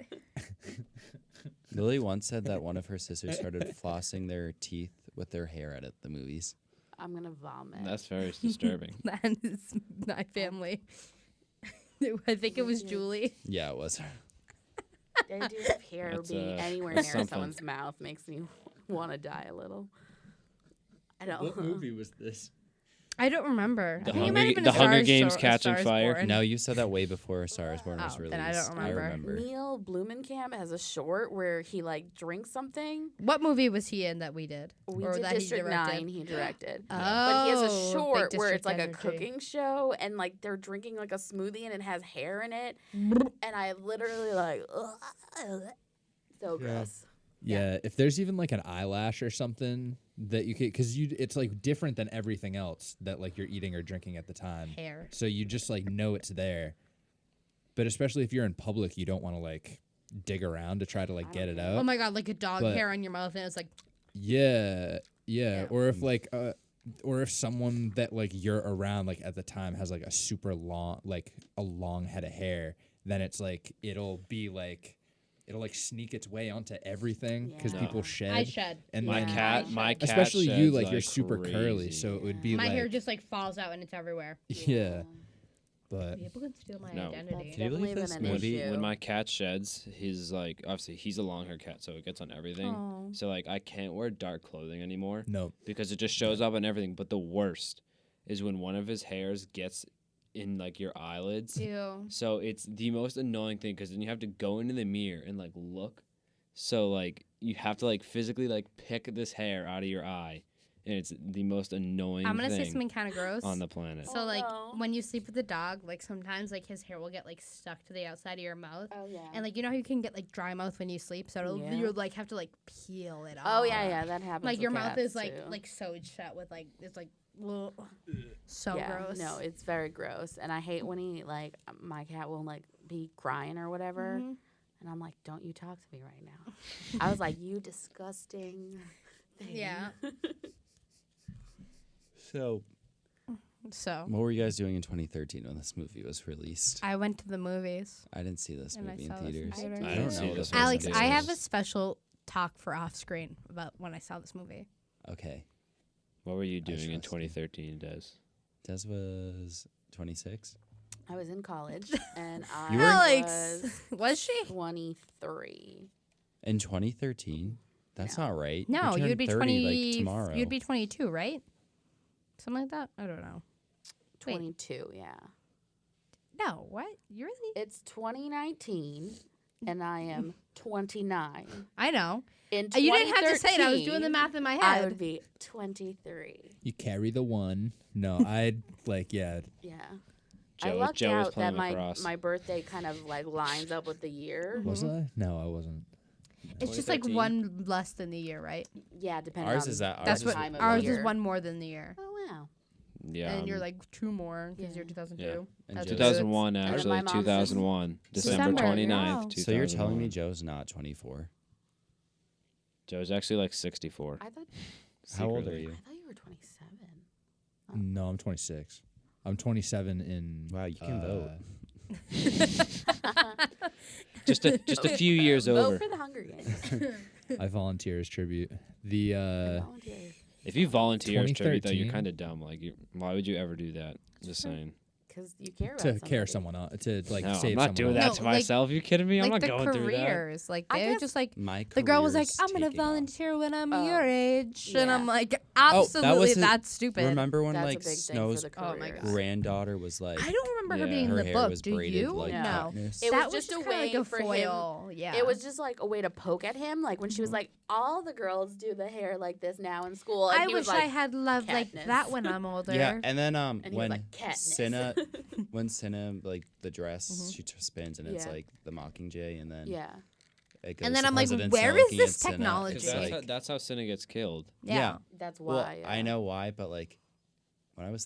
S5: Lily once said that one of her sisters started flossing their teeth with their hair out at the movies.
S3: I'm gonna vomit.
S2: That's very disturbing.
S1: That is my family. I think it was Julie.
S5: Yeah, it was her.
S3: The idea of hair
S2: That's,
S3: being anywhere
S2: that's
S3: near
S2: something.
S3: someone's mouth makes me want to die a little. I don't.
S4: What movie was this?
S1: I don't remember.
S2: The
S1: I think it
S2: Hunger
S1: might have
S2: Ga-
S1: been
S2: the
S1: A
S2: Hunger
S1: Star is
S2: Games
S1: So- A
S2: Catching
S1: Star is
S2: Fire?
S1: Born.
S5: No, you said that way before A Star is Born was
S1: Oh,
S5: released.
S1: then I don't remember.
S3: Neil Blumenkamp has a short where he like drinks something.
S1: What movie was he in that we did?
S3: We
S1: or
S3: did
S1: that
S3: District
S1: he directed?
S3: 9. He directed.
S1: Oh,
S3: But he has a
S1: big
S3: short where it's
S1: District
S3: like a
S1: energy.
S3: cooking show and like they're drinking like a smoothie and it has hair in it. And I literally like, so gross.
S4: Yeah, if there's even like an eyelash or something that you could, because it's like different than everything else that like you're eating or drinking at the time.
S1: Hair.
S4: So you just like know it's there. But especially if you're in public, you don't want to like dig around to try to like get it
S1: Oh
S4: out.
S1: my god, like a dog
S4: But-
S1: hair on your mouth, and it's like
S4: Yeah.
S1: Yeah.
S4: Or if like or if someone that like you're around like at the time has like a super long like a long head of hair, then it's like it'll sneak its way onto everything because
S3: Yeah.
S4: people shed.
S1: I shed.
S4: And
S2: My
S4: then,
S2: cat, my cat.
S4: especially you,
S2: sheds
S4: like you're super curly,
S2: crazy.
S4: so it would be
S1: My
S4: like
S1: hair just like falls out and it's everywhere.
S4: yeah. But
S1: People can steal my
S2: No.
S1: identity.
S5: Can you
S3: Definitely
S5: believe this
S3: been an
S5: movie?
S3: issue.
S2: When my cat sheds, he's like, obviously he's a long hair cat, so it gets on everything.
S1: Oh.
S2: So like I can't wear dark clothing anymore
S4: no,
S2: because it just shows up on everything. But the worst is when one of his hairs gets in like your eyelids.
S1: Ew.
S2: So it's the most annoying thing because then you have to go into the mirror and like look. So like you have to like physically like pick this hair out of your eye, and it's the most annoying
S1: I'm gonna say
S2: thing
S1: something kind of gross.
S2: on the planet.
S1: So
S3: Oh,
S1: like
S3: no.
S1: when you sleep with the dog, like sometimes like his hair will get like stuck to the outside of your mouth.
S3: Oh yeah.
S1: And like you know how you can get like dry mouth when you sleep, so
S3: Yeah.
S1: you like have to like peel it off.
S3: oh yeah, that happens.
S1: Like
S3: with
S1: your mouth
S3: cats,
S1: is like
S3: too.
S1: sewed shut with like it's like ugh. So
S3: yeah,
S1: gross.
S3: no, it's very gross, and I hate when he like my cat will like be crying or whatever,
S1: Mhm.
S3: and I'm like, don't you talk to me right now. I was like, you disgusting thing.
S1: Yeah.
S5: So,
S1: So
S5: what were you guys doing in 2013 when this movie was released?
S1: I went to the movies.
S5: I didn't see this
S1: And I
S5: movie in
S1: saw this in
S5: theaters.
S1: theaters.
S2: I
S5: I
S2: didn't
S5: don't
S2: see
S5: know.
S2: this
S5: this
S2: one in
S1: Alex,
S5: was
S1: I
S5: in
S1: have a
S5: theaters.
S1: special talk for off screen about when I saw this movie.
S5: Okay.
S2: What were you doing in
S5: trust you.
S2: 2013, Des?
S5: Des was 26.
S3: I was in college, and
S5: You
S3: I
S5: were-
S1: Alex,
S3: was
S1: was she?
S3: 23.
S5: In 2013? That's not right.
S1: No,
S5: you
S1: you'd
S5: turned
S1: be
S5: 30
S1: 20.
S5: like tomorrow.
S1: You'd be 22, right? Something like that. I don't know. Wait.
S3: 22, yeah.
S1: No, what? You really?
S3: It's 2019, and I am 29.
S1: I know.
S3: In
S1: You didn't have to say it. I was
S3: 2013,
S1: doing the math in my
S3: I
S1: head.
S3: would be 23.
S4: you carry the one. No, I'd like yeah.
S3: Yeah.
S2: Joe,
S3: I lucked
S2: Joe was
S3: out
S2: playing
S3: that
S2: lacrosse.
S3: my birthday kind of like lines up with the year.
S4: Was I? No, I wasn't.
S1: It's just like
S2: 2013?
S1: one less than the year, right?
S3: Yeah, depending
S5: Ours
S3: on
S5: is that-
S3: the
S1: That's
S5: is
S1: what
S3: time of
S1: ours
S3: the year.
S1: is one more than the year.
S3: Oh wow.
S2: Yeah.
S1: And you're like two more because you're
S3: Yeah.
S1: 2002.
S2: Yeah.
S5: And
S1: That's
S5: Joe's-
S2: 2001,
S3: then
S2: actually.
S3: my mom's just
S2: 2001. December
S1: December,
S2: 29th,
S1: wow.
S2: 2001.
S5: So you're telling me Joe's not 24?
S2: Joe's actually like 64.
S3: I thought
S5: How old are
S2: secretly.
S5: you?
S3: I thought you were 27.
S4: No, I'm 26. I'm 27 in.
S5: Wow, you can vote.
S2: Just a few years
S3: Vote
S2: over.
S3: for the Hunger Games.
S4: I volunteer as tribute. The
S3: Volunteer.
S2: If you volunteer as tribute, though, you're
S4: 2013.
S2: kind of dumb. Like, why would you ever do that? Just saying.
S3: Because you care about
S4: to
S3: somebody.
S4: care someone else, to like
S2: No,
S4: save
S2: I'm not
S4: someone
S2: doing
S4: else.
S2: that
S1: No,
S2: to
S1: like-
S2: myself. You kidding me? I'm
S1: like
S2: not
S1: the
S2: going through that.
S1: careers, like
S3: I
S1: they're
S3: guess
S1: just like
S5: My
S1: the girl was like,
S5: career's
S1: "I'm gonna
S5: taking off.
S1: volunteer when I'm
S3: Oh,
S1: your age," and
S3: yeah.
S1: I'm like,
S5: Oh, that
S1: "Absolutely,
S5: was
S1: that's stupid."
S5: Remember when
S3: That's
S5: like
S3: a big thing
S5: Snow's
S3: for the
S1: Oh my
S3: careers.
S1: God.
S5: granddaughter was like,
S1: I don't remember her
S2: Yeah.
S1: being in
S5: her
S1: the
S5: hair
S1: book.
S5: was
S1: Do
S5: braided
S1: you?
S5: like
S3: No.
S5: Katniss?
S3: It
S1: that
S3: was just a
S1: kinda
S3: way
S1: like a
S3: for him-
S1: foil. Yeah,
S3: It was just like a way to poke at him. Like when she was like, all the girls do the hair like this now in school. And
S1: I
S3: he
S1: wish
S3: was like,
S1: I had loved like
S3: Katniss.
S1: that when I'm older.
S5: Yeah, and then
S3: And he was
S5: when
S3: like, Katniss.
S5: Cinna, when Cinna like the dress she spins and it's
S3: Yeah.
S5: like the Mockingjay, and then
S3: yeah.
S5: it goes
S1: And then
S5: to
S1: I'm like,
S5: President
S1: where
S5: Snow
S1: is
S5: looking
S1: this
S5: at Cinna.
S1: technology?
S5: It's
S2: Because
S5: like-
S2: that's how Cinna gets killed.
S1: yeah.
S3: That's
S5: well,
S3: why.
S5: I know why, but like when I was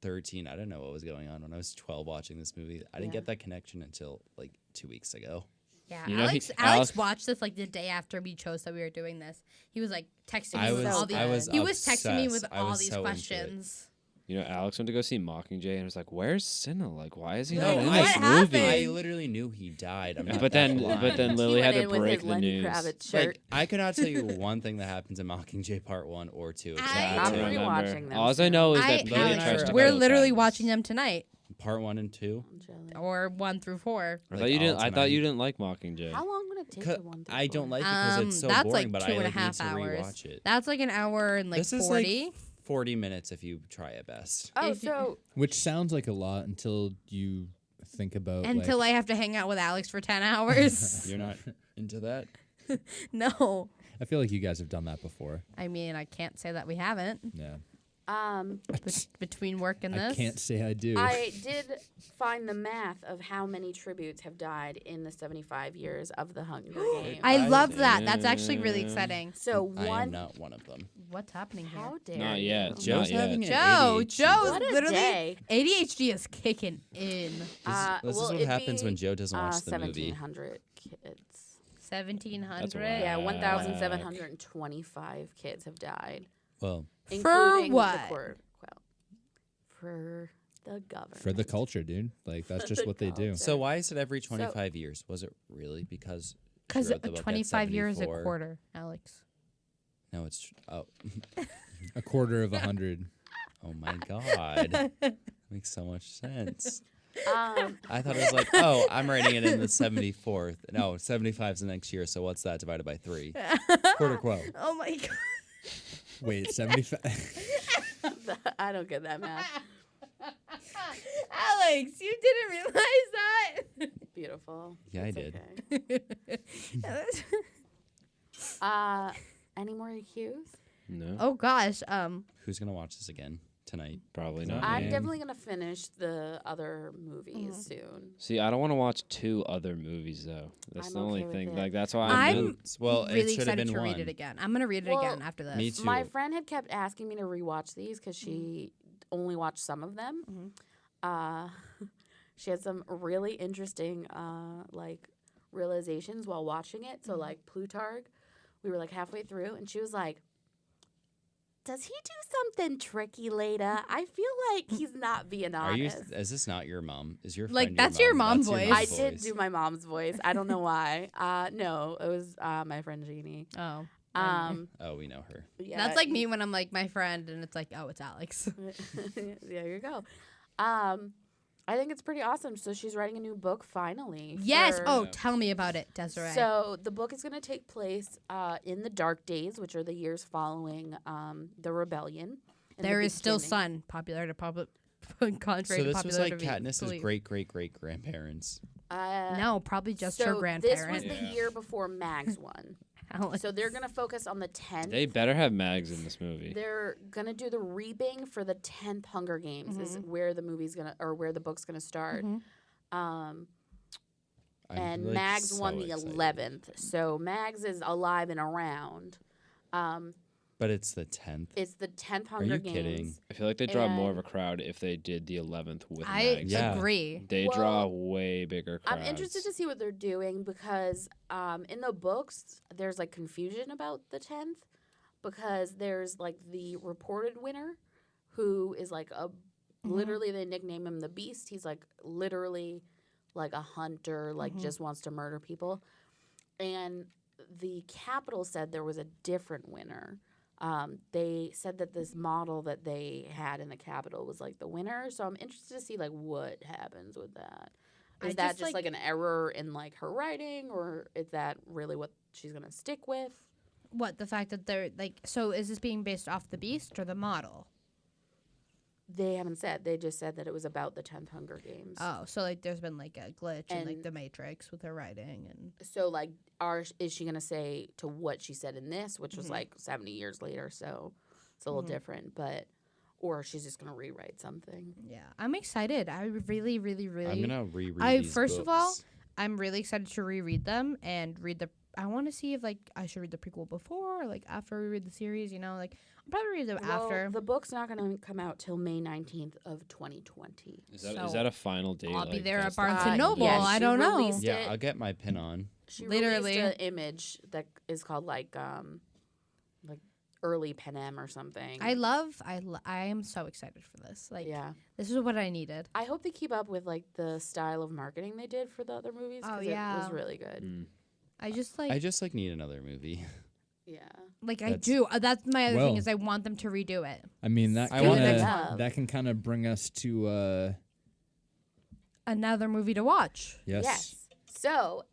S5: 13, I didn't know what was going on. When I was 12 watching this movie, I didn't
S3: Yeah.
S5: get that connection until like 2 weeks ago.
S1: Yeah,
S2: You know,
S1: Alex.
S2: he-
S1: Alex
S2: Alex-
S1: watched this like the day after we chose that we were doing this. He was like texting
S5: I
S1: me with
S5: was,
S1: all these.
S5: I was
S1: He was texting me with
S5: obsessed. I
S1: all
S5: was
S1: these
S5: so into it.
S1: questions.
S2: You know, Alex went to go see Mockingjay and was like, "Where's Cinna? Like, why is he
S1: Like,
S2: not in
S1: what
S2: this
S1: happened?
S2: movie?"
S5: I literally knew he died. I'm not
S2: But
S5: that
S2: then,
S5: blind.
S2: but then
S3: He
S2: Lily had
S3: went
S2: to
S3: in with
S2: break
S3: his
S2: the
S3: Lenny
S2: news.
S3: Kravitz shirt.
S5: Like, I could not tell you one thing that happens in Mockingjay Part 1 or 2.
S1: I-
S2: I
S3: I'm
S2: don't
S1: I'm
S2: remember.
S3: rewatching them
S2: All I
S3: soon.
S2: know is that
S1: I,
S2: Lily
S5: Alex,
S2: tries to
S1: Alex,
S5: kill
S1: we're
S2: kill
S1: literally
S2: Katniss.
S1: watching them tonight,
S5: Part 1 and 2.
S3: I'm jealous.
S1: or 1 through 4.
S2: I
S5: Like,
S2: thought you
S5: all
S2: didn't. I thought
S5: tonight.
S2: you didn't like Mockingjay.
S3: How long would it take
S5: Ca-
S3: to one through
S5: I don't
S3: four?
S5: like it because it's so
S1: That's
S5: boring,
S1: like
S5: but
S1: 2
S5: I
S1: and a
S5: like, need
S1: half
S5: to
S1: hours.
S5: rewatch it.
S1: That's like an hour and like
S5: This is
S1: 40.
S5: like 40 minutes if you try it best.
S3: Oh,
S1: if you-
S3: so
S4: Which sounds like a lot until you think about
S1: Until
S4: like,
S1: I have to hang out with Alex for 10 hours.
S5: You're not into that?
S1: No,
S4: I feel like you guys have done that before.
S1: I mean I can't say that we haven't
S4: Yeah.
S1: between work and
S4: I
S1: this.
S4: can't say I do.
S3: I did find the math of how many tributes have died in the 75 years of the Hunger Games.
S1: I love that. That's actually really exciting.
S3: So
S5: I am
S3: one.
S5: not one of them.
S1: What's happening here?
S3: How dare
S2: Not
S3: you?
S2: yet.
S5: Joe's
S2: Not
S5: having
S2: yet.
S5: an
S1: Joe,
S5: ADHD.
S1: Joe's
S3: What a
S1: literally
S3: day.
S1: ADHD is kicking in.
S5: This
S3: well,
S5: is what
S3: it'd
S5: happens
S3: be,
S5: when Joe doesn't watch the movie.
S3: 1,700 kids.
S1: 1,700.
S3: Yeah,
S2: Whack.
S3: 1,725 kids have died.
S5: Well,
S3: Including
S1: what?
S3: The well, for the government.
S4: For the culture, dude. Like that's just
S3: The
S4: what they do.
S3: culture.
S5: so why is it every 25 years? Was it really because she
S1: Because
S5: wrote the book at
S1: 25 years a
S5: 74?
S1: quarter, Alex.
S5: No, it's oh,
S4: A quarter of 100.
S5: oh my god. Makes so much sense.
S3: Um,
S5: I thought it was like, oh, I'm writing it in the 74th. No, 75 is the next year, so what's that divided by 3?
S4: Quarter quo.
S1: Oh my god.
S4: Wait, 75.
S3: I don't get that math.
S1: Alex, you didn't realize that.
S3: Beautiful.
S5: Yeah, I
S3: It's
S5: did.
S3: Okay. Any more cues?
S2: No,
S1: Oh gosh.
S5: Who's going to watch this again tonight?
S2: probably
S5: Not
S2: not.
S5: me.
S3: I'm
S5: Man.
S3: definitely gonna finish the other movies soon.
S2: See, I don't want to watch 2 other movies though. That's
S3: I'm
S2: the only
S3: okay with
S2: thing.
S3: it.
S2: Like that's why
S1: I'm
S5: Well, it
S1: really
S5: should have
S1: excited
S5: been
S1: to
S5: one.
S1: read it again. I'm gonna read it
S3: Well,
S1: again after this.
S5: Me too.
S3: My friend had kept asking me to rewatch these because she only watched some of them. She had some really interesting like realizations while watching it. So like Plutarch, we were like halfway through, and she was like, "Does he do something tricky later? I feel like he's not being
S5: Are you?
S3: honest."
S5: Is this not your mom? Is your
S1: Like,
S5: friend
S1: that's your mom
S5: That's
S1: voice.
S3: I
S5: mom's
S3: did
S5: voice.
S3: do my mom's voice. I don't know why. No, it was my friend Jeannie.
S1: Oh.
S5: Oh, we know her.
S3: Yeah,
S1: That's like me when I'm like my friend and it's like, oh, it's Alex.
S3: There you go. I think it's pretty awesome. So she's writing a new book finally.
S1: Yes.
S3: for-
S1: Oh, tell me about it, Desiree.
S3: So the book is going to take place in the dark days, which are the years following the rebellion. in the
S1: there is still
S3: beginning.
S1: sun, popular to public, contrary
S5: So
S1: to
S5: this
S1: popular
S5: was like
S1: to
S5: Katniss's
S1: belief.
S5: great-great-great-grandparents.
S1: No, probably just
S3: so
S1: her
S3: this
S1: grandparent.
S3: was the year before Mag's one.
S1: Alex.
S3: So they're going to focus on the 10th.
S2: They better have mags in this movie.
S3: They're gonna do the reaping for the 10th Hunger Games. Is where the movie's gonna or where the book's gonna start.
S5: I'm,
S3: And
S5: like,
S3: Mags
S5: so
S3: won the
S5: excited.
S3: 11th, so Mags is alive and around.
S5: But it's the 10th.
S3: It's the 10th Hunger
S5: you
S3: Games.
S5: kidding?
S2: I feel like they draw more of a
S3: And-
S2: crowd if they did the 11th with
S1: I
S2: mags.
S5: Yeah.
S1: agree.
S2: They
S3: Well,
S2: draw way bigger crowds.
S3: I'm interested to see what they're doing because in the books there's like confusion about the 10th because there's like the reported winner who is like a literally they nickname him the Beast. He's like literally like a hunter, like just wants to murder people. And the Capitol said there was a different winner. They said that this model that they had in the Capitol was like the winner. So I'm interested to see like what happens with that.
S1: I
S3: Is that
S1: just,
S3: just like an error in like her writing, or is that really what she's gonna stick with?
S1: What, the fact that they're like, so is this being based off the Beast or the model?
S3: They haven't said. They just said that it was about the 10th Hunger Games.
S1: Oh, so like there's been like a glitch in like
S3: And-
S1: the Matrix with her writing and
S3: So like, is she gonna say to what she said in this, which was like 70 years later? So it's a little different, but or she's just gonna rewrite something.
S1: yeah, I'm excited. I really, really, really.
S5: I'm gonna reread
S1: I
S5: these
S1: first of all,
S5: books.
S1: I'm really excited to reread them and read the. I want to see if like I should read the prequel before or like after we read the series. You know, like I'll probably read them
S3: Well,
S1: after.
S3: the book's not gonna come out till May 19th of 2020.
S2: Is that
S1: So,
S2: that a final date?
S1: I'll be
S2: like,
S1: there at
S2: that's
S1: Barnes
S2: the-
S1: and Noble.
S3: yeah,
S1: I
S3: she
S1: don't know.
S3: released
S5: Yeah,
S3: it.
S5: I'll get my pin on.
S3: She
S1: Literally.
S3: released an image that is called like early Panem or something.
S1: I am so excited for this. Like,
S3: yeah.
S1: this is what I needed.
S3: I hope they keep up with like the style of marketing they did for the other movies.
S1: Oh,
S3: 'cause
S1: yeah.
S3: it was really good.
S2: Mm.
S1: I just like,
S5: I just like need another movie.
S3: Yeah.
S1: I
S5: that's-
S1: do. That's my other thing
S4: Well-
S1: is I want them to redo it.
S4: I mean that
S5: I want
S3: that-
S4: kinda, that can kind of bring us to
S1: Another movie to watch.
S3: Yes. So,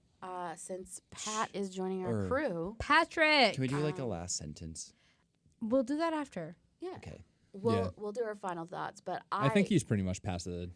S3: since Pat is joining our
S5: Or-
S3: crew,
S1: Patrick.
S5: Can we do like a last sentence?
S1: We'll do that after.
S3: yeah,
S5: Okay.
S3: we'll do our final thoughts. But
S4: I think he's pretty much past it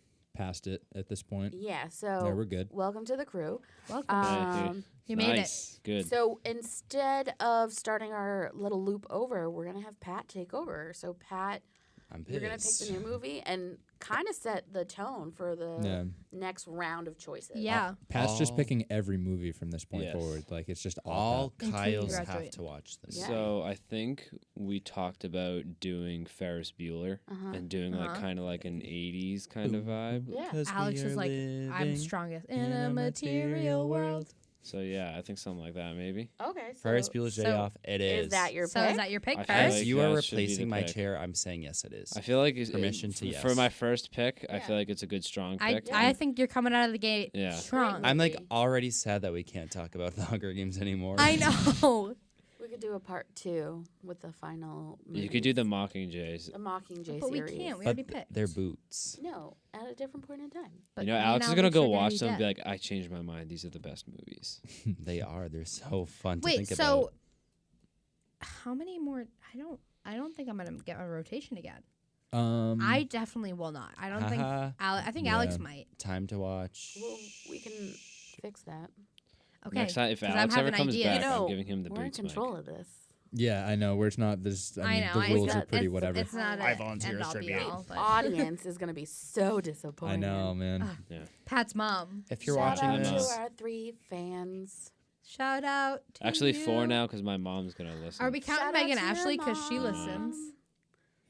S4: at this point.
S3: yeah. So
S4: Yeah, we're good.
S3: welcome to the crew.
S1: Welcome.
S3: Um,
S1: You made it.
S2: Nice. Good.
S3: So instead of starting our little loop over, we're gonna have Pat take over. So Pat,
S5: I'm pissed.
S3: you're gonna pick the new movie and kind of set the tone for the
S4: Yeah.
S3: next round of choices.
S1: Yeah.
S4: Pat's just
S5: all-
S4: picking every movie from this point
S2: Yes.
S4: forward. Like it's just
S5: All
S1: Until you
S5: Kyles have
S1: graduate.
S5: to watch them.
S3: Yeah.
S2: So I think we talked about doing Ferris Bueller and doing like kind of like an 80s kind of vibe.
S3: Yeah.
S1: Alex is like, I'm strongest in a material world.
S2: So yeah, I think something like that maybe.
S3: Okay. So
S5: Ferris Bueller's Day
S1: so
S5: Off. It is.
S3: is that your
S1: So
S3: pick?
S1: is that your pick
S2: I
S1: first?
S2: feel
S5: As
S2: like
S5: you are
S2: that should be the
S5: replacing my
S2: pick.
S5: chair, I'm saying yes. It is.
S2: I feel like
S5: Permission to
S2: for
S5: yes.
S2: my first pick. I
S3: Yeah.
S2: feel like it's a good strong pick.
S1: I think you're coming out of the gate
S2: Yeah.
S1: strong.
S3: Great.
S5: I'm like
S3: movie.
S5: already sad that we can't talk about the Hunger Games anymore.
S1: I know.
S3: we could could do a part 2 with the final.
S2: You could do the
S3: movies.
S2: Mockingjays.
S3: The Mockingjay
S1: But we
S3: series.
S1: can't. We
S5: But
S1: already picked.
S5: they're boots.
S3: No, at a different point in time.
S1: But
S2: You know,
S1: me and
S2: Alex is gonna
S1: Alex
S2: go
S1: are gonna
S2: watch
S1: be
S2: them and be
S1: dead.
S2: like, I changed my mind. These are the best movies.
S5: They are. They're so fun to
S1: Wait,
S5: think
S1: so
S5: about.
S1: how many more? I don't think I'm gonna get a rotation again.
S4: I
S1: I definitely will not. I don't think.
S5: Haha.
S1: I think Alex
S4: Yeah.
S1: might.
S5: Time to watch.
S3: Well, we can fix that.
S1: Okay.
S2: Next time, if
S1: 'cause I'm
S2: Alex ever
S1: having
S2: comes
S1: ideas.
S2: back,
S3: You know,
S2: I'm giving him the
S3: We're in
S2: boots
S3: control
S2: mic.
S3: of this.
S4: yeah, I know. Where it's not. There's. I mean,
S1: know.
S4: the rules are
S1: it's-
S4: pretty whatever.
S1: It's not.
S5: I
S1: a
S5: volunteer
S1: end
S5: as
S1: all be
S5: tribute.
S1: all, but-
S3: Audience is going to be so disappointed.
S4: I know, man.
S1: Pat's mom.
S5: If you're
S3: Shout
S5: watching
S3: out
S5: this,
S3: to our 3 fans.
S1: Shout out. To
S2: Actually,
S1: you.
S2: 4 now because my mom's gonna listen.
S1: Are we counting
S3: Shout out
S1: Megan
S3: to your
S1: Ashley because she
S3: mom.
S1: listens?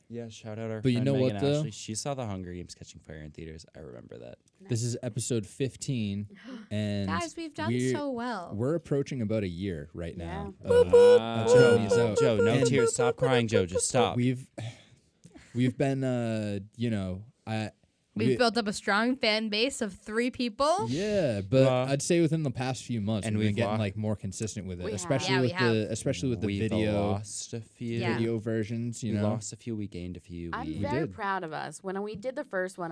S5: yeah, shout out our
S4: But you
S5: friend
S4: know what,
S5: Megan
S4: though?
S5: Ashley. She saw the Hunger Games Catching Fire in theaters. I remember that.
S4: This is episode 15, and
S1: Guys, we've done
S4: we're-
S1: so well.
S4: We're approaching about a year right now.
S3: Yeah.
S4: of
S2: Wow.
S4: checking these out.
S5: Joe, no
S4: And
S5: tears. Stop crying, Joe. Just stop.
S4: We've been
S1: We've built up a strong fan base of 3 people.
S4: yeah, but
S5: Uh,
S4: I'd say within the past few months,
S5: and
S4: we've been
S5: we've
S4: getting
S5: lo-
S4: like more consistent with it,
S3: We have.
S4: especially
S1: Yeah, we
S4: with
S1: have.
S4: the
S5: We've
S4: video
S5: lost a few.
S1: Yeah.
S4: video versions. You
S5: We
S4: know,
S5: lost a few. We gained a few.
S3: I'm
S5: We
S3: very
S4: did.
S3: proud of us. When we did the first one,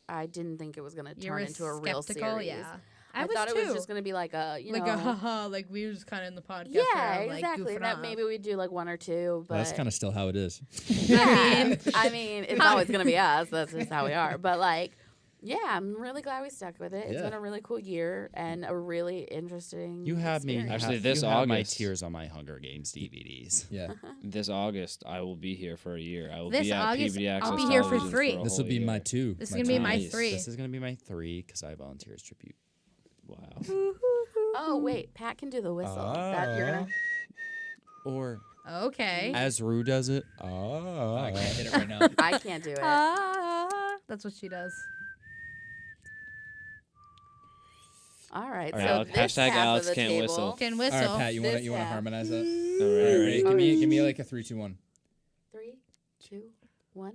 S3: I didn't think it was going to
S1: You
S3: turn
S1: were
S3: into a real
S1: skeptical,
S3: series.
S1: yeah.
S3: I
S1: was
S3: thought
S1: too.
S3: it was just going to be like a, you
S1: like
S3: know.
S1: a haha, like we were just kind of in the podcast.
S3: Yeah,
S1: era, like,
S3: exactly.
S1: goofing
S3: That
S1: off.
S3: maybe we'd do like 1 or 2, but
S4: that's kind of still how it is.
S3: yeah. I mean, it's always going to be us. That's just how we are. But like, yeah, I'm really glad we stuck with it. It's
S4: Yeah.
S3: been a really cool year and a really interesting.
S5: You have me.
S3: experience.
S2: Actually,
S5: you
S2: this
S5: have my
S2: August-
S5: tears on my Hunger Games DVDs.
S4: Yeah,
S2: This August, I will be here for a year. I will
S1: This
S2: be at
S1: August,
S2: PBD
S1: I'll
S2: Access
S1: be here for
S2: Television
S1: 3.
S2: a
S4: this will
S2: whole
S4: be my
S2: year.
S4: 2.
S1: This is gonna be my
S2: Nice.
S1: 3.
S5: This is gonna be my 3 because I volunteer as tribute.
S2: Wow.
S3: Oh wait, Pat can do the whistle. That you're gonna.
S5: Or
S1: Okay.
S5: as Rue does it. Oh,
S4: I can't hit it right now.
S3: I can't do it.
S1: That's what she does.
S3: All right.
S2: All
S3: So
S2: right,
S3: this
S2: hashtag
S3: half
S2: Alex
S3: of the
S2: can't
S3: table,
S2: whistle.
S1: Can
S4: All
S1: whistle.
S4: right, Pat, you want
S3: This
S4: to
S3: half.
S4: harmonize that?
S2: All
S4: All right, ready?
S2: right.
S4: Give me like a 3, 2, 1.
S3: 3, 2, 1.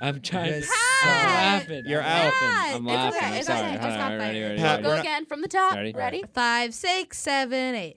S2: I'm trying.
S5: guys
S2: I'm
S5: suck.
S2: laughing.
S5: You're
S2: I'm
S5: out.
S2: laughing. I'm
S3: It's
S2: laughing.
S3: okay,
S2: I'm
S3: it's
S2: sorry.
S3: okay,
S2: All
S3: it's
S2: right,
S3: not
S2: ready,
S3: fair.
S2: ready,
S5: Pat,
S2: ready.
S3: Go
S5: we're not-
S3: again from the top.
S2: Ready?
S3: Ready?
S1: 5, 6, 7, 8.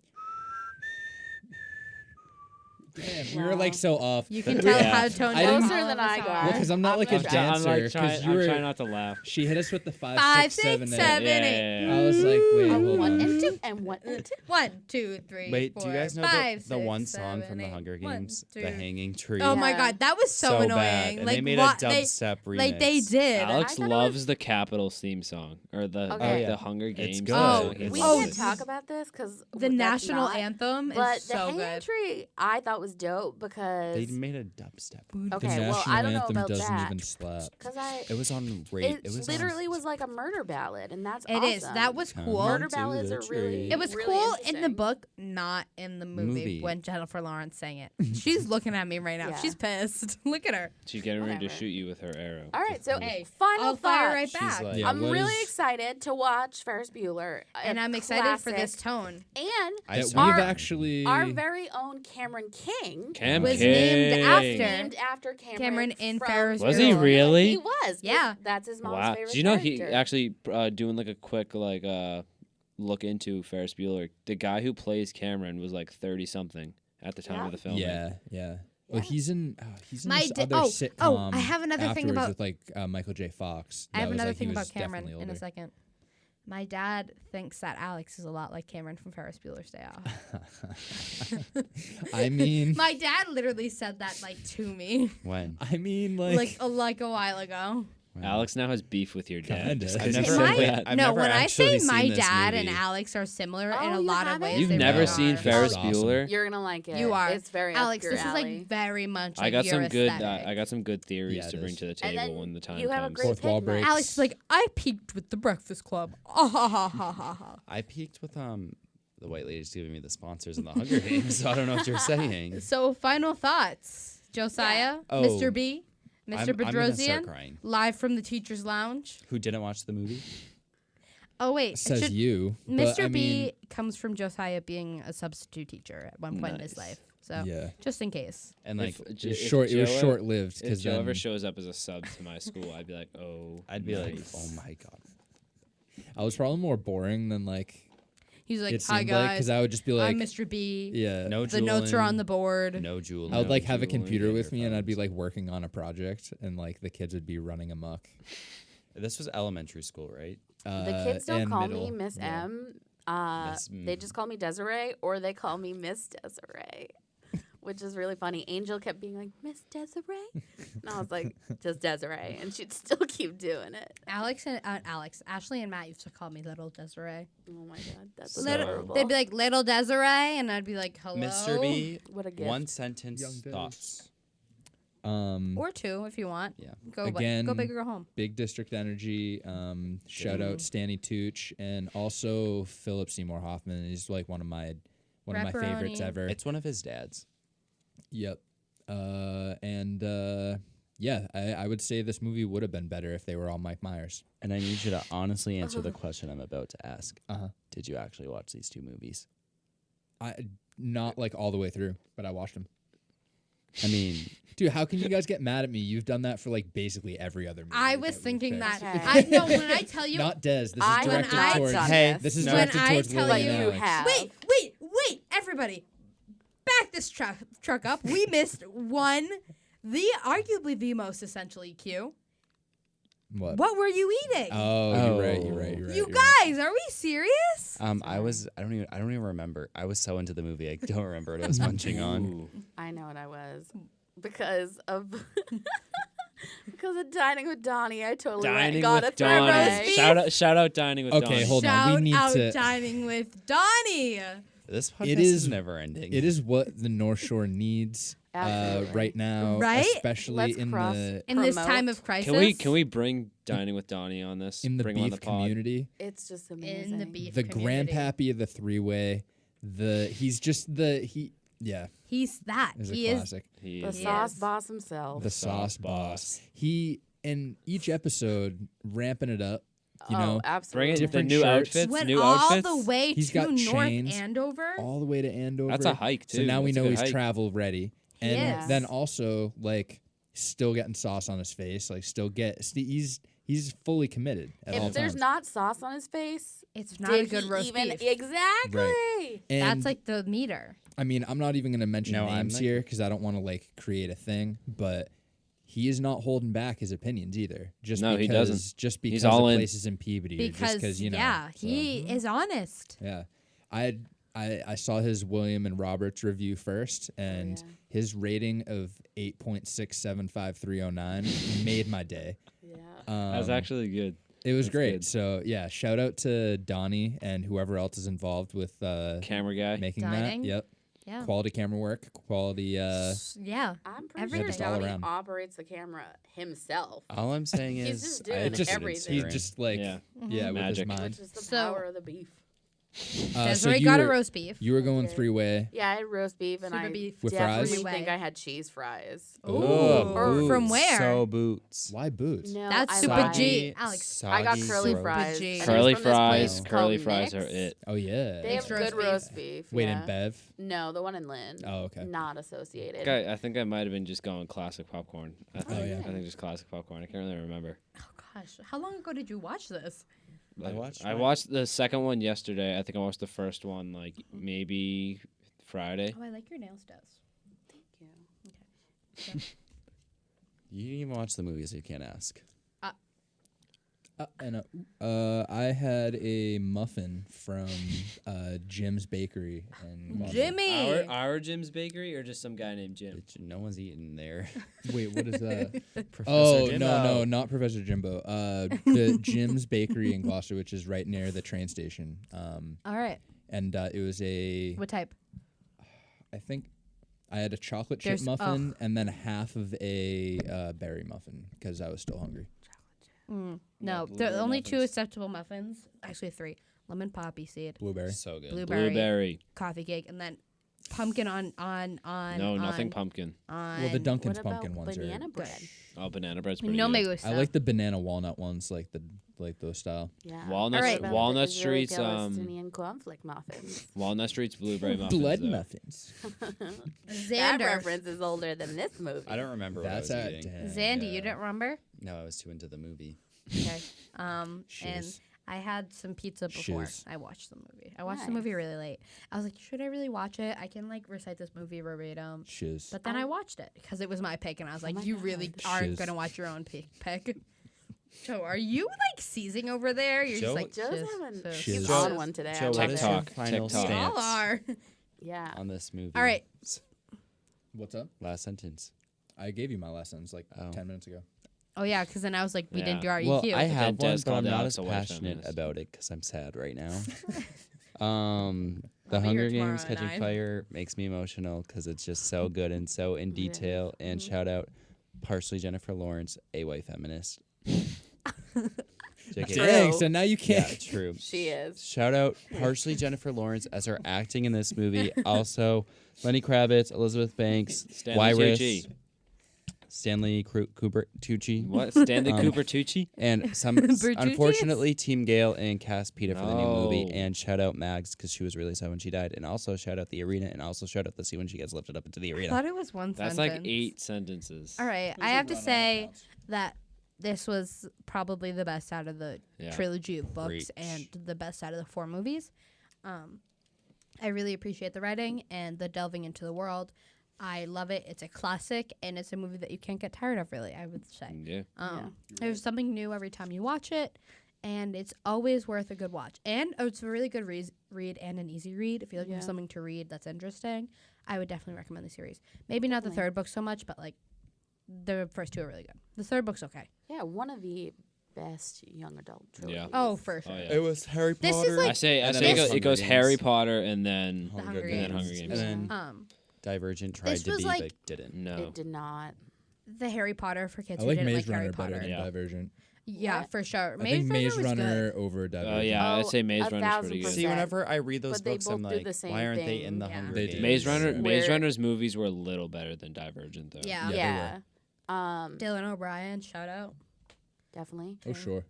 S4: Damn, we were like so off.
S1: You can tell
S2: Yeah.
S1: how toned
S4: I
S1: down
S4: didn't-
S1: all
S3: Closer
S1: of
S3: than
S1: us
S3: I
S1: are.
S3: got.
S4: Well, because I'm not like a
S3: I'm trying-
S2: I'm
S4: dancer.
S2: like
S4: 'cause
S2: trying.
S4: you
S2: I'm
S4: were.
S2: trying not to laugh.
S4: She hit us with the 5,
S1: 5,
S4: 6, 7,
S1: 6,
S4: 8.
S1: 7, 8.
S2: Yeah.
S4: I was like, wait, hold
S3: 1
S4: on.
S3: and 2 and 1 and 2.
S1: 1, 2, 3.
S5: Wait,
S1: 4,
S5: do you guys know
S1: 5,
S5: the one
S1: 6,
S5: song
S1: 7,
S5: from the
S1: 8.
S5: Hunger
S1: 1,
S5: Games,
S1: 2.
S5: The Hanging Tree?
S1: Oh my
S3: Yeah.
S1: god, that was so,
S5: bad.
S1: annoying.
S5: And
S1: like
S5: they made
S1: what
S5: a dubstep remix.
S1: like they did.
S2: Alex
S3: I thought it
S2: loves
S3: was-
S2: the Capitals theme song or the
S3: Okay.
S2: the Hunger Games.
S5: good.
S2: song.
S5: It's
S3: We
S5: Oh,
S3: can't talk about this because
S1: The national anthem
S3: But
S1: is
S3: the
S1: so
S3: hanging
S1: good.
S3: tree, I thought was dope because
S5: They made a dubstep.
S3: okay,
S4: the
S3: well
S4: national
S3: I don't know
S4: anthem
S3: about
S4: doesn't
S3: that
S4: even slap.
S3: because I
S5: It was on
S3: it
S5: It was
S3: literally
S5: on
S3: was like a murder ballad, and that's
S1: It is.
S3: awesome.
S1: That was
S5: Come
S1: cool.
S5: on
S3: Murder
S5: to
S3: ballads
S5: the
S3: are really-
S5: tree.
S1: It was
S3: really
S1: cool in the
S3: interesting.
S1: book, not in the movie,
S5: Movie.
S1: when Jennifer Lawrence sang it. She's looking at me right now.
S3: Yeah.
S1: She's pissed. Look at her.
S2: She's getting ready to
S3: Whatever.
S2: shoot you with her arrow.
S3: All right, so
S1: Hey,
S3: final
S1: I'll fire right
S3: thoughts.
S1: back.
S5: She's like,
S4: Yeah,
S3: I'm
S4: what
S3: really
S4: is-
S3: excited to watch Ferris Bueller,
S1: And
S3: a
S1: I'm excited for this
S3: classic.
S1: tone.
S3: And
S5: I
S4: That
S5: saw
S4: we've
S3: Our-
S4: actually.
S3: our very own Cameron King
S2: Cam
S1: Was
S2: King.
S1: named after-
S3: named after
S1: Cameron in
S3: from
S1: Ferris
S2: Was he
S1: Bueller.
S2: really?
S3: He was.
S1: Yeah.
S3: That's his mom's
S2: Wow.
S3: favorite
S2: Do you know he
S3: character.
S2: actually doing like a quick look into Ferris Bueller? The guy who plays Cameron was like 30 something at the time
S3: Yeah.
S2: of the filming.
S4: Yeah. Well,
S3: Yeah.
S4: he's in
S1: My
S4: this
S1: di-
S4: other
S1: oh,
S4: sitcom.
S1: oh, I have another thing
S4: afterwards
S1: about-
S4: with like Michael J. Fox.
S1: I have
S4: that was,
S1: another
S4: like, he
S1: thing
S4: was
S1: about Cameron
S4: definitely
S1: in a
S4: older.
S1: second. My dad thinks that Alex is a lot like Cameron from Ferris Bueller's Day Off.
S4: I mean,
S1: My dad literally said that like to me
S5: when.
S4: I mean,
S1: like a while ago.
S2: Alex now has beef with your dad.
S4: Kinda.
S2: just
S4: I've
S2: 'cause you
S5: never-
S2: said
S1: My-
S2: that.
S5: I've
S1: no,
S5: never
S1: when I say
S5: actually
S1: my
S5: seen this
S1: dad and
S5: movie.
S1: Alex are similar
S3: Oh,
S1: in a
S3: you
S1: lot of
S3: haven't?
S1: ways.
S2: You've
S1: they
S2: never
S1: really
S2: seen
S1: are.
S2: Ferris
S4: awesome.
S2: Bueller?
S3: You're gonna like it.
S1: You are.
S3: It's very
S1: Alex,
S3: up your
S1: this is
S3: alley.
S1: like very much.
S2: I
S1: like
S2: got
S1: your
S2: some good.
S1: aesthetic.
S2: I got some good theories
S4: Yeah,
S2: to
S4: it
S2: bring
S4: is.
S2: to the
S3: And
S2: table
S3: then
S2: when the time
S3: you have a
S2: comes.
S3: great
S4: Fourth wall
S3: pick,
S4: break.
S3: Matt.
S1: Alex is like, I peaked with the Breakfast Club. Ah, ha, ha, ha, ha, ha.
S5: I peaked with the white lady's giving me the sponsors in the Hunger Games, so I don't know what you're saying.
S1: So, final thoughts, Josiah,
S5: Oh.
S1: Mr. B, Mr.
S5: I'm gonna start
S1: Bedrosian,
S5: crying.
S1: live from the Teacher's Lounge.
S5: Who didn't watch the movie?
S1: Oh wait, it
S4: says
S1: should-
S4: you.
S1: Mr.
S4: But, I
S1: B
S4: mean,
S1: comes from Josiah being a substitute teacher at one point in his
S5: Nice.
S1: life. So
S4: yeah,
S1: just in case.
S5: And like,
S2: If
S4: it was
S2: if
S4: short. It was
S2: Joe-
S4: short lived
S2: If
S4: because
S2: Joe
S4: then
S2: ever shows up as a sub to my school, I'd be like, oh.
S5: I'd be like,
S2: nice.
S5: oh my god.
S4: I was probably more boring than like.
S1: He's like,
S4: It
S1: "Hi
S4: seemed like,
S1: guys,
S4: because I would just be like,
S1: I'm Mr. B.
S4: yeah.
S5: No
S1: The notes are on the
S5: jeweling,
S1: board."
S5: No jewelry.
S4: I would like have a
S2: jeweling
S4: computer
S2: in
S4: with
S2: your
S4: me, and I'd be
S2: phones.
S4: like working on a project, and like the kids would be running amok.
S5: This was elementary school, right?
S3: The kids don't
S4: and
S3: call
S4: middle,
S3: me Miss
S4: yeah.
S3: M.
S5: Miss
S3: They just call me Desiree, or they call me Miss Desiree, which is really funny. Angel kept being like, Miss Desiree? And I was like, just Desiree. And she'd still keep doing it.
S1: Ashley and Matt used to call me Little Desiree.
S3: Oh my God. That's
S5: So-
S3: adorable.
S1: They'd be like, "Little Desiree," and I'd be like, "Hello."
S5: Mr. B,
S3: What a gift.
S5: one sentence
S4: Young Des.
S5: thoughts.
S1: Or two if you want.
S5: Yeah.
S1: Go
S4: Again,
S1: go big or go home.
S4: Big District Energy. Shout out Stanley Tucci, and also Philip Seymour Hoffman. He's like one of my favorites
S1: Rapperoni.
S4: ever.
S5: It's one of his dads.
S4: Yep. Yeah, I would say this movie would have been better if they were all Mike Myers.
S5: And I need you to honestly answer the question I'm about to ask.
S4: Uh huh.
S5: Did you actually watch these two movies?
S4: I not like all the way through, but I watched them.
S5: I mean,
S4: Dude, how can you guys get mad at me? You've done that for like basically every other movie.
S1: I was
S4: we've
S1: thinking
S4: picked.
S1: that.
S3: Okay.
S1: I know when I tell you.
S4: Not Des. This is
S3: I have
S4: directed
S3: not
S4: towards.
S3: done
S5: Hey,
S3: this.
S4: This is
S1: When
S4: directed
S1: I
S4: towards
S1: tell
S4: Lily
S3: you
S4: and Alex.
S3: have.
S1: Wait, everybody. Back this truck up. We missed arguably the most essential EQ. What were you eating?
S4: Oh, you're right.
S1: you
S4: you're right.
S1: guys, are we serious?
S5: I don't even remember. I was so into the movie. I don't remember what I was munching on.
S2: Ooh.
S3: I know what I was. Because of Dining with Donnie, I totally went and
S2: Dining
S3: got
S2: with
S3: a third
S2: Donnie.
S3: roast.
S2: Shout out Dining with
S4: Okay,
S2: Donnie.
S4: hold on. We need
S1: Shout out
S4: to.
S1: Dining with Donnie.
S5: This podcast
S4: It
S5: is
S4: is-
S5: never ending.
S4: It is what the North Shore needs
S3: Absolutely.
S4: right now,
S1: Right?
S4: especially
S3: Let's
S4: in
S3: cross-
S4: the
S1: In this
S3: Promote.
S1: time of crisis.
S2: Can we bring Dining with Donnie on this?
S4: in the
S2: bring him on
S4: beef
S2: the pod.
S4: community.
S3: It's just amazing.
S1: in the beef
S4: The
S1: community.
S4: grandpappy of the three-way. He's
S1: He's that.
S4: is a
S1: He is.
S4: classic.
S2: He
S3: The
S2: is.
S3: sauce
S1: Yes.
S3: boss himself.
S4: The sauce
S2: Sauce
S4: boss.
S2: boss.
S4: He in each episode ramping it up. You
S3: oh,
S4: know,
S3: absolutely.
S2: Bring in the
S4: Different
S2: new
S4: shirts.
S2: outfits.
S1: Went
S2: New
S1: all
S2: outfits.
S1: the way
S4: He's
S1: to
S4: got
S1: North
S4: chains
S1: Andover.
S4: all the way to Andover.
S2: That's a hike too.
S4: So now we
S2: That's a
S4: know
S2: good
S4: he's
S2: hike.
S4: travel ready,
S1: He
S4: and
S1: is.
S4: then also like still getting sauce on his face. Like he's fully committed at all
S3: If there's
S4: times.
S3: not sauce on his face,
S1: It's not
S3: did
S1: a good
S3: he
S1: roast
S3: even
S1: beef.
S3: Exactly.
S4: And
S1: That's like the meter.
S4: I mean, I'm not even gonna mention
S5: No, I'm
S4: names
S5: like-
S4: here because I don't want to like create a thing, but. He is not holding back his opinions either. Just
S2: No,
S4: because,
S2: he doesn't.
S4: Just because
S2: He's all
S4: of
S2: in.
S4: places in Peabody, or just
S1: Because
S4: because you know.
S1: yeah,
S4: so.
S1: he is honest.
S4: Yeah, I saw his William and Roberts review first, and
S3: yeah.
S4: his rating of 8.675309 made my day.
S3: Yeah.
S2: That's actually good.
S4: It was
S2: that's
S4: great.
S2: good.
S4: So yeah, shout out to Donnie and whoever else is involved with
S2: Camera guy.
S4: making
S1: Dining?
S4: that. Yep,
S1: Yeah.
S4: quality camera work, quality.
S1: Yeah.
S3: I'm pretty
S1: Everything.
S3: sure
S4: Just all
S3: Donnie
S4: around.
S3: operates the camera himself,
S5: All I'm saying
S3: He's
S5: is
S3: just doing
S5: I
S4: It just
S5: visited
S3: everything.
S4: he's
S5: Saran.
S4: just like
S2: Yeah.
S4: yeah, with his
S2: Magic.
S4: mind.
S3: which is the
S1: So-
S3: power of the beef.
S4: So
S1: Desiree
S4: you
S1: got a
S4: were-
S1: roast beef.
S4: You were going
S3: Okay.
S4: 3-way.
S3: Yeah, I had roast beef, and
S1: Super
S3: I
S1: beef.
S4: With
S3: definitely
S1: fries?
S3: think I had cheese fries.
S1: Ooh.
S5: Ugh,
S1: From
S5: boots.
S1: where?
S5: So boots.
S4: Why boots?
S3: No,
S1: That's
S3: I
S1: super
S3: lied.
S1: G. Alex,
S3: I got
S5: Soggy
S3: curly
S5: throat.
S3: fries.
S1: G.
S3: and it was
S2: Curly
S3: from this place
S2: fries.
S3: called
S2: Curly fries are
S3: Nick's.
S2: it.
S4: Oh yeah.
S3: They have
S1: Nick's roast
S3: good
S1: beef.
S3: roast beef.
S4: Wait,
S3: yeah.
S4: in Bev.
S3: No, the one in Lynn.
S4: Oh, okay.
S3: Not associated.
S2: I think I might have been just going classic popcorn. I think,
S4: yeah.
S2: I think just classic popcorn. I can't really remember.
S1: oh gosh, how long ago did you watch this?
S5: I watched
S2: I
S5: mine.
S2: watched the second one yesterday. I think I watched the first one like maybe Friday.
S1: Oh, I like your nails, Des.
S3: Thank you.
S5: You didn't even watch the movie, so you can't ask.
S4: I had a muffin from Jim's Bakery in Boston.
S1: Jimmy.
S2: Our Jim's Bakery or just some guy named Jim?
S5: No one's eating there.
S4: Wait, what is that?
S5: Professor
S4: Oh
S5: Jimbo.
S4: no, not Professor Jimbo. The Jim's Bakery in Gloucester, which is right near the train station.
S1: All right.
S4: And it was
S1: What type?
S4: I think I had a chocolate chip
S1: There's-
S4: muffin and then half of a berry muffin because I was still hungry.
S1: No,
S2: blueberry
S1: the only two
S2: muffins.
S1: acceptable muffins. Actually, three: lemon poppy seed,
S4: Blueberry.
S5: So good.
S1: blueberry, coffee cake, and then pumpkin on.
S2: No, nothing pumpkin.
S1: On
S4: Well, the Dunkin's
S3: What about
S4: pumpkin ones
S3: banana
S4: are.
S3: bread?
S2: Oh, banana bread's pretty
S1: No
S2: good.
S1: me gusta.
S4: I like the banana walnut ones, like those style.
S3: Yeah.
S2: Walnut,
S1: All right.
S3: What about
S2: Walnut
S3: the Israeli
S2: Street's
S3: Palestinian cornflake muffins.
S2: Walnut Street's blueberry muffins.
S4: Blood
S2: though.
S4: muffins.
S3: That
S1: Xander.
S3: reference is older than this movie.
S5: I don't remember
S4: That's
S5: what I was
S4: at
S5: eating.
S1: Zandy, you don't remember?
S5: No, I was too into the movie.
S1: Okay. And
S4: Shiz.
S1: I had some pizza before
S4: Shiz.
S1: I watched the movie. I watched the movie really late. I was like, should I really watch it? I can like recite this movie verbatim.
S4: Shiz.
S1: But then I watched it because it was my pick, and I was like,
S3: my
S1: you really
S3: God.
S1: aren't
S4: Shiz.
S1: gonna watch your own pick. Joe, are you like seizing over there? You're
S5: Joe-
S1: just like
S3: Joe's
S1: shiz,
S3: having
S1: shiz.
S3: he's
S4: Shiz.
S3: on one today. I
S5: Joe,
S3: love
S5: what
S3: it.
S5: is your
S2: TikTok,
S5: final
S2: TikTok.
S1: We all
S5: stance
S1: are.
S3: Yeah.
S5: on this movie?
S1: All right.
S4: What's up?
S5: Last sentence.
S4: I gave you my lessons like
S5: Oh.
S4: 10 minutes ago.
S1: Oh yeah, because then I was like, we didn't do our
S5: Well,
S1: EQ.
S5: I have
S2: Des
S5: one, but
S2: called
S5: I'm not
S2: Alex
S5: as
S2: a white
S5: passionate
S2: feminist.
S5: about it because I'm sad right now. The
S1: I'll be here
S5: Hunger
S1: tomorrow
S5: Games
S1: at
S5: Catching
S1: 9.
S5: Fire makes me emotional because it's just so good and so in detail. And shout out, partially Jennifer Lawrence, a white feminist. JK.
S4: Dang, so now you
S5: Yeah,
S4: can't.
S5: true.
S3: She is.
S5: Shout out, partially Jennifer Lawrence as her acting in this movie. Also, Lenny Kravitz, Elizabeth Banks,
S2: Stanley
S5: Wyrus,
S2: Tucci.
S5: Stanley Cooper Tucci.
S2: What? Stanley
S5: Um,
S2: Cooper Tucci?
S5: And some,
S1: Bertucci?
S5: unfortunately, Team Gale and Cass Peta for the new movie.
S2: No.
S5: And shout out Mags because she was really sad when she died. And also shout out the arena. And also shout out the scene when she gets lifted up into the
S1: I
S5: arena.
S1: thought it was one
S2: That's
S1: sentence.
S2: like 8 sentences.
S1: All right, I have to say that this was probably the best out of the
S2: Yeah.
S1: trilogy of books
S5: Preach.
S1: and the best out of the 4 movies. I really appreciate the writing and the delving into the world. I love it. It's a classic, and it's a movie that you can't get tired of, really, I would say.
S2: Yeah.
S1: There's something new every time you watch it, and it's always worth a good watch. And it's a really good read and an easy read. If you're looking for something to read that's interesting, I would definitely recommend the series. Maybe not the third book so much, but like the first 2 are really good. The third book's okay.
S3: Yeah, one of the best young adult trilogies.
S1: Oh, for sure.
S2: Oh, yeah.
S5: It was Harry
S1: This is
S5: Potter.
S1: like-
S2: I say
S5: And
S2: it,
S5: then
S2: goes,
S5: Hunger
S2: it goes
S5: Games.
S2: Harry Potter and then
S1: The Hunger
S2: and then Hunger
S1: Games.
S2: Games.
S5: And then Divergent tried
S1: this
S5: to
S1: was
S5: be,
S1: like-
S5: but didn't.
S2: No.
S3: It did not.
S1: The Harry Potter for kids
S4: I
S1: who
S4: like
S1: didn't
S4: Maze
S1: like Harry
S4: Runner better
S1: Potter.
S4: than
S2: Yeah.
S4: Divergent.
S1: Yeah,
S3: What?
S1: for sure.
S4: I think Maze
S1: was
S4: Runner
S1: good.
S4: over
S2: Oh
S4: Divergent.
S2: yeah, I'd say Maze Runner's
S3: 1,000%.
S2: pretty good.
S5: See, whenever I read those
S3: But they
S5: books, I'm
S3: both do
S5: like,
S3: the same
S5: why aren't they in the
S3: thing.
S5: Hunger
S4: They
S5: Games?
S4: do.
S2: Maze Runner,
S4: Yeah.
S2: Maze
S3: Where-
S2: Runner's movies were a little better than Divergent though.
S1: Yeah.
S4: Yeah.
S3: Yeah.
S1: Dylan O'Brien, shout out.
S3: Definitely.
S4: Oh, sure.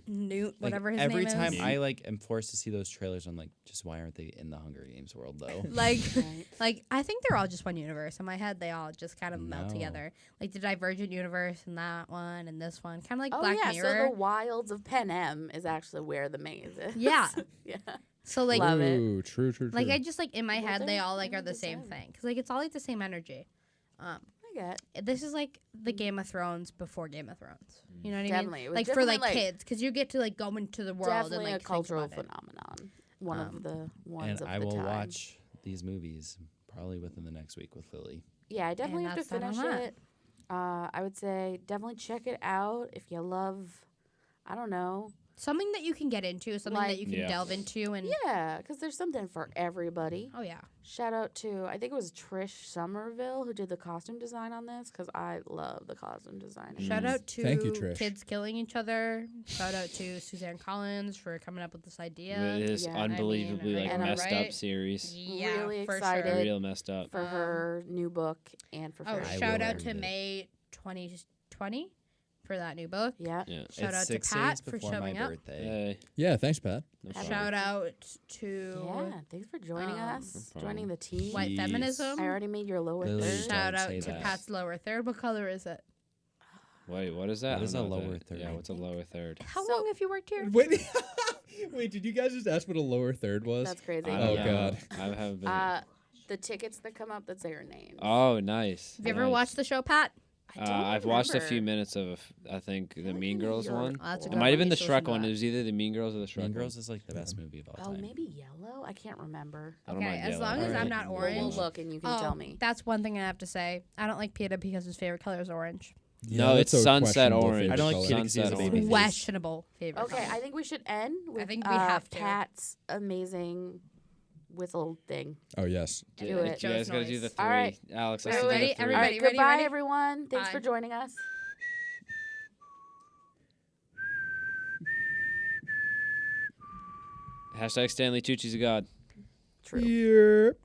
S1: Newt,
S5: Like,
S1: whatever his
S5: every
S1: name
S5: time
S1: is.
S5: I like am forced to see those trailers, I'm like, just why aren't they in the Hunger Games world though?
S1: Like,
S3: Right.
S1: like I think they're all just one universe. In my head, they all just kind of melt
S5: No.
S1: together. Like the Divergent universe and that one and this one, kind of like
S3: Oh
S1: Black
S3: yeah,
S1: Mirror.
S3: so the wilds of Panem is actually where the maze is.
S1: Yeah.
S3: Yeah.
S1: So like,
S3: Love it.
S4: Ooh, true.
S1: like I just like in my
S3: Well,
S1: head, they
S3: they're-
S1: all like
S3: they're
S1: are the
S3: the
S1: same
S3: same.
S1: thing because like it's all like the same energy.
S3: I get.
S1: This is like the Game of Thrones before Game of Thrones. You know what I
S3: Definitely. It
S1: mean?
S3: was
S1: Like for like
S3: definitely, like,
S1: kids, because you get to like go into the world
S3: Definitely
S1: and like
S3: a
S1: think
S3: cultural
S1: about it.
S3: phenomenon. One of the ones
S5: And
S3: of
S5: I
S3: the
S5: will
S3: time.
S5: watch these movies probably within the next week with Lily.
S3: Yeah, I definitely have to
S1: that's that on
S3: finish
S1: that.
S3: it. I would say definitely check it out if you love. I don't know.
S1: Something that you can get into, something that
S3: Like-
S1: you can
S2: Yeah.
S1: delve into, and
S3: Yeah, because there's something for everybody.
S1: oh yeah,
S3: Shout out to, I think it was Trish Somerville who did the costume design on this because I love the costume design.
S1: shout out to
S4: Thank you, Trish.
S1: kids killing each other. Shout out to Suzanne Collins for coming up with this idea.
S2: This
S3: Yeah. I
S2: unbelievably
S1: mean,
S2: like
S3: and I'm
S2: messed
S1: right.
S2: up series.
S1: Yeah,
S3: Really
S1: for
S3: excited.
S1: Sure.
S2: Real messed up.
S3: For her new book and for
S1: Oh,
S3: Fairy
S1: shout
S5: will
S1: out
S5: read
S1: to
S5: it.
S1: May 2020 for that new book.
S3: Yeah.
S2: Yeah.
S1: Shout
S5: it's
S1: out to
S5: 6
S1: Pat
S5: days
S1: for
S5: before
S1: showing
S5: my
S1: up.
S5: birthday.
S2: Hey,
S4: Yeah, thanks, Pat.
S2: no
S3: Shout
S2: problem.
S1: Shout out to
S3: Yeah. Thanks for joining us,
S2: No
S3: joining
S2: problem.
S3: the team.
S1: white
S5: Jeez.
S1: feminism.
S3: I already made your lower
S5: Lily,
S3: third.
S1: Shout
S5: Don't
S1: out
S5: say
S1: to
S5: that.
S1: Pat's lower third. What color is it?
S2: Wait, what is that?
S5: What
S2: I
S5: is
S2: don't
S5: a
S2: know what
S5: lower
S2: that-
S5: third?
S2: Yeah, what's a lower third?
S1: How
S3: So-
S1: long have you worked here?
S4: Wait, wait, did you guys just ask what a lower third was?
S3: That's crazy.
S2: I
S4: Oh,
S2: don't know.
S4: God.
S2: I have been.
S3: The tickets that come up that say your name.
S2: Oh, nice.
S1: Have you ever
S2: nice.
S1: watched the show, Pat?
S3: I don't
S2: I've watched a few
S3: remember.
S2: minutes of, I think, the
S3: like
S2: Mean
S3: maybe
S2: Girls
S3: you're-
S2: one.
S1: Oh, that's a
S3: It
S1: good
S2: It might have
S1: one.
S2: been the
S1: You should listen
S2: Shrek
S1: to
S2: one.
S1: that.
S2: It was either the Mean Girls or the Shrek
S5: Mean
S2: one.
S5: Girls is like the best movie of all
S3: Oh,
S5: time.
S3: maybe yellow? I can't remember.
S2: I don't
S1: Okay,
S2: mind
S1: as
S2: yellow.
S1: long as I'm
S5: Alright.
S1: not
S3: We'll
S1: orange.
S3: look and you can
S1: Oh,
S3: tell me.
S1: that's one thing I have to say. I don't like Peter because his favorite color is orange.
S2: No,
S4: that's
S2: it's
S4: a
S2: sunset
S4: questionable
S2: orange.
S4: favorite
S5: I don't like
S4: color.
S5: Kitty 'cause he has a
S2: Sunset
S5: baby
S2: orange.
S5: face.
S1: Questionable favorite.
S3: Okay,
S1: color.
S3: I think we should end with
S1: think we have to.
S3: Pat's amazing whistle thing.
S4: Oh, yes.
S3: Do
S2: You
S3: it.
S2: guys gotta do the
S1: Noise.
S2: three.
S3: All right.
S2: Alex,
S1: All right,
S2: let's do the
S1: ready?
S2: three.
S1: Everybody
S3: All right,
S1: ready,
S3: goodbye,
S1: ready?
S3: everyone. Thanks
S1: Bye.
S3: for joining us.
S2: Hashtag Stanley Tucci's a god.
S3: True.
S4: Here.